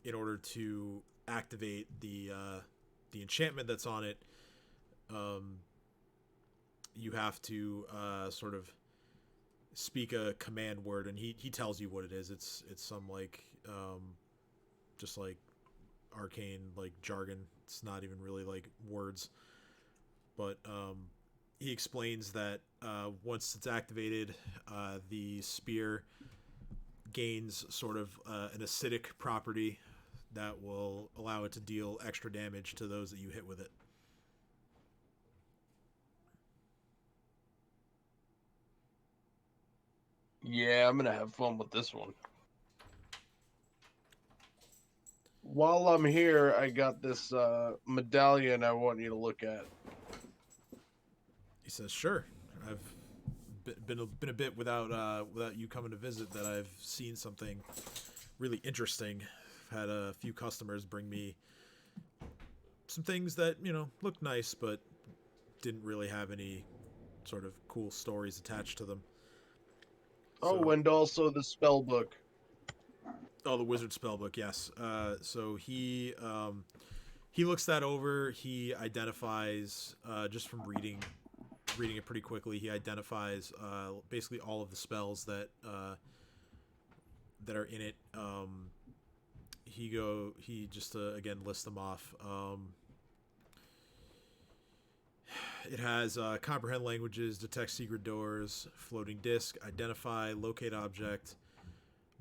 in order to activate the enchantment that's on it, you have to sort of speak a command word, and he tells you what it is. It's some like just like arcane like jargon. It's not even really like words, but he explains that once it's activated, the spear gains sort of an acidic property that will allow it to deal extra damage to those that you hit with it. Yeah, I'm gonna have fun with this one. While I'm here, I got this medallion I want you to look at. He says, "Sure. I've been a bit without you coming to visit that I've seen something really interesting. I've had a few customers bring me some things that, looked nice, but didn't really have any sort of cool stories attached to them." Oh, and also the spell book. Oh, the wizard spellbook, yes. So he looks that over. He identifies just from reading it pretty quickly. He identifies basically all of the spells that are in it. He just again lists them off. It has comprehend languages, detect secret doors, floating disc, identify, locate object,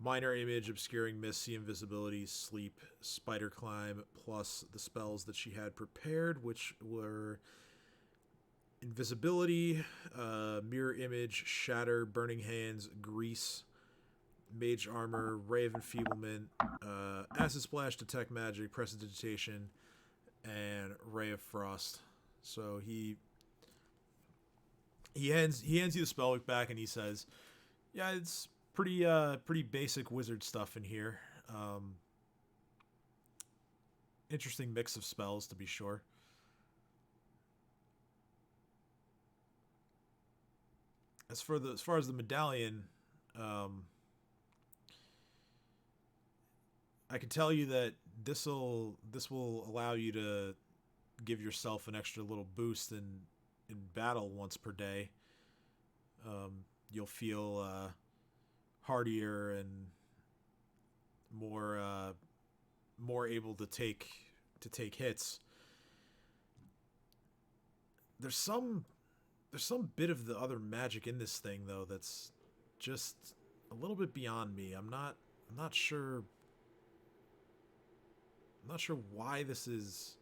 minor image, obscuring mist, see invisibility, sleep, spider climb, plus the spells that she had prepared, which were invisibility, mirror image, shatter, burning hands, grease, mage armor, ray of enfeeblement, acid splash, detect magic, prestidigitation, and ray of frost. So he hands you the spellbook back, and he says, "Yeah, it's pretty basic wizard stuff in here. Interesting mix of spells, to be sure." As far as the medallion, I can tell you that this will allow you to give yourself an extra little boost in battle once per day. You'll feel hardier and more able to take hits. There's some bit of the other magic in this thing though that's just a little bit beyond me. I'm not sure why this is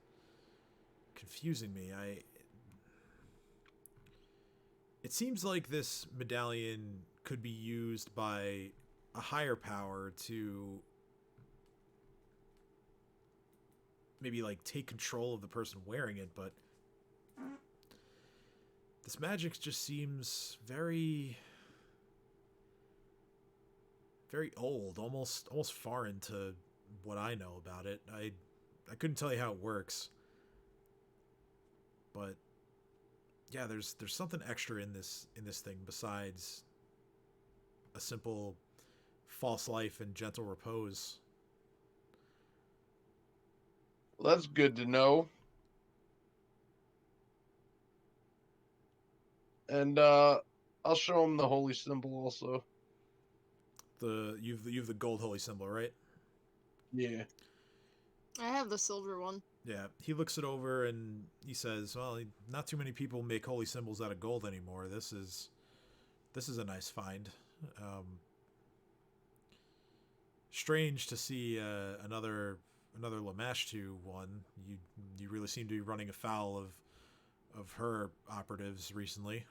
confusing me. It seems like this medallion could be used by a higher power to maybe like take control of the person wearing it, but this magic just seems very old, almost foreign to what I know about it. I couldn't tell you how it works, but yeah, there's something extra in this thing besides a simple false life and gentle repose. Well, that's good to know. And I'll show him the holy symbol also. You've the gold holy symbol, right? Yeah. I have the silver one. Yeah, he looks it over and he says, "Well, not too many people make holy symbols out of gold anymore. This is a nice find. Strange to see another Lamashtu one. You really seem to be running afoul of her operatives recently."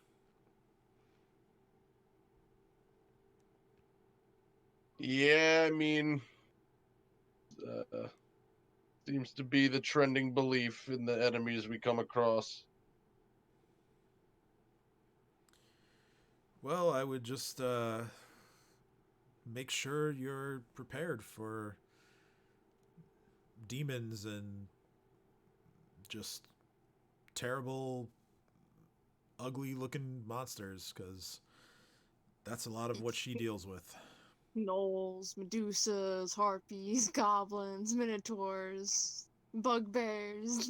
Yeah, I mean, seems to be the trending belief in the enemies we come across. Well, I would just make sure you're prepared for demons and just terrible, ugly-looking monsters, because that's a lot of what she deals with. Gnolls, Medusas, Harpies, Goblins, Minotaurs. Bugbears,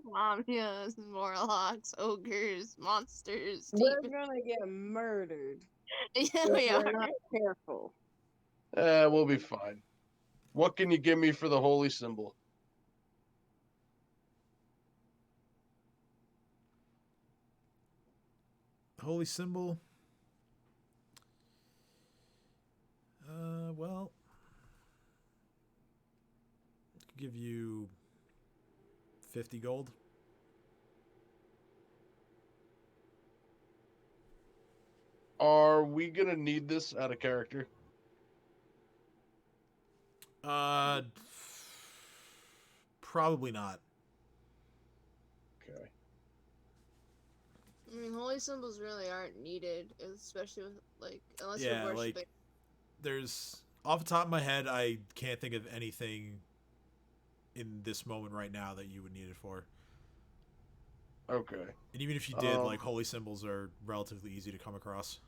llamias, warlocks, ogres, monsters, We're demons. gonna get murdered Yeah, if we are. we're not careful. We'll be fine. What can you give me for the holy symbol? Holy symbol. Well, I could give you 50 gold. Are we gonna need this out of character? Probably not. Okay. I mean, holy symbols really aren't needed, especially with like unless Yeah, you're worshiping. like there's off the top of my head, I can't think of anything in this moment right now that you would need it for. Okay. And even if you did, like holy symbols are relatively easy to come across.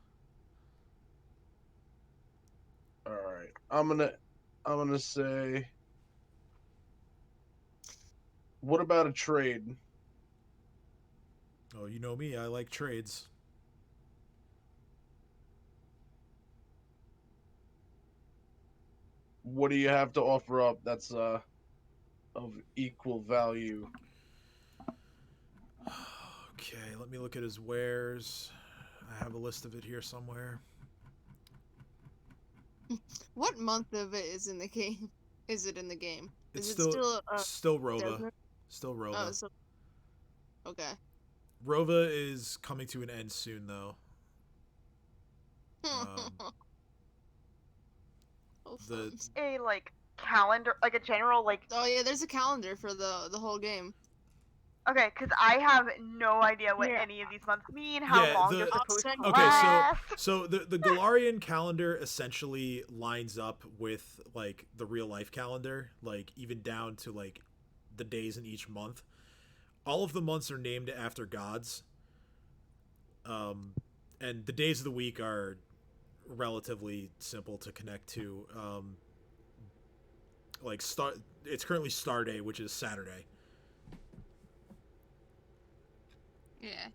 All right. I'm gonna say. What about a trade? Oh, you know me, I like trades. What do you have to offer up that's of equal value? Okay, let me look at his wares. I have a list of it here somewhere. What month of it is in the game? Is it in the game? It's Is it still Rova. desert? Still Rova. Oh, so okay. Rova is coming to an end soon, though. Oh, the- fun. A like calendar, like a general like. Oh yeah, there's a calendar for the whole game. Okay, because I have no idea what Here. any of these months mean. How Yeah, long the- they're I'll supposed send to you- Okay, last. so the Galarian calendar essentially lines up with like the real life calendar, like even down to like the days in each month. All of the months are named after gods. And the days of the week are relatively simple to connect to. Like it's currently Star Day, which is Saturday. Yeah.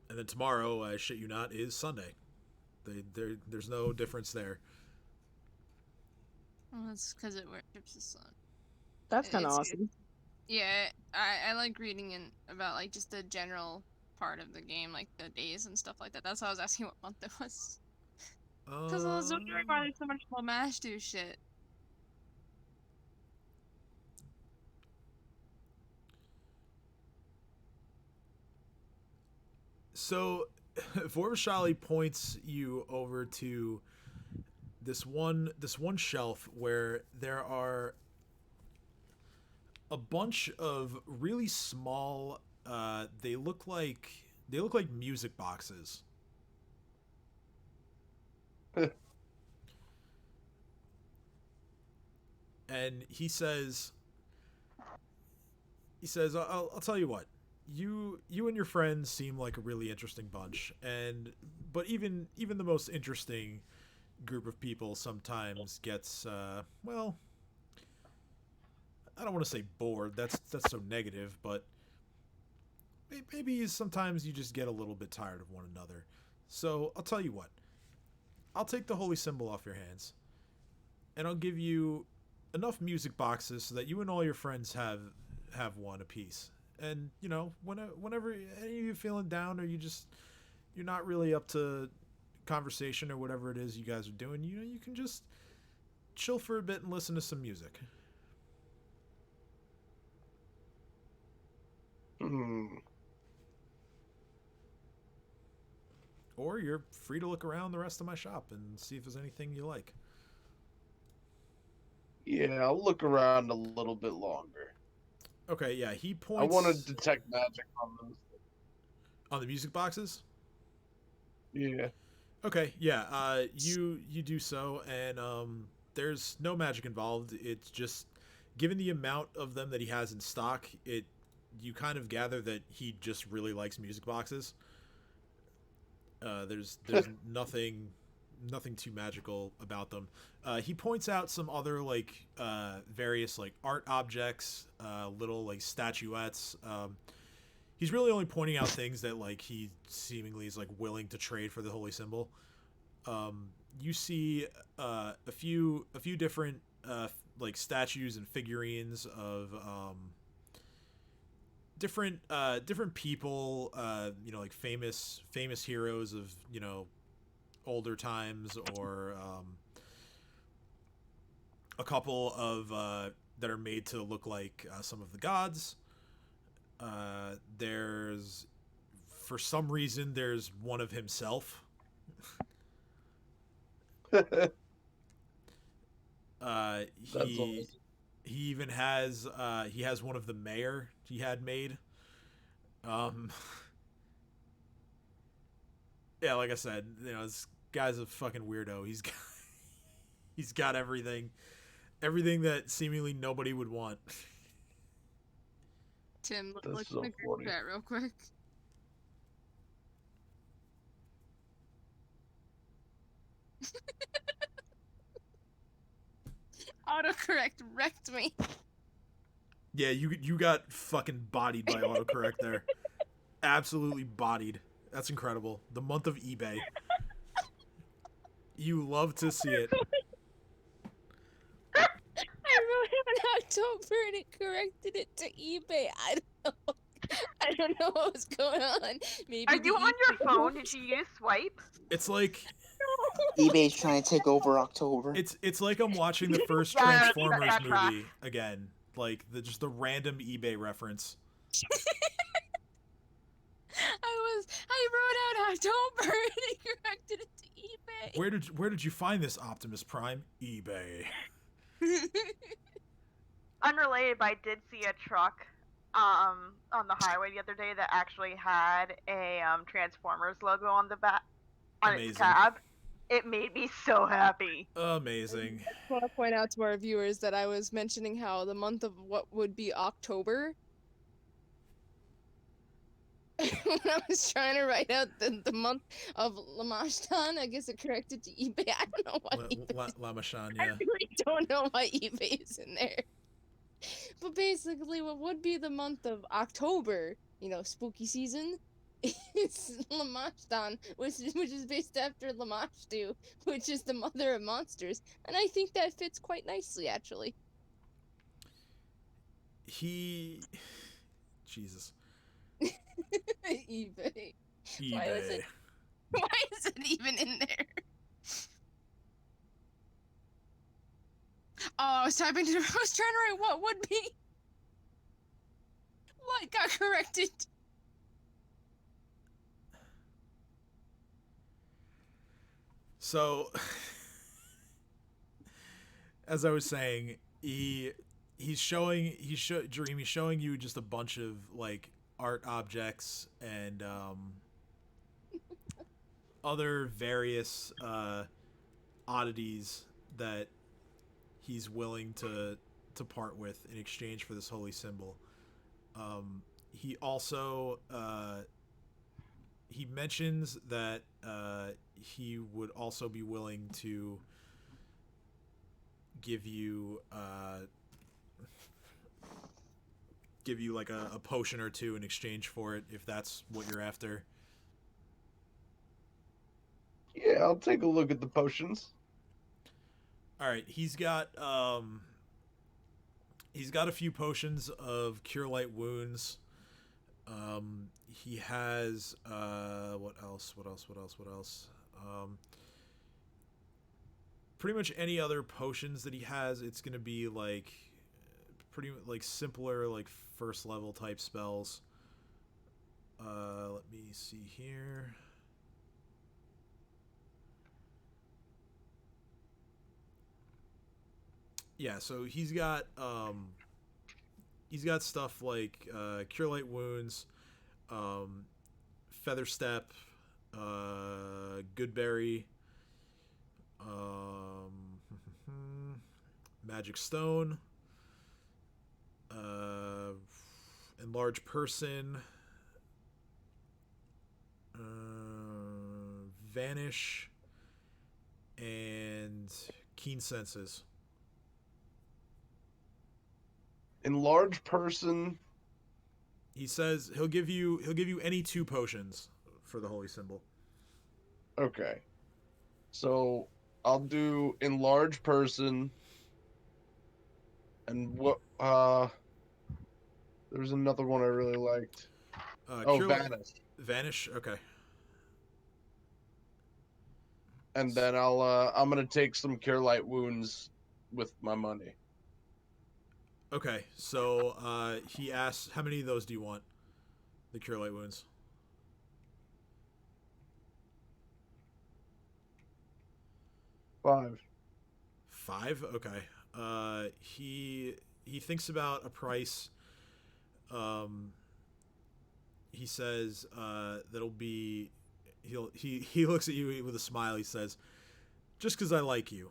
And then tomorrow, I shit you not, is Sunday. There's no difference there. Well, that's because it worships the sun. That's kind of It's- awesome. Yeah, I like reading about like just the general part of the game, like the days and stuff like that. That's why I was asking what month it was. Because I was wondering why there's so much Lamash do shit. So, Vorvashali points you over to this one shelf where there are a bunch of really small. They look like music boxes. And he says, I'll tell you what. You and your friends seem like a really interesting bunch, but even the most interesting group of people sometimes gets well, I don't want to say bored. That's so negative, but maybe sometimes you just get a little bit tired of one another. So I'll tell you what. I'll take the holy symbol off your hands, and I'll give you enough music boxes so that you and all your friends have one apiece. And you know, whenever any of you feeling down or you're not really up to conversation or whatever it is you guys are doing, you know, you can just chill for a bit and listen to some music. Or you're free to look around the rest of my shop and see if there's anything you like. Yeah, I'll look around a little bit longer. Okay, yeah, he I points want to detect magic on those. on the music boxes. Yeah. Okay, yeah, you do so, and there's no magic involved. It's just given the amount of them that he has in stock, you kind of gather that he just really likes music boxes. There's nothing nothing too magical about them. He points out some other like various like art objects, little like statuettes. He's really only pointing out things that like he seemingly is like willing to trade for the holy symbol. You see a few different like statues and figurines of different people, like famous heroes of older times, or a couple of that are made to look like some of the gods. There's, for some reason, there's one of himself. That's He awesome. even has one of the mayor he had made. Yeah, like I said, this guy's a fucking weirdo. He's got everything that seemingly nobody would want. Tim, That's look so in the group funny. chat real quick. Autocorrect wrecked me. Yeah, you got fucking bodied by autocorrect there. Absolutely bodied. That's incredible. The month of eBay. You love to see it. I wrote it in October and it corrected it to eBay. I don't know what was going on. Maybe Are the you on your eBay phone? Did you use swipe? It's like eBay's trying to take over October. it's like I'm watching the first Yeah, Transformers that tracks. movie again. Like just the random eBay reference. I wrote out October and it corrected it to eBay. Where did you find this Optimus Prime? eBay. Unrelated, but I did see a truck on the highway the other day that actually had a Transformers logo on the back on Amazing. its cab. It made me so happy. Amazing. I want to point out to our viewers that I was mentioning how the month of what would be October. When I was trying to write out the month of Lamashtan, I guess it corrected to eBay. I don't know why eBay. Lamachan, I yeah. really don't know why eBay is in there. But basically, what would be the month of October, spooky season, is Lamashtan, which is based after Lamashtu, which is the mother of monsters. And I think that fits quite nicely, actually. Jesus. eBay. eBay. Why is it even in there? Oh, I was trying to write what would be. What got corrected? So, as I was saying, he's showing you just a bunch of like art objects and other various oddities that he's willing to part with in exchange for this holy symbol. He also he mentions that he would also be willing to give you like a potion or two in exchange for it, if that's what you're after. Yeah, I'll take a look at the potions. All right, he's got a few potions of cure light wounds. He has what else? Pretty much any other potions that he has, it's gonna be like pretty like simpler, like first level type spells. Let me see here. Yeah, so he's got stuff like cure light wounds, feather step, goodberry, magic stone, enlarged person, vanish, and keen senses. Enlarged person. He says he'll give you any 2 potions for the holy symbol. Okay. So I'll do enlarged person. And what there's another one I really liked. Vanish. Vanish. Okay. And then I'm gonna take some cure light wounds with my money. Okay. So he asks, how many of those do you want? The cure light wounds. 5. 5. Okay. He thinks about a price. He says that'll be. He looks at you with a smile. He says, "Just because I like you."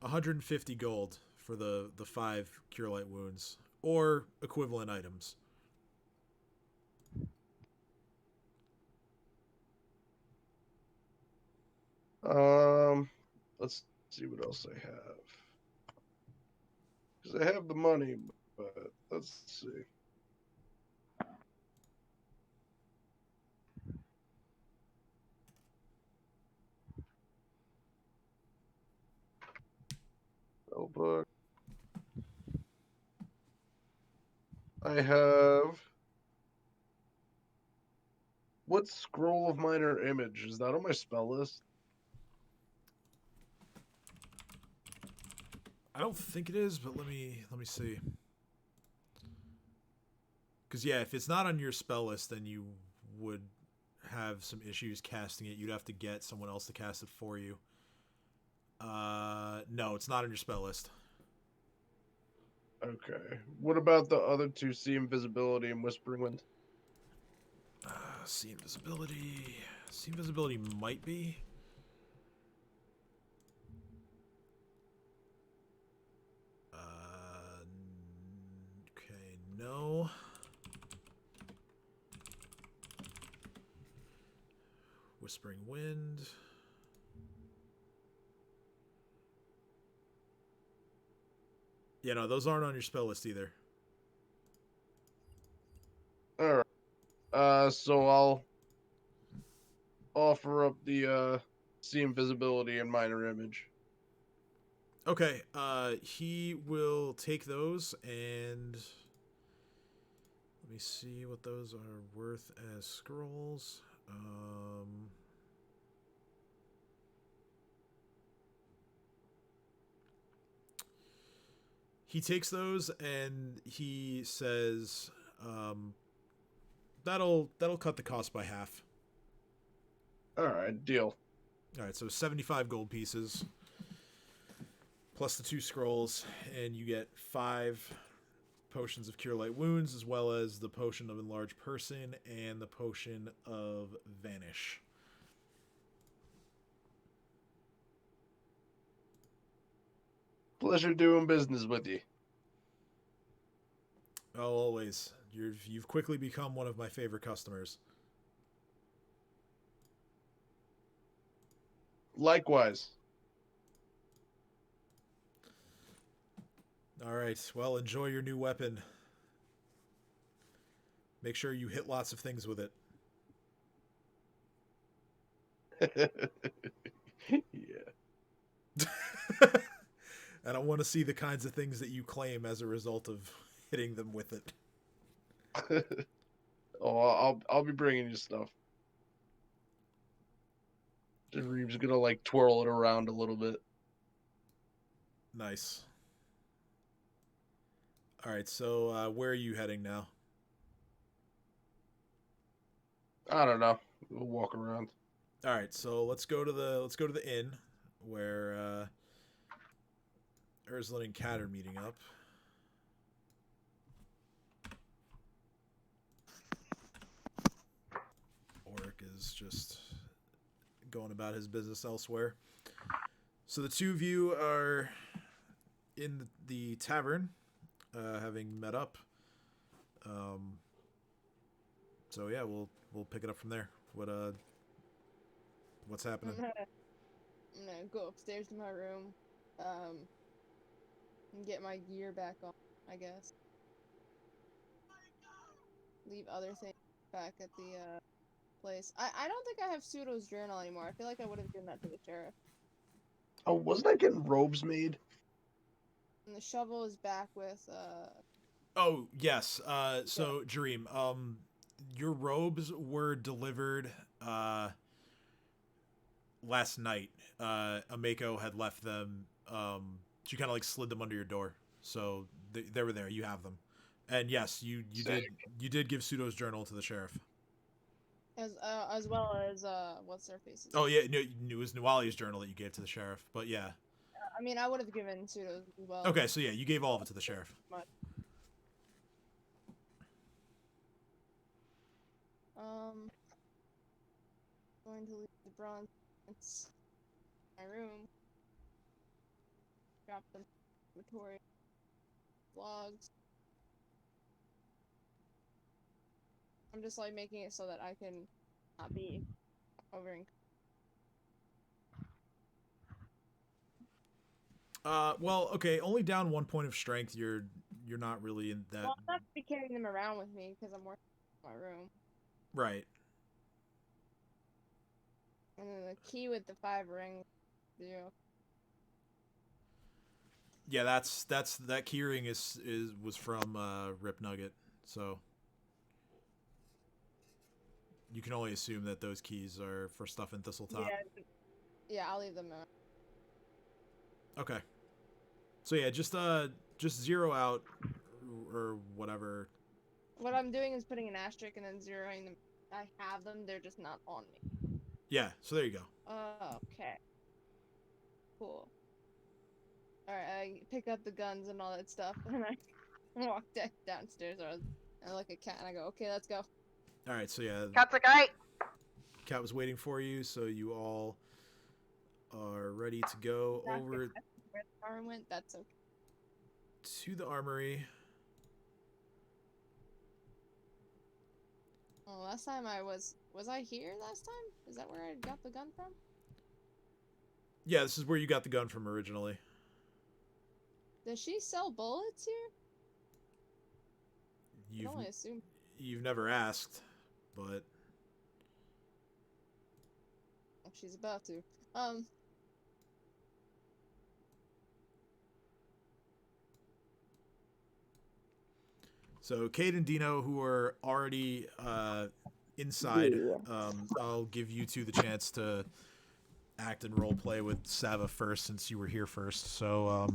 150 gold for the 5 cure light wounds or equivalent items. Let's see what else I have. Because I have the money, but let's see. Book. I have. What scroll of minor image is that on my spell list? I don't think it is, but let me see. Because yeah, if it's not on your spell list, then you would have some issues casting it. You'd have to get someone else to cast it for you. No, it's not on your spell list. Okay. What about the other 2? See invisibility and whispering wind. See invisibility. See invisibility might be. Okay, no. Whispering wind. Yeah, no, those aren't on your spell list either. All right. So I'll offer up the see invisibility and minor image. Okay, he will take those and let me see what those are worth as scrolls. He takes those and he says, that'll cut the cost by half. All right, deal. All right, so 75 gold pieces plus the 2 scrolls, and you get 5 potions of cure light wounds, as well as the potion of enlarged person and the potion of vanish. Pleasure doing business with you. Oh, always. You've quickly become one of my favorite customers. Likewise. All right. Well, enjoy your new weapon. Make sure you hit lots of things with it. Yeah. I don't want to see the kinds of things that you claim as a result of hitting them with it. I'll be bringing you stuff. Reeves gonna like twirl it around a little bit. Nice. All right, so where are you heading now? I don't know. We'll walk around. All right, so let's go to the inn where Ursula and Kat are meeting up. Oric is just going about his business elsewhere. So the 2 of you are in the tavern, having met up. So yeah, we'll pick it up from there. What What's happening? I'm gonna go upstairs to my room, and get my gear back on, I guess. Leave other things back at the place. I don't think I have Pseudo's journal anymore. I feel like I would have given that to the sheriff. Oh, wasn't I getting robes made? And the shovel is back with Oh yes. So Jareem, your robes were delivered last night. Ameko had left them. She kind of like slid them under your door, so they were there. You have them, and yes, you did give Pseudo's journal to the sheriff. as well as what's their faces. Oh yeah, no, it was Nualia's journal that you gave to the sheriff, but yeah. I mean, I would have given Pseudo's as well. Okay, so yeah, you gave all of it to the sheriff. Much. Going to leave the bronze in my room. Drop them in the inventory. Vlogs. I'm just like making it so that I can not be overing. Well, okay, only down 1 point of strength. You're not really in that. Well, I'm not be carrying them around with me because I'm working in my room. Right. And then the key with the 5 rings. 0. Yeah, that keyring was from Rip Nugget, so you can only assume that those keys are for stuff in Thistletop. Yeah, I'll leave them out. Okay. So yeah, just 0 out or whatever. What I'm doing is putting an asterisk and then zeroing them. I have them, they're just not on me. Yeah, so there you go. Okay. Cool. Alright, I pick up the guns and all that stuff, and I walk downstairs, and I look at Kat, and I go, okay, let's go. Alright, so yeah. Cat's like, alright. Kat was waiting for you, so you all are ready to go over Where the car went, that's okay. to the armory. Oh, last time was I here last time? Is that where I got the gun from? Yeah, this is where you got the gun from originally. Does she sell bullets here? I can only assume. You've never asked, but She's about to. So Cade and Dino, who are already inside, I'll give you two the chance to act and role play with Sava first, since you were here first. So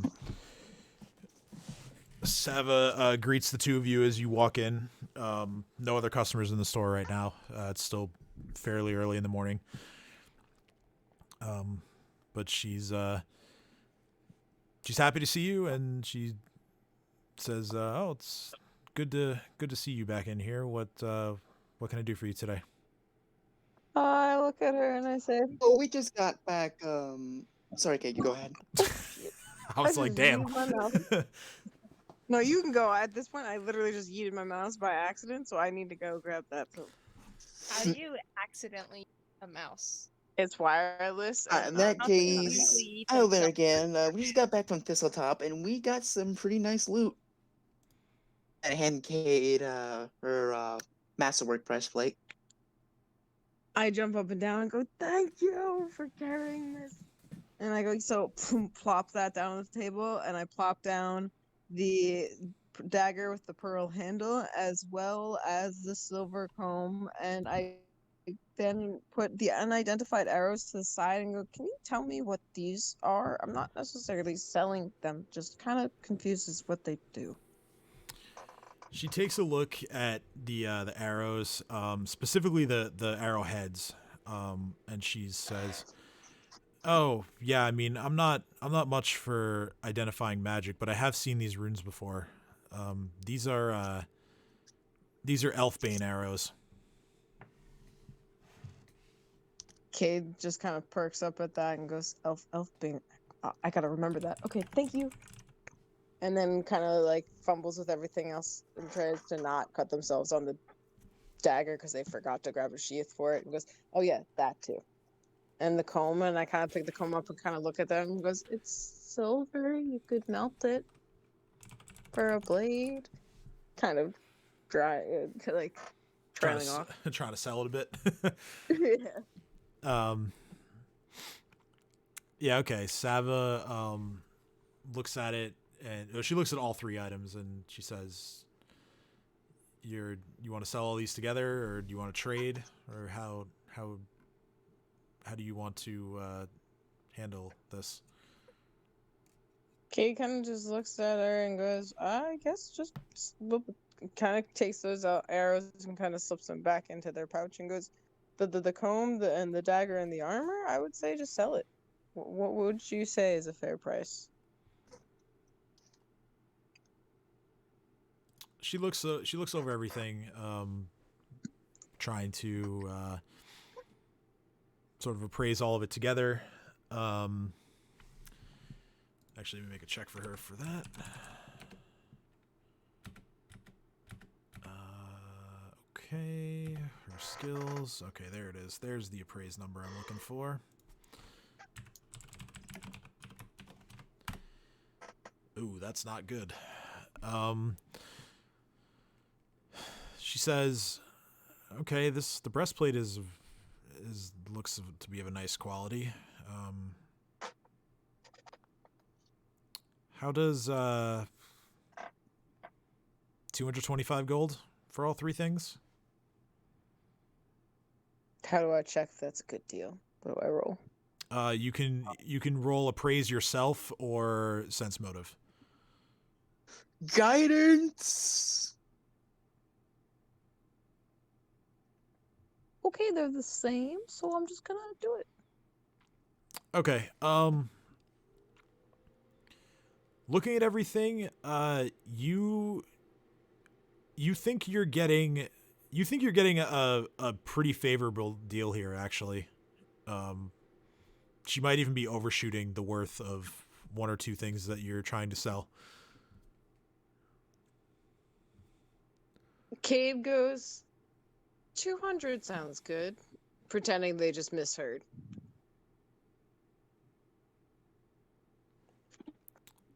Sava greets the two of you as you walk in. No other customers in the store right now. It's still fairly early in the morning. But she's happy to see you, and she says, "Oh, it's good to see you back in here. What can I do for you today?" I look at her and I say, Oh, we just got back. Sorry, Kate, you go ahead. I was I like, just "Damn." used my mouth. "No, you can go." At this point, I literally just yeeted my mouse by accident, so I need to go grab that. So How do you accidentally use a mouse? it's wireless. In that Not case, completely hello there themselves. again. We just got back from Thistletop, and we got some pretty nice loot. I hand Kate her masterwork breastplate. I jump up and down and go, "Thank you for carrying this." And I go, so plop that down on the table, and I plop down the dagger with the pearl handle, as well as the silver comb, and I then put the unidentified arrows to the side and go, "Can you tell me what these are? I'm not necessarily selling them, just kind of confused as what they do." She takes a look at the arrows, specifically the arrowheads, and she says, "Oh yeah, I mean, I'm not much for identifying magic, but I have seen these runes before. These are Elfbane arrows." Cade just kind of perks up at that and goes, Elfbane. I gotta remember that. Okay, thank you." And then kind of like fumbles with everything else and tries to not cut themselves on the dagger because they forgot to grab a sheath for it, and goes, "Oh yeah, that too." and the comb, and I kind of pick the comb up and kind of look at them and goes, "It's silver. You could melt it for a blade." Kind of dry, like trailing off. Trying to sell it a bit. Yeah. Yeah, okay. Sava looks at it, and she looks at all three items, and she says, you want to sell all these together, or do you want to trade, or how do you want to handle this?" Kate kind of just looks at her and goes, "I guess just," kind of takes those arrows and kind of slips them back into their pouch and goes, the comb, and the dagger and the armor, I would say just sell it. What would you say is a fair price? She looks over everything, trying to sort of appraise all of it together. Actually, let me make a check for her for that. Okay, her skills. Okay, there it is. There's the appraised number I'm looking for. Ooh, that's not good. She says, "Okay, the breastplate is looks to be of a nice quality. How does 225 gold for all three things?" How do I check if that's a good deal? What do I roll? You can roll appraise yourself or sense motive. Guidance. Okay, they're the same, so I'm just gonna do it. Okay. Looking at everything, you think you're getting a pretty favorable deal here, actually. She might even be overshooting the worth of one or two things that you're trying to sell. Cave goes, 200 sounds good. Pretending they just misheard.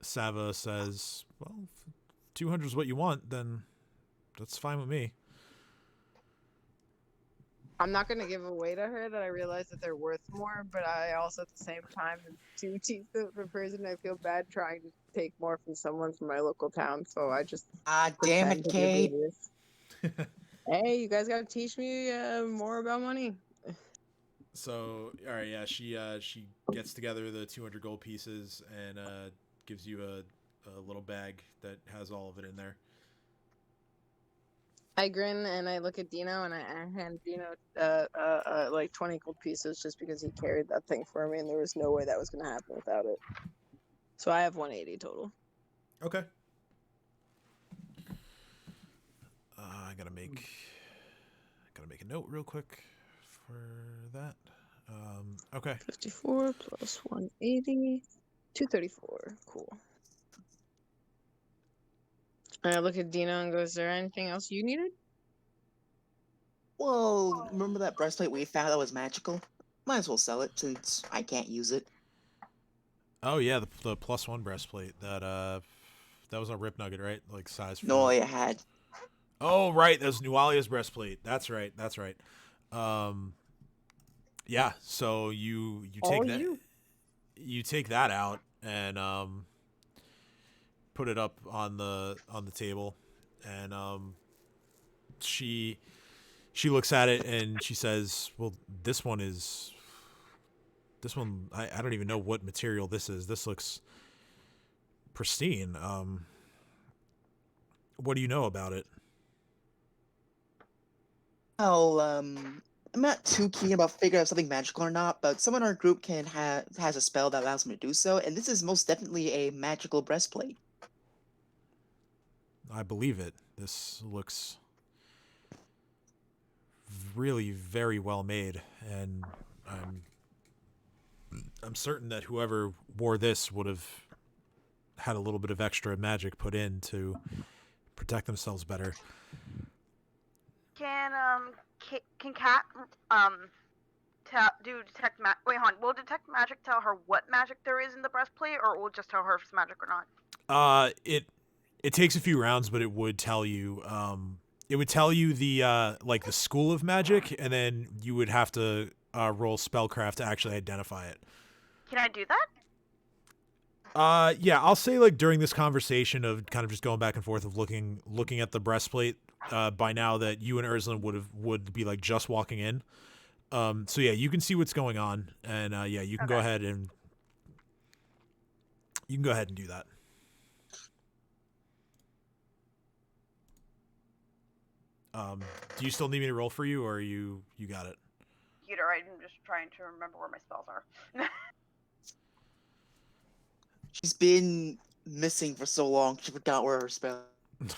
Sava says, "Well, if 200 is what you want, then that's fine with me." I'm not going to give away to her that I realize that they're worth more, but I also at the same time am too cheap of a person. I feel bad trying to take more from someone from my local town, so I just Damn it, pretend to be Kate. oblivious. Hey, you guys got to teach me more about money. So, all right, yeah, she gets together the 200 gold pieces and gives you a little bag that has all of it in there. I grin and I look at Dino and I hand Dino like 20 gold pieces just because he carried that thing for me and there was no way that was going to happen without it. So I have 180 total. Okay. I gotta make a note real quick for that. Okay. 54 plus 180, 234. Cool. And I look at Dino and go, "Is there anything else you needed?" Well, remember that breastplate we found that was magical? Might as well sell it since I can't use it. Oh yeah, the +1 breastplate that was a Rip Nugget, right? Like size. No, I had. Oh right, that was Nualia's breastplate. That's right. Yeah. So you take that. You take that out and put it up on the table, and she looks at it and she says, "Well, this one I don't even know what material this is. This looks pristine. What do you know about it?" Well, I'm not too keen about figuring out something magical or not, but someone in our group has a spell that allows them to do so, and this is most definitely a magical breastplate. I believe it. This looks really very well made, and I'm certain that whoever wore this would have had a little bit of extra magic put in to protect themselves better. Can Cat Wait, hon. Will detect magic tell her what magic there is in the breastplate, or will it just tell her if it's magic or not? It takes a few rounds, but it would tell you the like the school of magic, and then you would have to roll spellcraft to actually identify it. Can I do that? Yeah, I'll say like during this conversation of kind of just going back and forth of looking at the breastplate, by now that you and Ursula would be like just walking in. So yeah, you can see what's going on, and yeah, you can go ahead and do that. Do you still need me to roll for you, or you got it? Computer, I'm just trying to remember where my spells are. She's been missing for so long, she forgot where her spells are.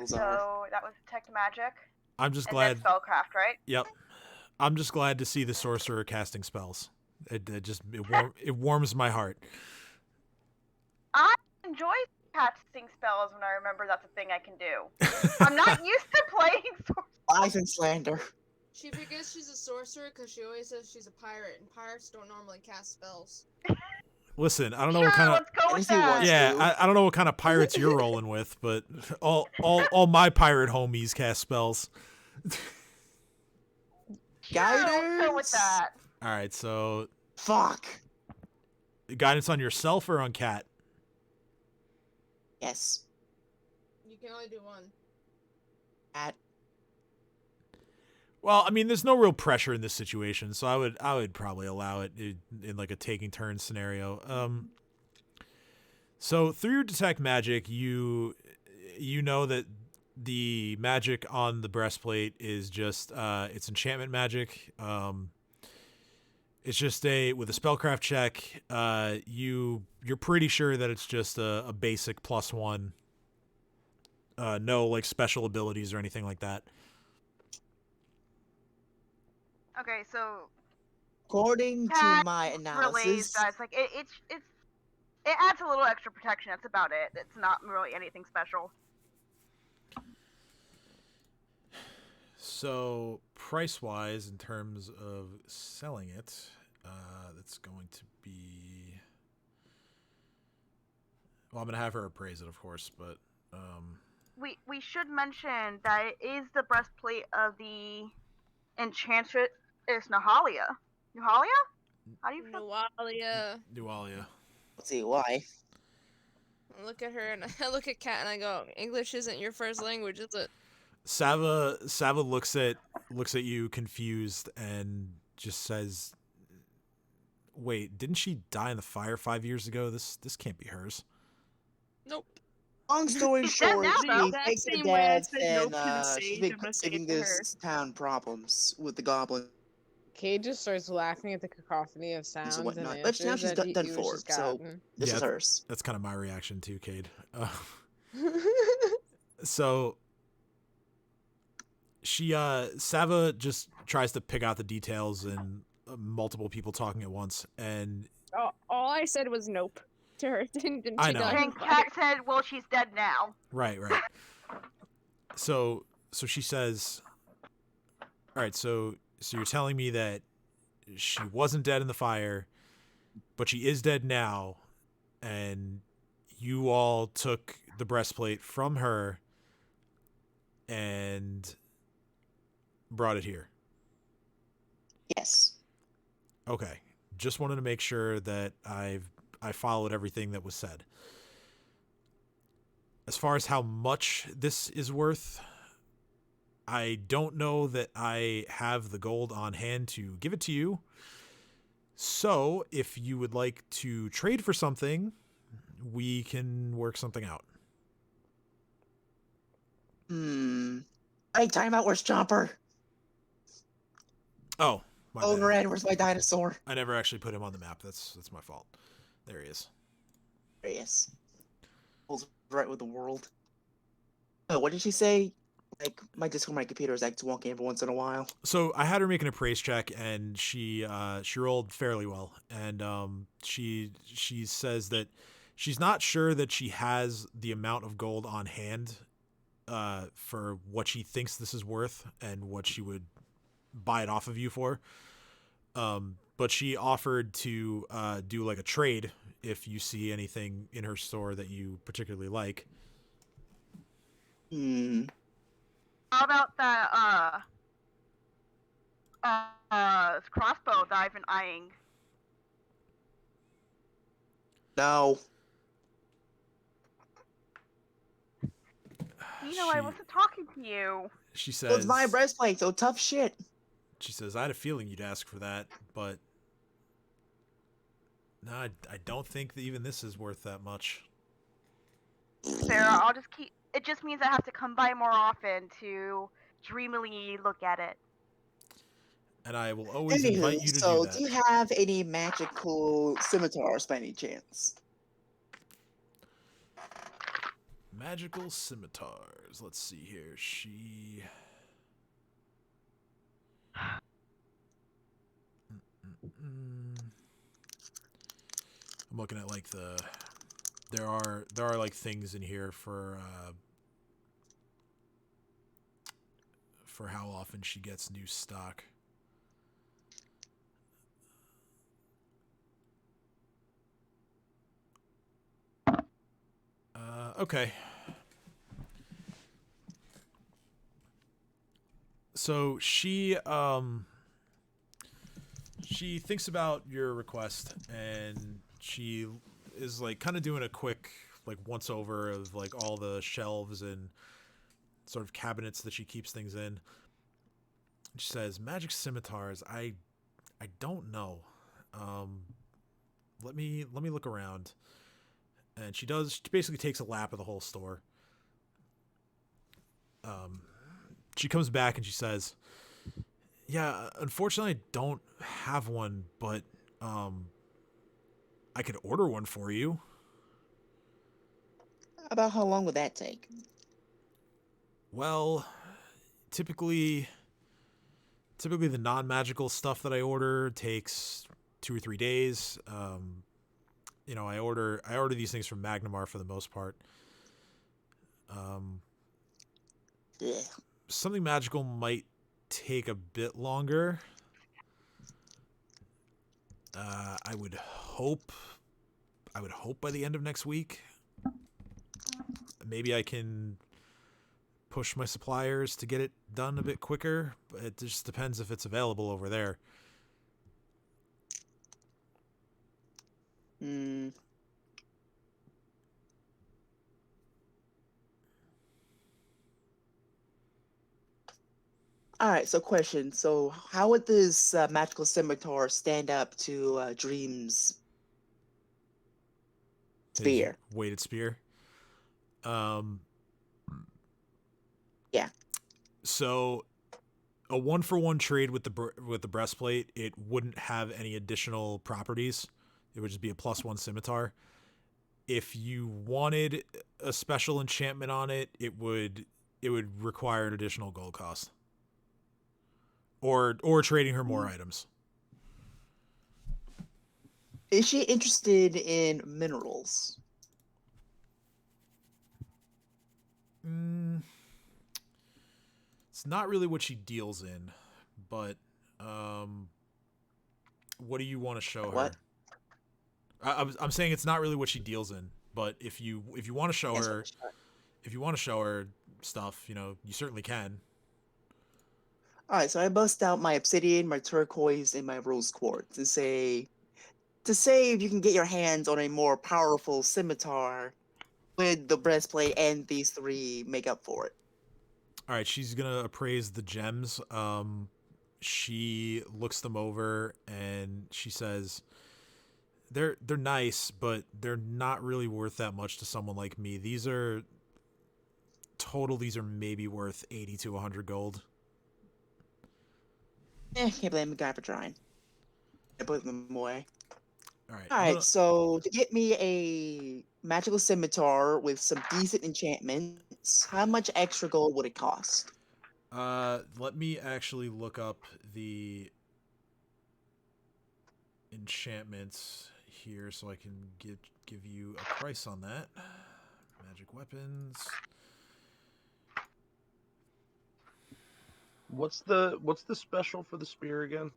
So that was detect magic. I'm just and glad. Then spellcraft, right? Yep. I'm just glad to see the sorcerer casting spells. It warms my heart. I enjoy casting spells when I remember that's a thing I can do. I'm not used to playing sorcerer. Lies and slander. She forgets she's a sorcerer because she always says she's a pirate, and pirates don't normally cast spells. Listen, I don't know what kind of. Let's go with that. Yeah, I don't know what kind of pirates you're rolling with, but all my pirate homies cast spells. Guidance. Let's go with that. All right, so Fuck. guidance on yourself or on Cat? Yes. You can only do one. At Well, I mean, there's no real pressure in this situation, so I would probably allow it in like a taking turns scenario. So through your detect magic, you know that the magic on the breastplate is just it's enchantment magic. It's just with a spellcraft check. You're pretty sure that it's just a basic +1. No like special abilities or anything like that. Okay, so according to my analysis, relays that it's like it adds a little extra protection. That's about it. It's not really anything special. So price-wise, in terms of selling it, that's going to be. Well, I'm gonna have her appraise it, of course, but. We should mention that it is the breastplate of the enchantress Nualia. Nualia? How do you Nualia. Nualia. Let's see why. I look at her and I look at Kat and I go, English isn't your first language, is it? Sava looks at you confused and just says, "Wait, didn't she die in the fire 5 years ago? This can't be hers." Nope. Long story short, now, though. she takes her dad and she's been giving this town problems with the goblin. Cade just starts laughing at the cacophony of sounds and whatnot. answers But now she's that done he for, was just so gotten. this is hers. That's kind of my reaction too, Cade. So she Sava just tries to pick out the details and multiple people talking at once, and all I said was nope to her. Didn't I she know. die? And Kat said, "Well, she's dead now." Right. So she says, "All right, so you're telling me that she wasn't dead in the fire, but she is dead now, and you all took the breastplate from her and brought it here." Yes. Okay. Just wanted to make sure that I followed everything that was said. As far as how much this is worth, I don't know that I have the gold on hand to give it to you. So, if you would like to trade for something, we can work something out. Hey, time out. Where's Chomper? Oh, my Oh, bad. Red, where's my dinosaur? I never actually put him on the map. That's my fault. There he is. There he is. Pulls right with the world. Oh, what did she say? Like, my Discord, my computer is acting wonky every once in a while. So I had her make an appraise check, and she rolled fairly well. And she says that she's not sure that she has the amount of gold on hand for what she thinks this is worth and what she would buy it off of you for. But she offered to do like a trade if you see anything in her store that you particularly like. How about that crossbow that I've been eyeing? No. You know, I wasn't talking to you. She So it's says, my breastplate, so tough shit. she says, I had a feeling you'd ask for that, but no, I don't think that even this is worth that much. Sarah, I'll just keep. It just means I have to come by more often to dreamily look at it. And I will always invite Anywho, you to so do that. do you have any magical scimitars by any chance? Magical scimitars. Let's see here. She... I'm looking at like the... There are like things in here for how often she gets new stock. Okay. So she thinks about your request, and she is like kind of doing a quick like once over of like all the shelves and sort of cabinets that she keeps things in. She says, "Magic scimitars, I don't know. Let me look around." And she basically takes a lap of the whole store. She comes back and she says, "Yeah, unfortunately I don't have one, but I could order one for you." About how long would that take? Well, typically the non-magical stuff that I order takes 2 or 3 days. You know, I order these things from Magnamar for the most part. Yeah. Something magical might take a bit longer. I would hope by the end of next week. Maybe I can push my suppliers to get it done a bit quicker, but it just depends if it's available over there. Alright, so question. So how would this magical scimitar stand up to Dream's His spear? weighted spear. Yeah. So a 1-for-1 trade with the breastplate, it wouldn't have any additional properties. It would just be a +1 scimitar. If you wanted a special enchantment on it, it would require an additional gold cost. Or trading her more items. Is she interested in minerals? It's not really what she deals in, but what do you want to show her? I'm saying it's not really what she deals in, but if you want to show her, stuff, you know, you certainly can. Alright, so I bust out my obsidian, my turquoise, and my rose quartz and say, to say if you can get your hands on a more powerful scimitar, would the breastplate and these 3 make up for it? All right, she's gonna appraise the gems. She looks them over and she says, "They're nice, but they're not really worth that much to someone like me. These are maybe worth 80 to 100 gold." Can't blame the guy for trying. I put them away. Alright, so to get me a magical scimitar with some decent enchantments, how much extra gold would it cost? let me actually look up the enchantments here so I can give you a price on that. Magic weapons. What's the special for the spear again?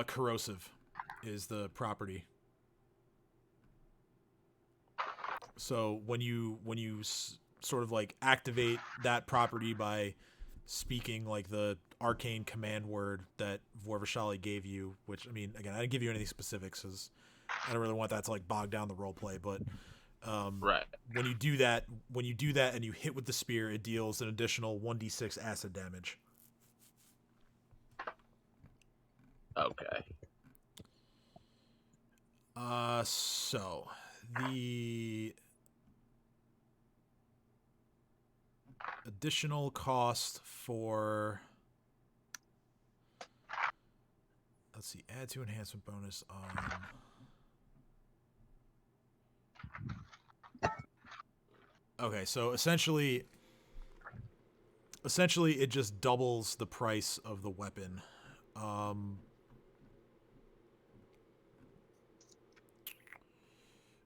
Corrosive is the property. So when you sort of like activate that property by speaking like the arcane command word that Vorvashali gave you, which I mean, again, I didn't give you any specifics because I don't really want that to like bog down the roleplay. But Right. when you do that and you hit with the spear, it deals an additional 1d6 acid damage. Okay. So the additional cost for, let's see, add to enhancement bonus on. Okay, so essentially it just doubles the price of the weapon.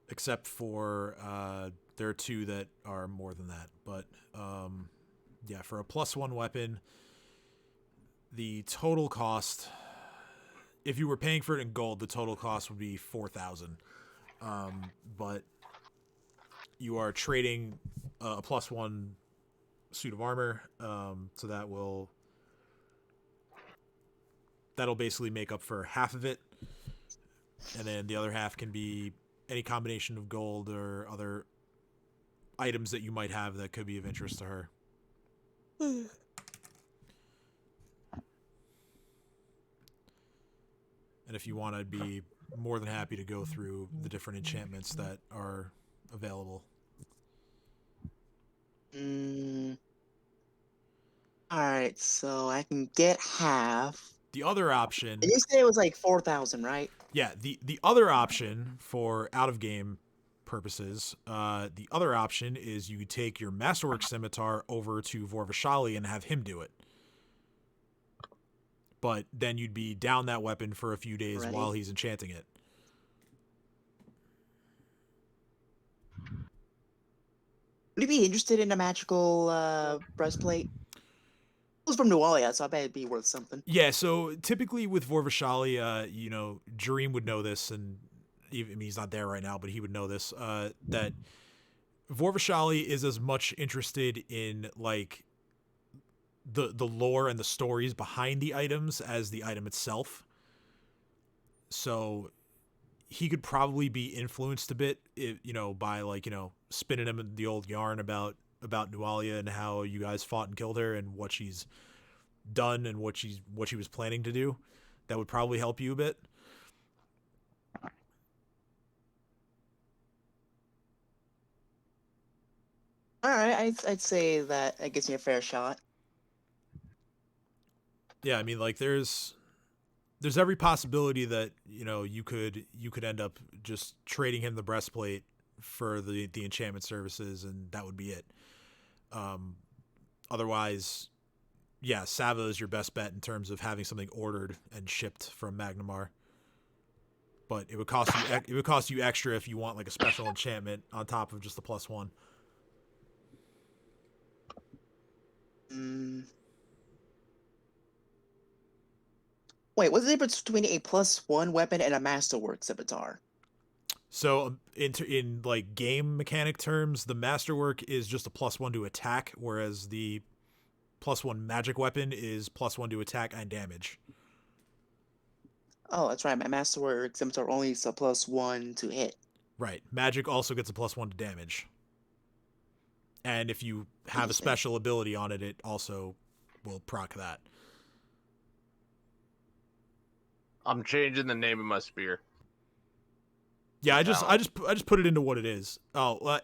Except for there are two that are more than that, but yeah, for a +1 weapon, the total cost, if you were paying for it in gold, the total cost would be 4,000. But you are trading a +1 suit of armor, so that'll basically make up for half of it, and then the other half can be any combination of gold or other items that you might have that could be of interest to her. And if you want, I'd be more than happy to go through the different enchantments that are available. Alright, so I can get half. The other option... And you say it was like 4,000, right? Yeah, the other option for out-of-game purposes, the other option is you take your Masterwork Scimitar over to Vorvashali and have him do it. But then you'd be down that weapon for a few days while he's enchanting it. Would you be interested in a magical breastplate? It was from Nualia, so I bet it'd be worth something. Yeah, so typically with Vorvashali, Jareem would know this, and even, I mean, he's not there right now, but he would know this, that Vorvashali is as much interested in, like, the lore and the stories behind the items as the item itself. So he could probably be influenced a bit, by, like, spinning him the old yarn about Nualia and how you guys fought and killed her and what she's done and what she was planning to do. That would probably help you a bit. All right, I'd say that gives me a fair shot. Yeah, I mean, like, there's every possibility that you could end up just trading him the breastplate for the enchantment services, and that would be it. Otherwise, yeah, Sava is your best bet in terms of having something ordered and shipped from Magnamar. But it would cost you extra if you want like a special enchantment on top of just the +1. Wait, what's the difference between a +1 weapon and a Masterwork Scimitar? So in like game mechanic terms, the Masterwork is just a +1 to attack, whereas the +1 magic weapon is +1 to attack and damage. Oh, that's right. My Masterwork Scimitar only is a +1 to hit. Right. Magic also gets a +1 to damage. And if you have a special ability on it, it also will proc that. I'm changing the name of my spear. Yeah, I just put it into what it is. Oh,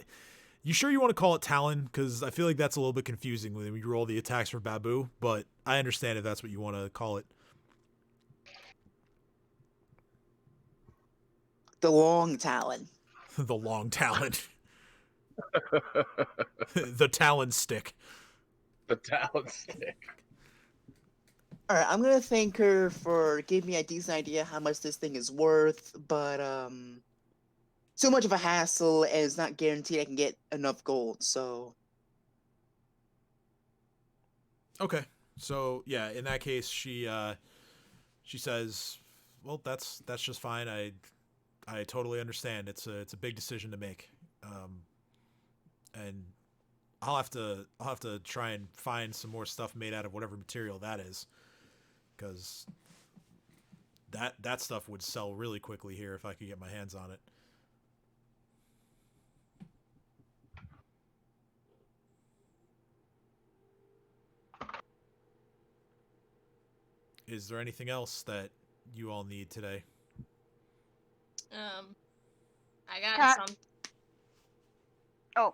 you sure you want to call it Talon? Because I feel like that's a little bit confusing when you roll the attacks for Babu, but I understand if that's what you want to call it. The Long Talon. The Long Talon. The Talon Stick. The Talon Stick. Alright, I'm gonna thank her for giving me a decent idea how much this thing is worth, but so much of a hassle and it's not guaranteed I can get enough gold, so... Okay. So yeah, in that case, she says, "Well, that's just fine. I totally understand. It's a big decision to make, and I'll have to try and find some more stuff made out of whatever material that is, because that stuff would sell really quickly here if I could get my hands on it." Is there anything else that you all need today? I got Cat. some. Oh,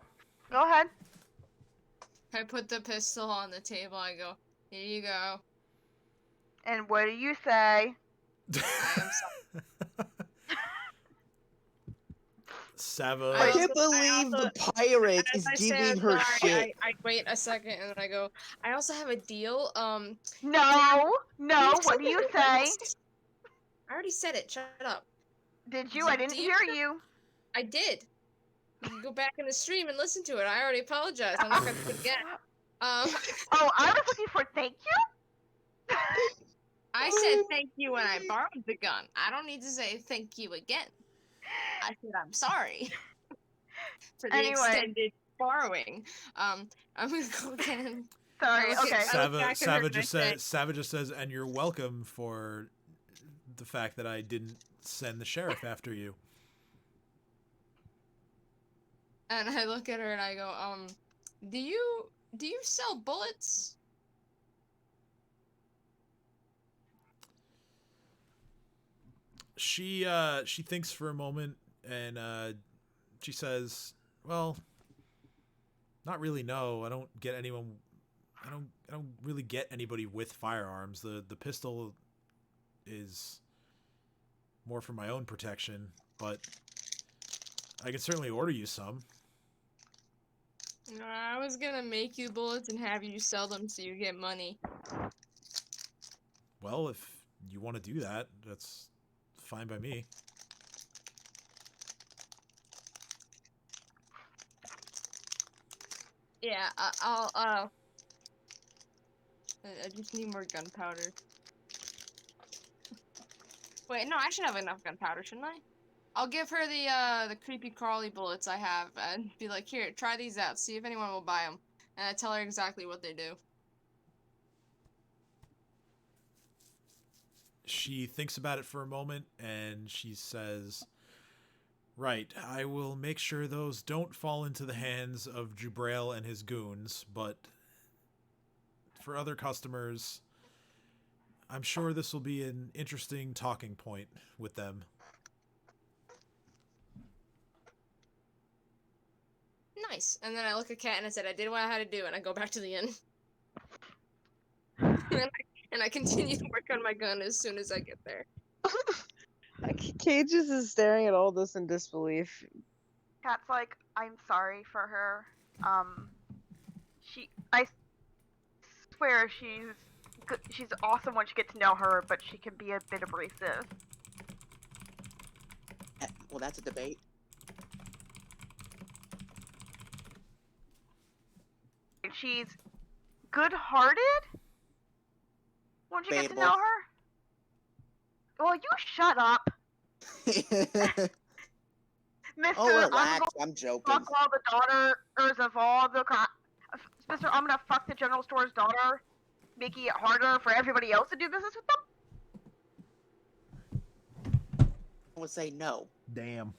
go ahead. I put the pistol on the table. I go, here you go. And what do you say? I am sorry. Sava. I I can't also- believe also- the pirate As is I say giving I'm her sorry, shit. I wait a second and then I go, I also have a deal. No, you what do said you it say? once. I already said it. Shut up. Did you? I didn't hear you. I did. You can go back in the stream and listen to it. I already apologized. I'm not gonna do it again. Oh, I was looking for thank you. I said thank you when I borrowed the gun. I don't need to say thank you again. I said I'm sorry for the Anyway. extended borrowing. I'm gonna go again. Sorry. Okay. Okay. Sava just says, and you're welcome for the fact that I didn't send the sheriff after you. And I look at her and I go, do you sell bullets? She thinks for a moment and she says, "Well, not really. No, I don't get anyone. I don't really get anybody with firearms. The pistol is more for my own protection, but I can certainly order you some." I was gonna make you bullets and have you sell them so you get money. Well, if you want to do that, that's fine by me. Yeah, I just need more gunpowder. Wait, no, I should have enough gunpowder, shouldn't I? I'll give her the creepy crawly bullets I have and be like, here, try these out, see if anyone will buy them. And I tell her exactly what they do. She thinks about it for a moment and she says, "Right, I will make sure those don't fall into the hands of Jubrail and his goons, but for other customers, I'm sure this will be an interesting talking point with them." Nice. And then I look at Kat and I said, I did what I had to do, and I go back to the inn. and I continue to work on my gun as soon as I get there. Cage just is staring at all this in disbelief. Cat's like, I'm sorry for her. I swear she's awesome once you get to know her, but she can be a bit abrasive. Well, that's a debate. She's good-hearted once you get to know her. Well, you shut up, Mr. Oh, relax. I'm joking. Fuck all the daughters of all the Mister, I'm gonna fuck the general store's daughter, making it harder for everybody else to do business with them. I would say no. Damn.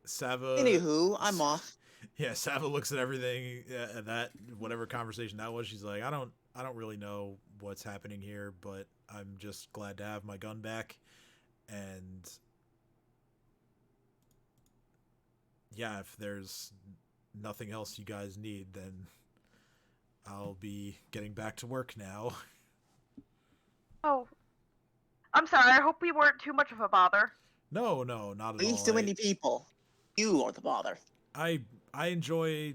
Sava. Anywho, I'm off. Yeah, Sava looks at everything at that whatever conversation that was. She's like, I don't really know what's happening here, but I'm just glad to have my gun back. And yeah, if there's nothing else you guys need, then I'll be getting back to work now. Oh, I'm sorry. I hope we weren't too much of a bother. No, not at all. Leave too many people. You are the bother. I enjoy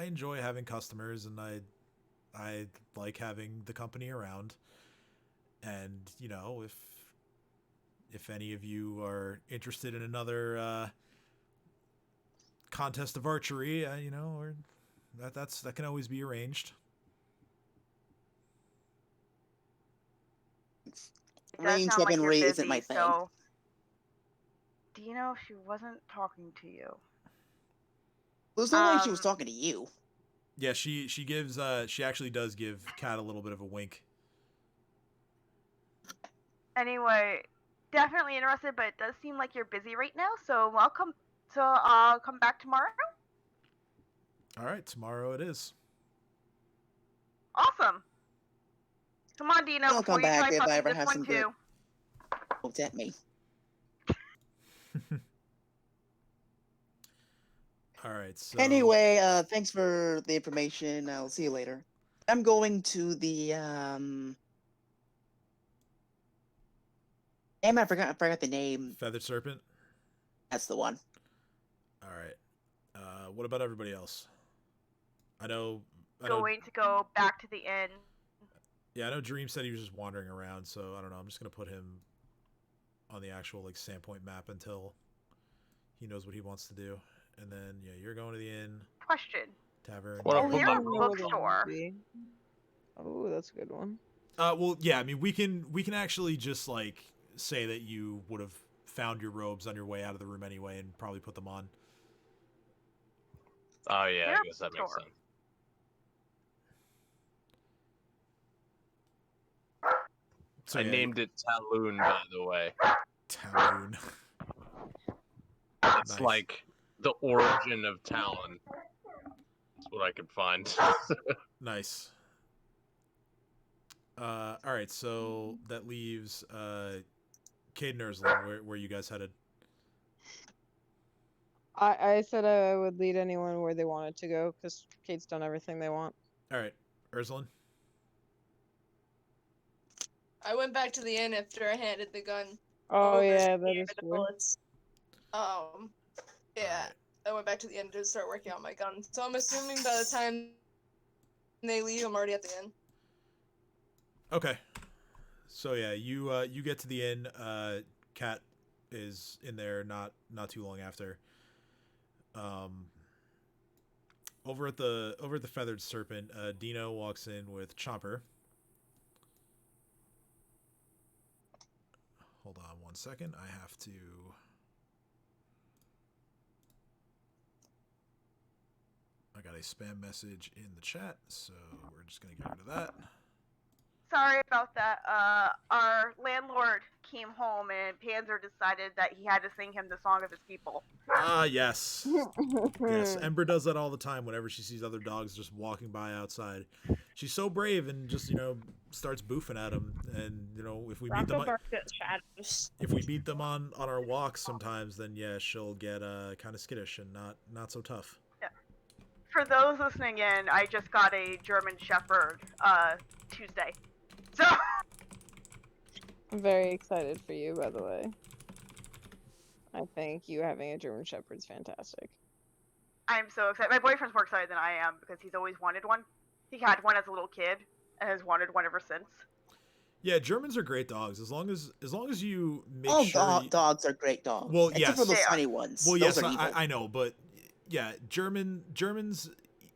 having customers, and I like having the company around. And you know, if any of you are interested in another contest of archery, or that can always be arranged. It does Range sound like weapon you're rate busy, isn't my thing. so do you know if she wasn't talking to you? There's no way she was talking to you. Yeah, she gives she actually does give Kat a little bit of a wink. Anyway, definitely interested, but it does seem like you're busy right now, so I'll come back tomorrow. All right, tomorrow it is. Awesome. Come on, Dino, I'll before come you back try if I fucking ever this have one some good too. quotes at me. All right, so Anyway, thanks for the information. I'll see you later. I'm going to the Damn, I forgot the name. Feathered Serpent. That's the one. All right. What about everybody else? I know. Going to go back to the inn. Yeah, I know. Dream said he was just wandering around, so I don't know. I'm just gonna put him on the actual Sandpoint map until he knows what he wants to do, and then you're going to the inn. Question. Tavern. What Is there a about bookstore? Oh, that's a good one. Well, yeah. I mean, we can actually just say that you would have found your robes on your way out of the room anyway, and probably put them on. Oh yeah, I guess that makes sense. So, I named it Talon, by the way. Talon. It's Nice. like the origin of Talon. That's what I could find. Nice. All right, so that leaves Cade and Ursula. Where you guys headed? I said I would lead anyone where they wanted to go because Kate's done everything they want. All right, Ursula. I went back to the inn after I handed the gun. Oh over yeah, to that the is true. bullets. Yeah, Alright. I went back to the inn to start working on my gun. So I'm assuming by the time they leave, I'm already at the inn. Okay. So yeah, you get to the inn. Kat is in there not too long after. Over at the Feathered Serpent, Dino walks in with Chomper. Hold on 1 second. I have to. I got a spam message in the chat, so we're just gonna get rid of that. Sorry about that. Our landlord came home and Panzer decided that he had to sing him the song of his people. Ah, yes. Yes, Ember does that all the time whenever she sees other dogs just walking by outside. She's so brave and just, starts boofing at them. And, if we beat them on our walks sometimes, then yeah, she'll get kind of skittish and not so tough. Yeah. For those listening in, I just got a German Shepherd Tuesday. So I'm very excited for you, by the way. I think you having a German Shepherd's fantastic. I'm so excited. My boyfriend's more excited than I am because he's always wanted one. He had one as a little kid and has wanted one ever since. Yeah, Germans are great dogs as long as you make All sure. dogs are great dogs. Well, except yes. for those They are. tiny ones. Well, Those yes, are evil. I know, but yeah, Germans.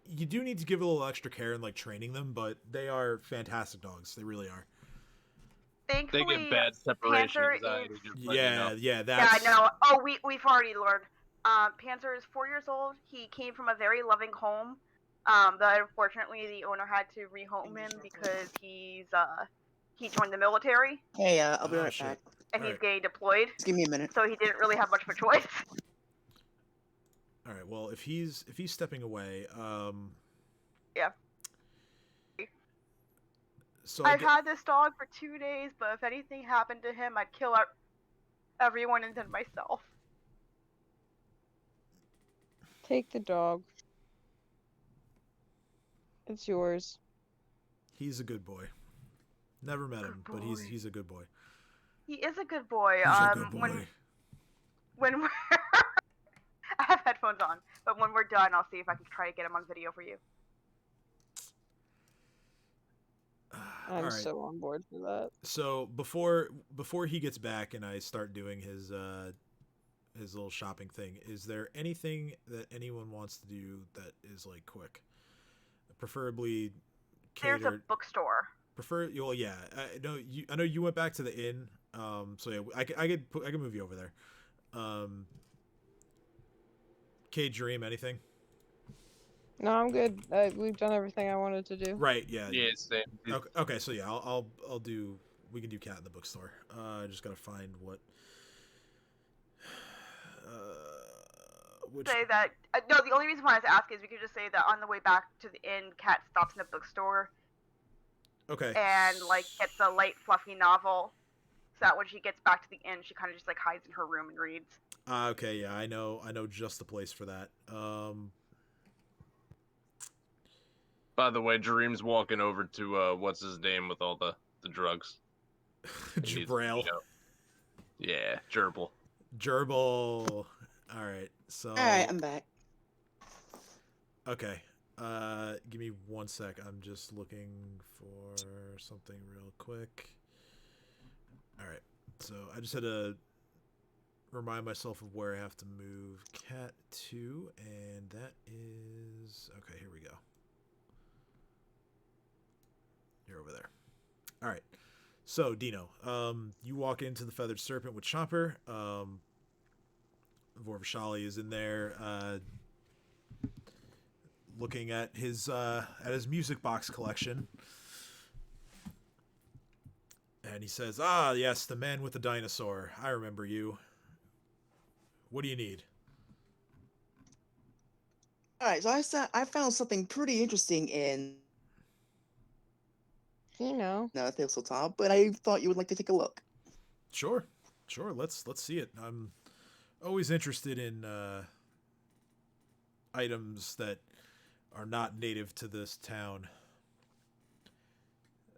You do need to give a little extra care in training them, but they are fantastic dogs. They really are. Thankfully, They get bad separation Panzer anxiety. is... Just letting you know. Yeah, Yeah, that's. I know. Oh, we've already learned. Panzer is 4 years old. He came from a very loving home. But unfortunately, the owner had to rehome him because he joined the military Hey, I'll be Oh, right shit. back. and he's Alright. getting deployed. Just give me a minute. So he didn't really have much of a choice. All right. Well, if he's stepping away, Yeah. So I've had this dog for 2 days, but if anything happened to him, I'd kill everyone and then myself. Take the dog. It's yours. he's a good boy. Never met him, but boy. he's a good boy. He is a good boy. He's a good boy. When we're I have headphones on, but when we're done, I'll see if I can try to get him on video for you. I'm right. so on board for that. So before he gets back and I start doing his little shopping thing, is there anything that anyone wants to do that is like quick? Preferably There's a catered. bookstore. Well, yeah. I know you went back to the inn. So yeah, I could move you over there. Cade Dream, anything? No, I'm good. We've done everything I wanted to do. Right. Yeah. Yeah, same. Okay. So yeah, I'll do. We can do cat in the bookstore. I just gotta find what. Which... Say that. No, the only reason why I was asking is we could just say that on the way back to the inn, Kat stops in the bookstore. Okay. And like gets a light, fluffy novel, so that when she gets back to the inn, she kind of just like hides in her room and reads. Okay. Yeah, I know just the place for that. By the way, Dream's walking over to what's his name with all the drugs. Jabrail. Yeah, Gerbil. Gerbil. All right. So. All right, I'm back. Okay. Give me 1 sec. I'm just looking for something real quick. All right. So I just had to remind myself of where I have to move cat to, and that is okay. Here we go. You're over there. All right. So Dino, you walk into the Feathered Serpent with Chomper. Vorvashali is in there, looking at his music box collection, and he says, "Ah, yes, the man with the dinosaur. I remember you. What do you need?" All right, so I found something pretty interesting in Thistletop, but I thought you would like to take a look. Sure. Let's see it. I'm always interested in items that are not native to this town.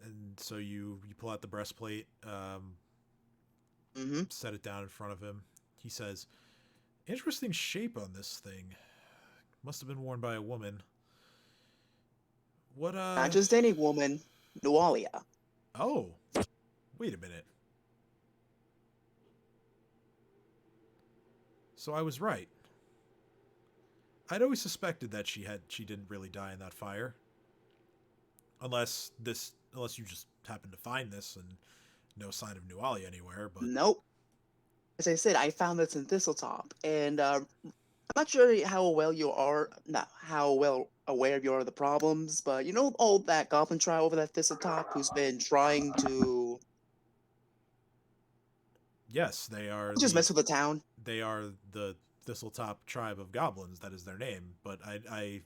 And so you pull out the breastplate, set it down in front of him. He says, "Interesting shape on this thing. Must have been worn by a woman." What Not just any woman, Nualia. Oh. Wait a minute. So I was right. I'd always suspected that she didn't really die in that fire. Unless you just happened to find this and no sign of Nualia anywhere, but Nope. As I said, I found this in Thistletop, and I'm not sure how well aware you are of the problems, but you know all that goblin tribe over that Thistletop who's been trying to yes, they are just mess with the town. They are the Thistletop tribe of goblins. That is their name. But I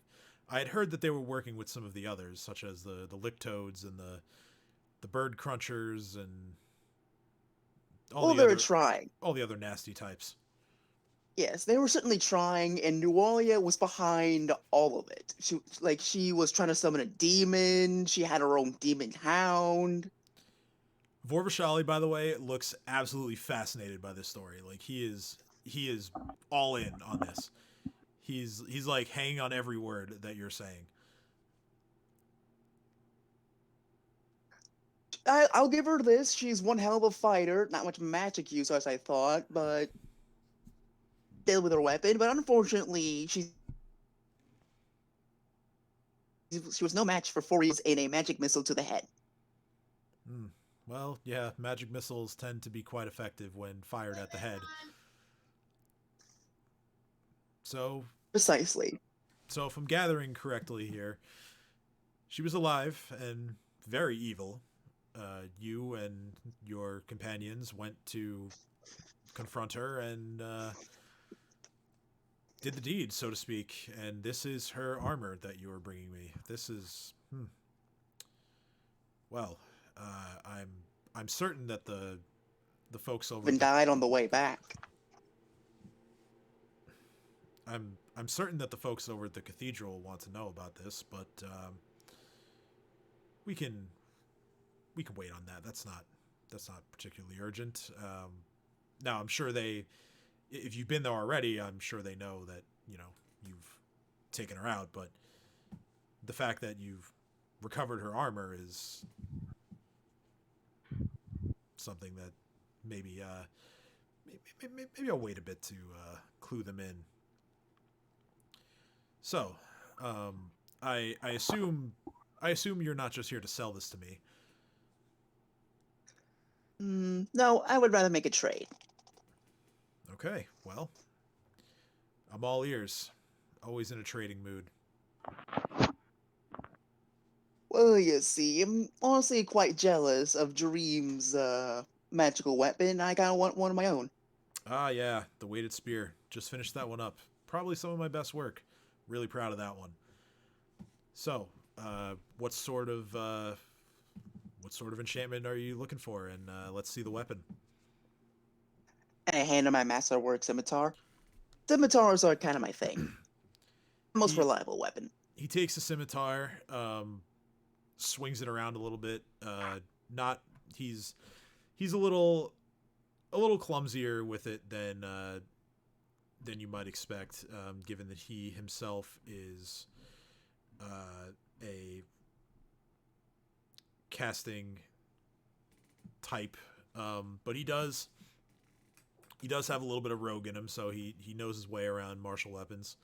had heard that they were working with some of the others, such as the Lictoads and the Bird Crunchers and they're trying. All the other nasty types. Yes, they were certainly trying, and Nualia was behind all of it. She was trying to summon a demon. She had her own demon hound. Vorvashali, by the way, looks absolutely fascinated by this story. Like he is all in on this. He's like hanging on every word that you're saying. I'll give her this. She's one hell of a fighter. Not much magic use as I thought, but deal with her weapon. But unfortunately, she was no match for 4 years in a magic missile to the head. Well, yeah, magic missiles tend to be quite effective when fired at the head. So precisely. So if I'm gathering correctly here, she was alive and very evil. You and your companions went to confront her and did the deed, so to speak. And this is her armor that you are bringing me. This is, well, I'm certain that the folks over died on the way back. I'm certain that the folks over at the cathedral want to know about this, but we can wait on that. That's not particularly urgent. Now I'm sure if you've been there already, I'm sure they know that you've taken her out. But the fact that you've recovered her armor is something that maybe maybe I'll wait a bit to clue them in. So, I assume you're not just here to sell this to me. No, I would rather make a trade. Okay, well, I'm all ears. Always in a trading mood. Well, you see, I'm honestly quite jealous of Dream's magical weapon. I kinda want one of my own. Ah, yeah, the weighted spear. Just finished that one up. Probably some of my best work. Really proud of that one. So, what sort of enchantment are you looking for? And let's see the weapon. And I hand him my masterwork scimitar. Scimitars are kind of my thing. Most reliable weapon. He takes the scimitar, swings it around a little bit. Not he's a little clumsier with it than you might expect, given that he himself is a casting type. But he does have a little bit of rogue in him, so he knows his way around martial weapons.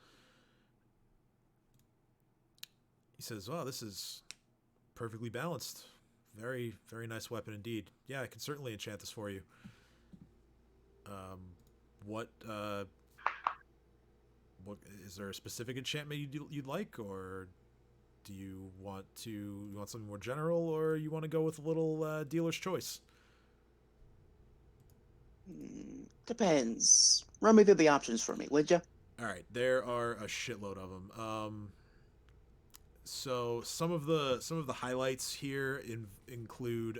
He says, "Oh, this is perfectly balanced. Very, very nice weapon indeed. Yeah, I can certainly enchant this for you." What is there a specific enchantment you'd like, or do you want something more general, or you want to go with a little dealer's choice? Depends. Run me through the options for me, would you? All right, there are a shitload of them. So some of the highlights here include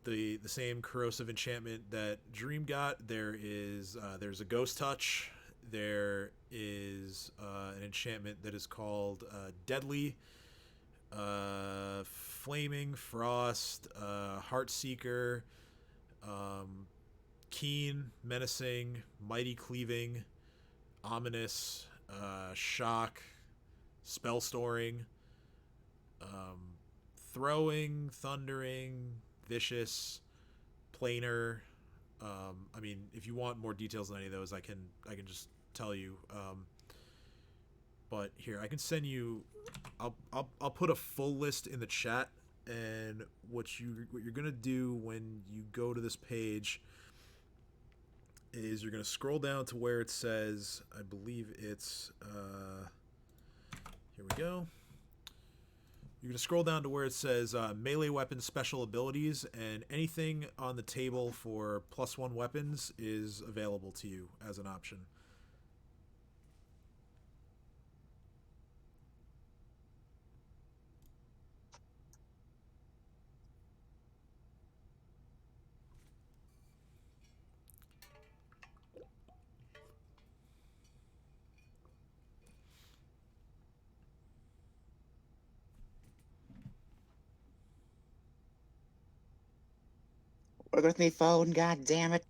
the same corrosive enchantment that Dream got. There's a ghost touch. There is an enchantment that is called Deadly, Flaming, Frost, Heartseeker, Keen, Menacing, Mighty Cleaving, Ominous, Shock, Spell Storing, Throwing, Thundering, Vicious, Planar. I mean, if you want more details on any of those, I can just tell you. But here, I can send you. I'll put a full list in the chat, and what you're gonna do when you go to this page is you're gonna scroll down to where it says, I believe it's here we go. You're going to scroll down to where it says melee weapon special abilities, and anything on the table for +1 weapons is available to you as an option. Work with me, phone, god damn it.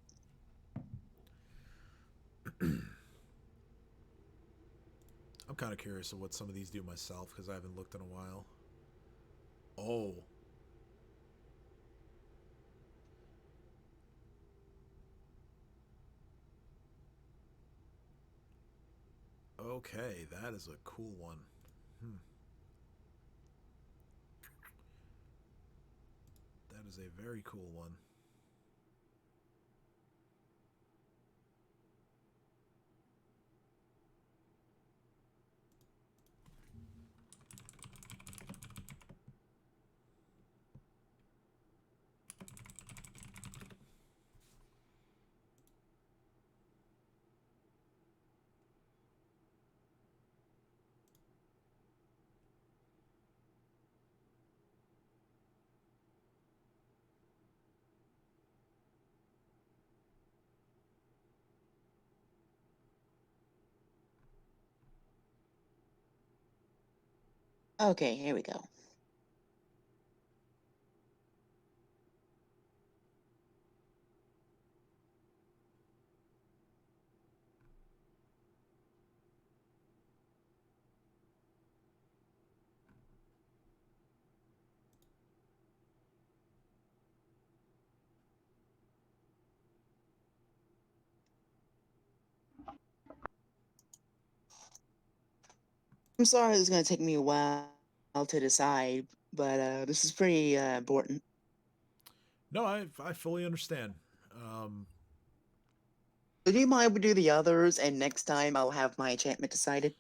I'm kind of curious of what some of these do myself, because I haven't looked in a while. Oh. Okay, that is a cool one. That is a very cool one. Okay, here we go. I'm sorry it's gonna take me a while to decide, but this is pretty important. No, I fully understand. So do you mind if we do the others, and next time I'll have my enchantment decided?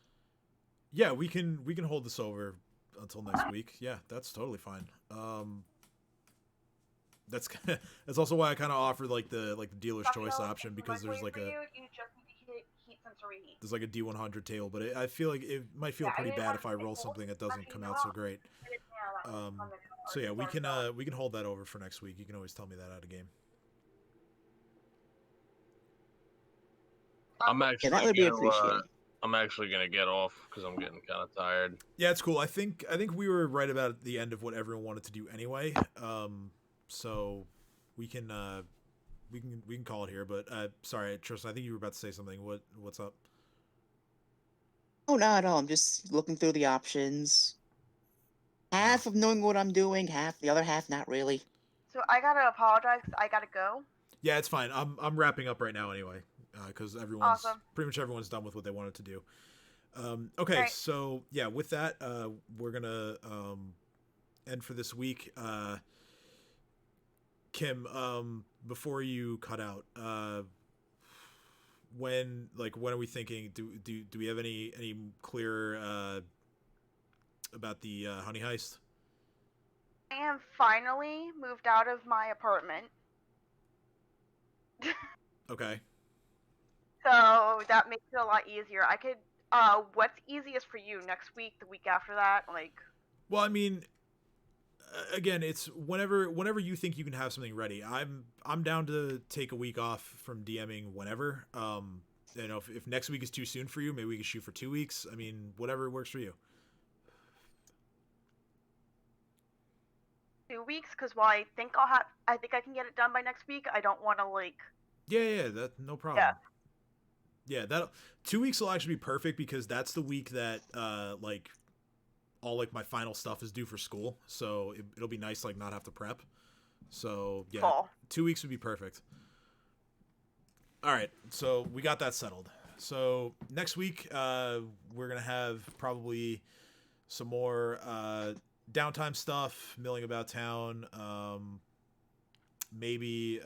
Yeah, we can hold this over until next week. Yeah, that's totally fine. That's that's also why I kind of offered like the dealer's choice option, because there's like a there's like a D100 table, but I feel like it might feel pretty bad if I roll something that doesn't come out so great. So yeah, we can hold that over for next week. You can always tell me that out of game. I'm Yeah, actually that would be gonna appreciated. I'm actually gonna get off because I'm getting kind of tired. Yeah, it's cool. I think we were right about the end of what everyone wanted to do anyway. So we can call it here. But sorry, Tristan, I think you were about to say something. What's up? Oh, not at all. I'm just looking through the options. Half of knowing what I'm doing, half the other half not really. So I gotta apologize 'cause I gotta go. Yeah, it's fine. I'm wrapping up right now anyway, because everyone's Awesome. pretty much everyone's done with what they wanted to do. Okay, Great. so yeah, with that, we're gonna end for this week. Kim, before you cut out, when are we thinking? Do we have any clear about the honey heist? I am finally moved out of my apartment. Okay. So that makes it a lot easier. I could what's easiest for you? Next week, the week after that? Like, Well, I mean, again, it's whenever you think you can have something ready. I'm down to take a week off from DMing whenever. You know, if next week is too soon for you, maybe we can shoot for 2 weeks. I mean, whatever works for you. 2 weeks, because while I think I can get it done by next week. I don't want to like. Yeah, that no problem. Yeah, that 2 weeks will actually be perfect, because that's the week that like all like my final stuff is due for school, so it'll be nice to like not have to prep. So yeah, Fall. 2 weeks would be perfect. All right, so we got that settled. So next week, we're gonna have probably some more downtime stuff, milling about town. Maybe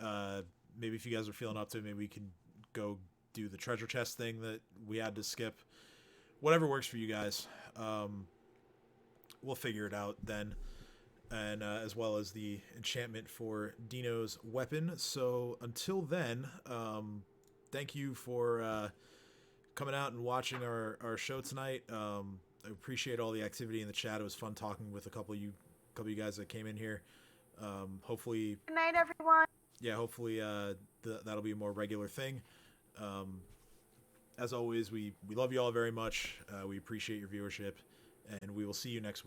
if you guys are feeling up to it, maybe we can go do the treasure chest thing that we had to skip. Whatever works for you guys. We'll figure it out then. And as well as the enchantment for Dino's weapon. So until then, thank you for coming out and watching our show tonight. I appreciate all the activity in the chat. It was fun talking with a couple of you guys that came in here. Hopefully, Good night, everyone. yeah, hopefully that'll be a more regular thing. As always, we love you all very much. We appreciate your viewership, and we will see you next week.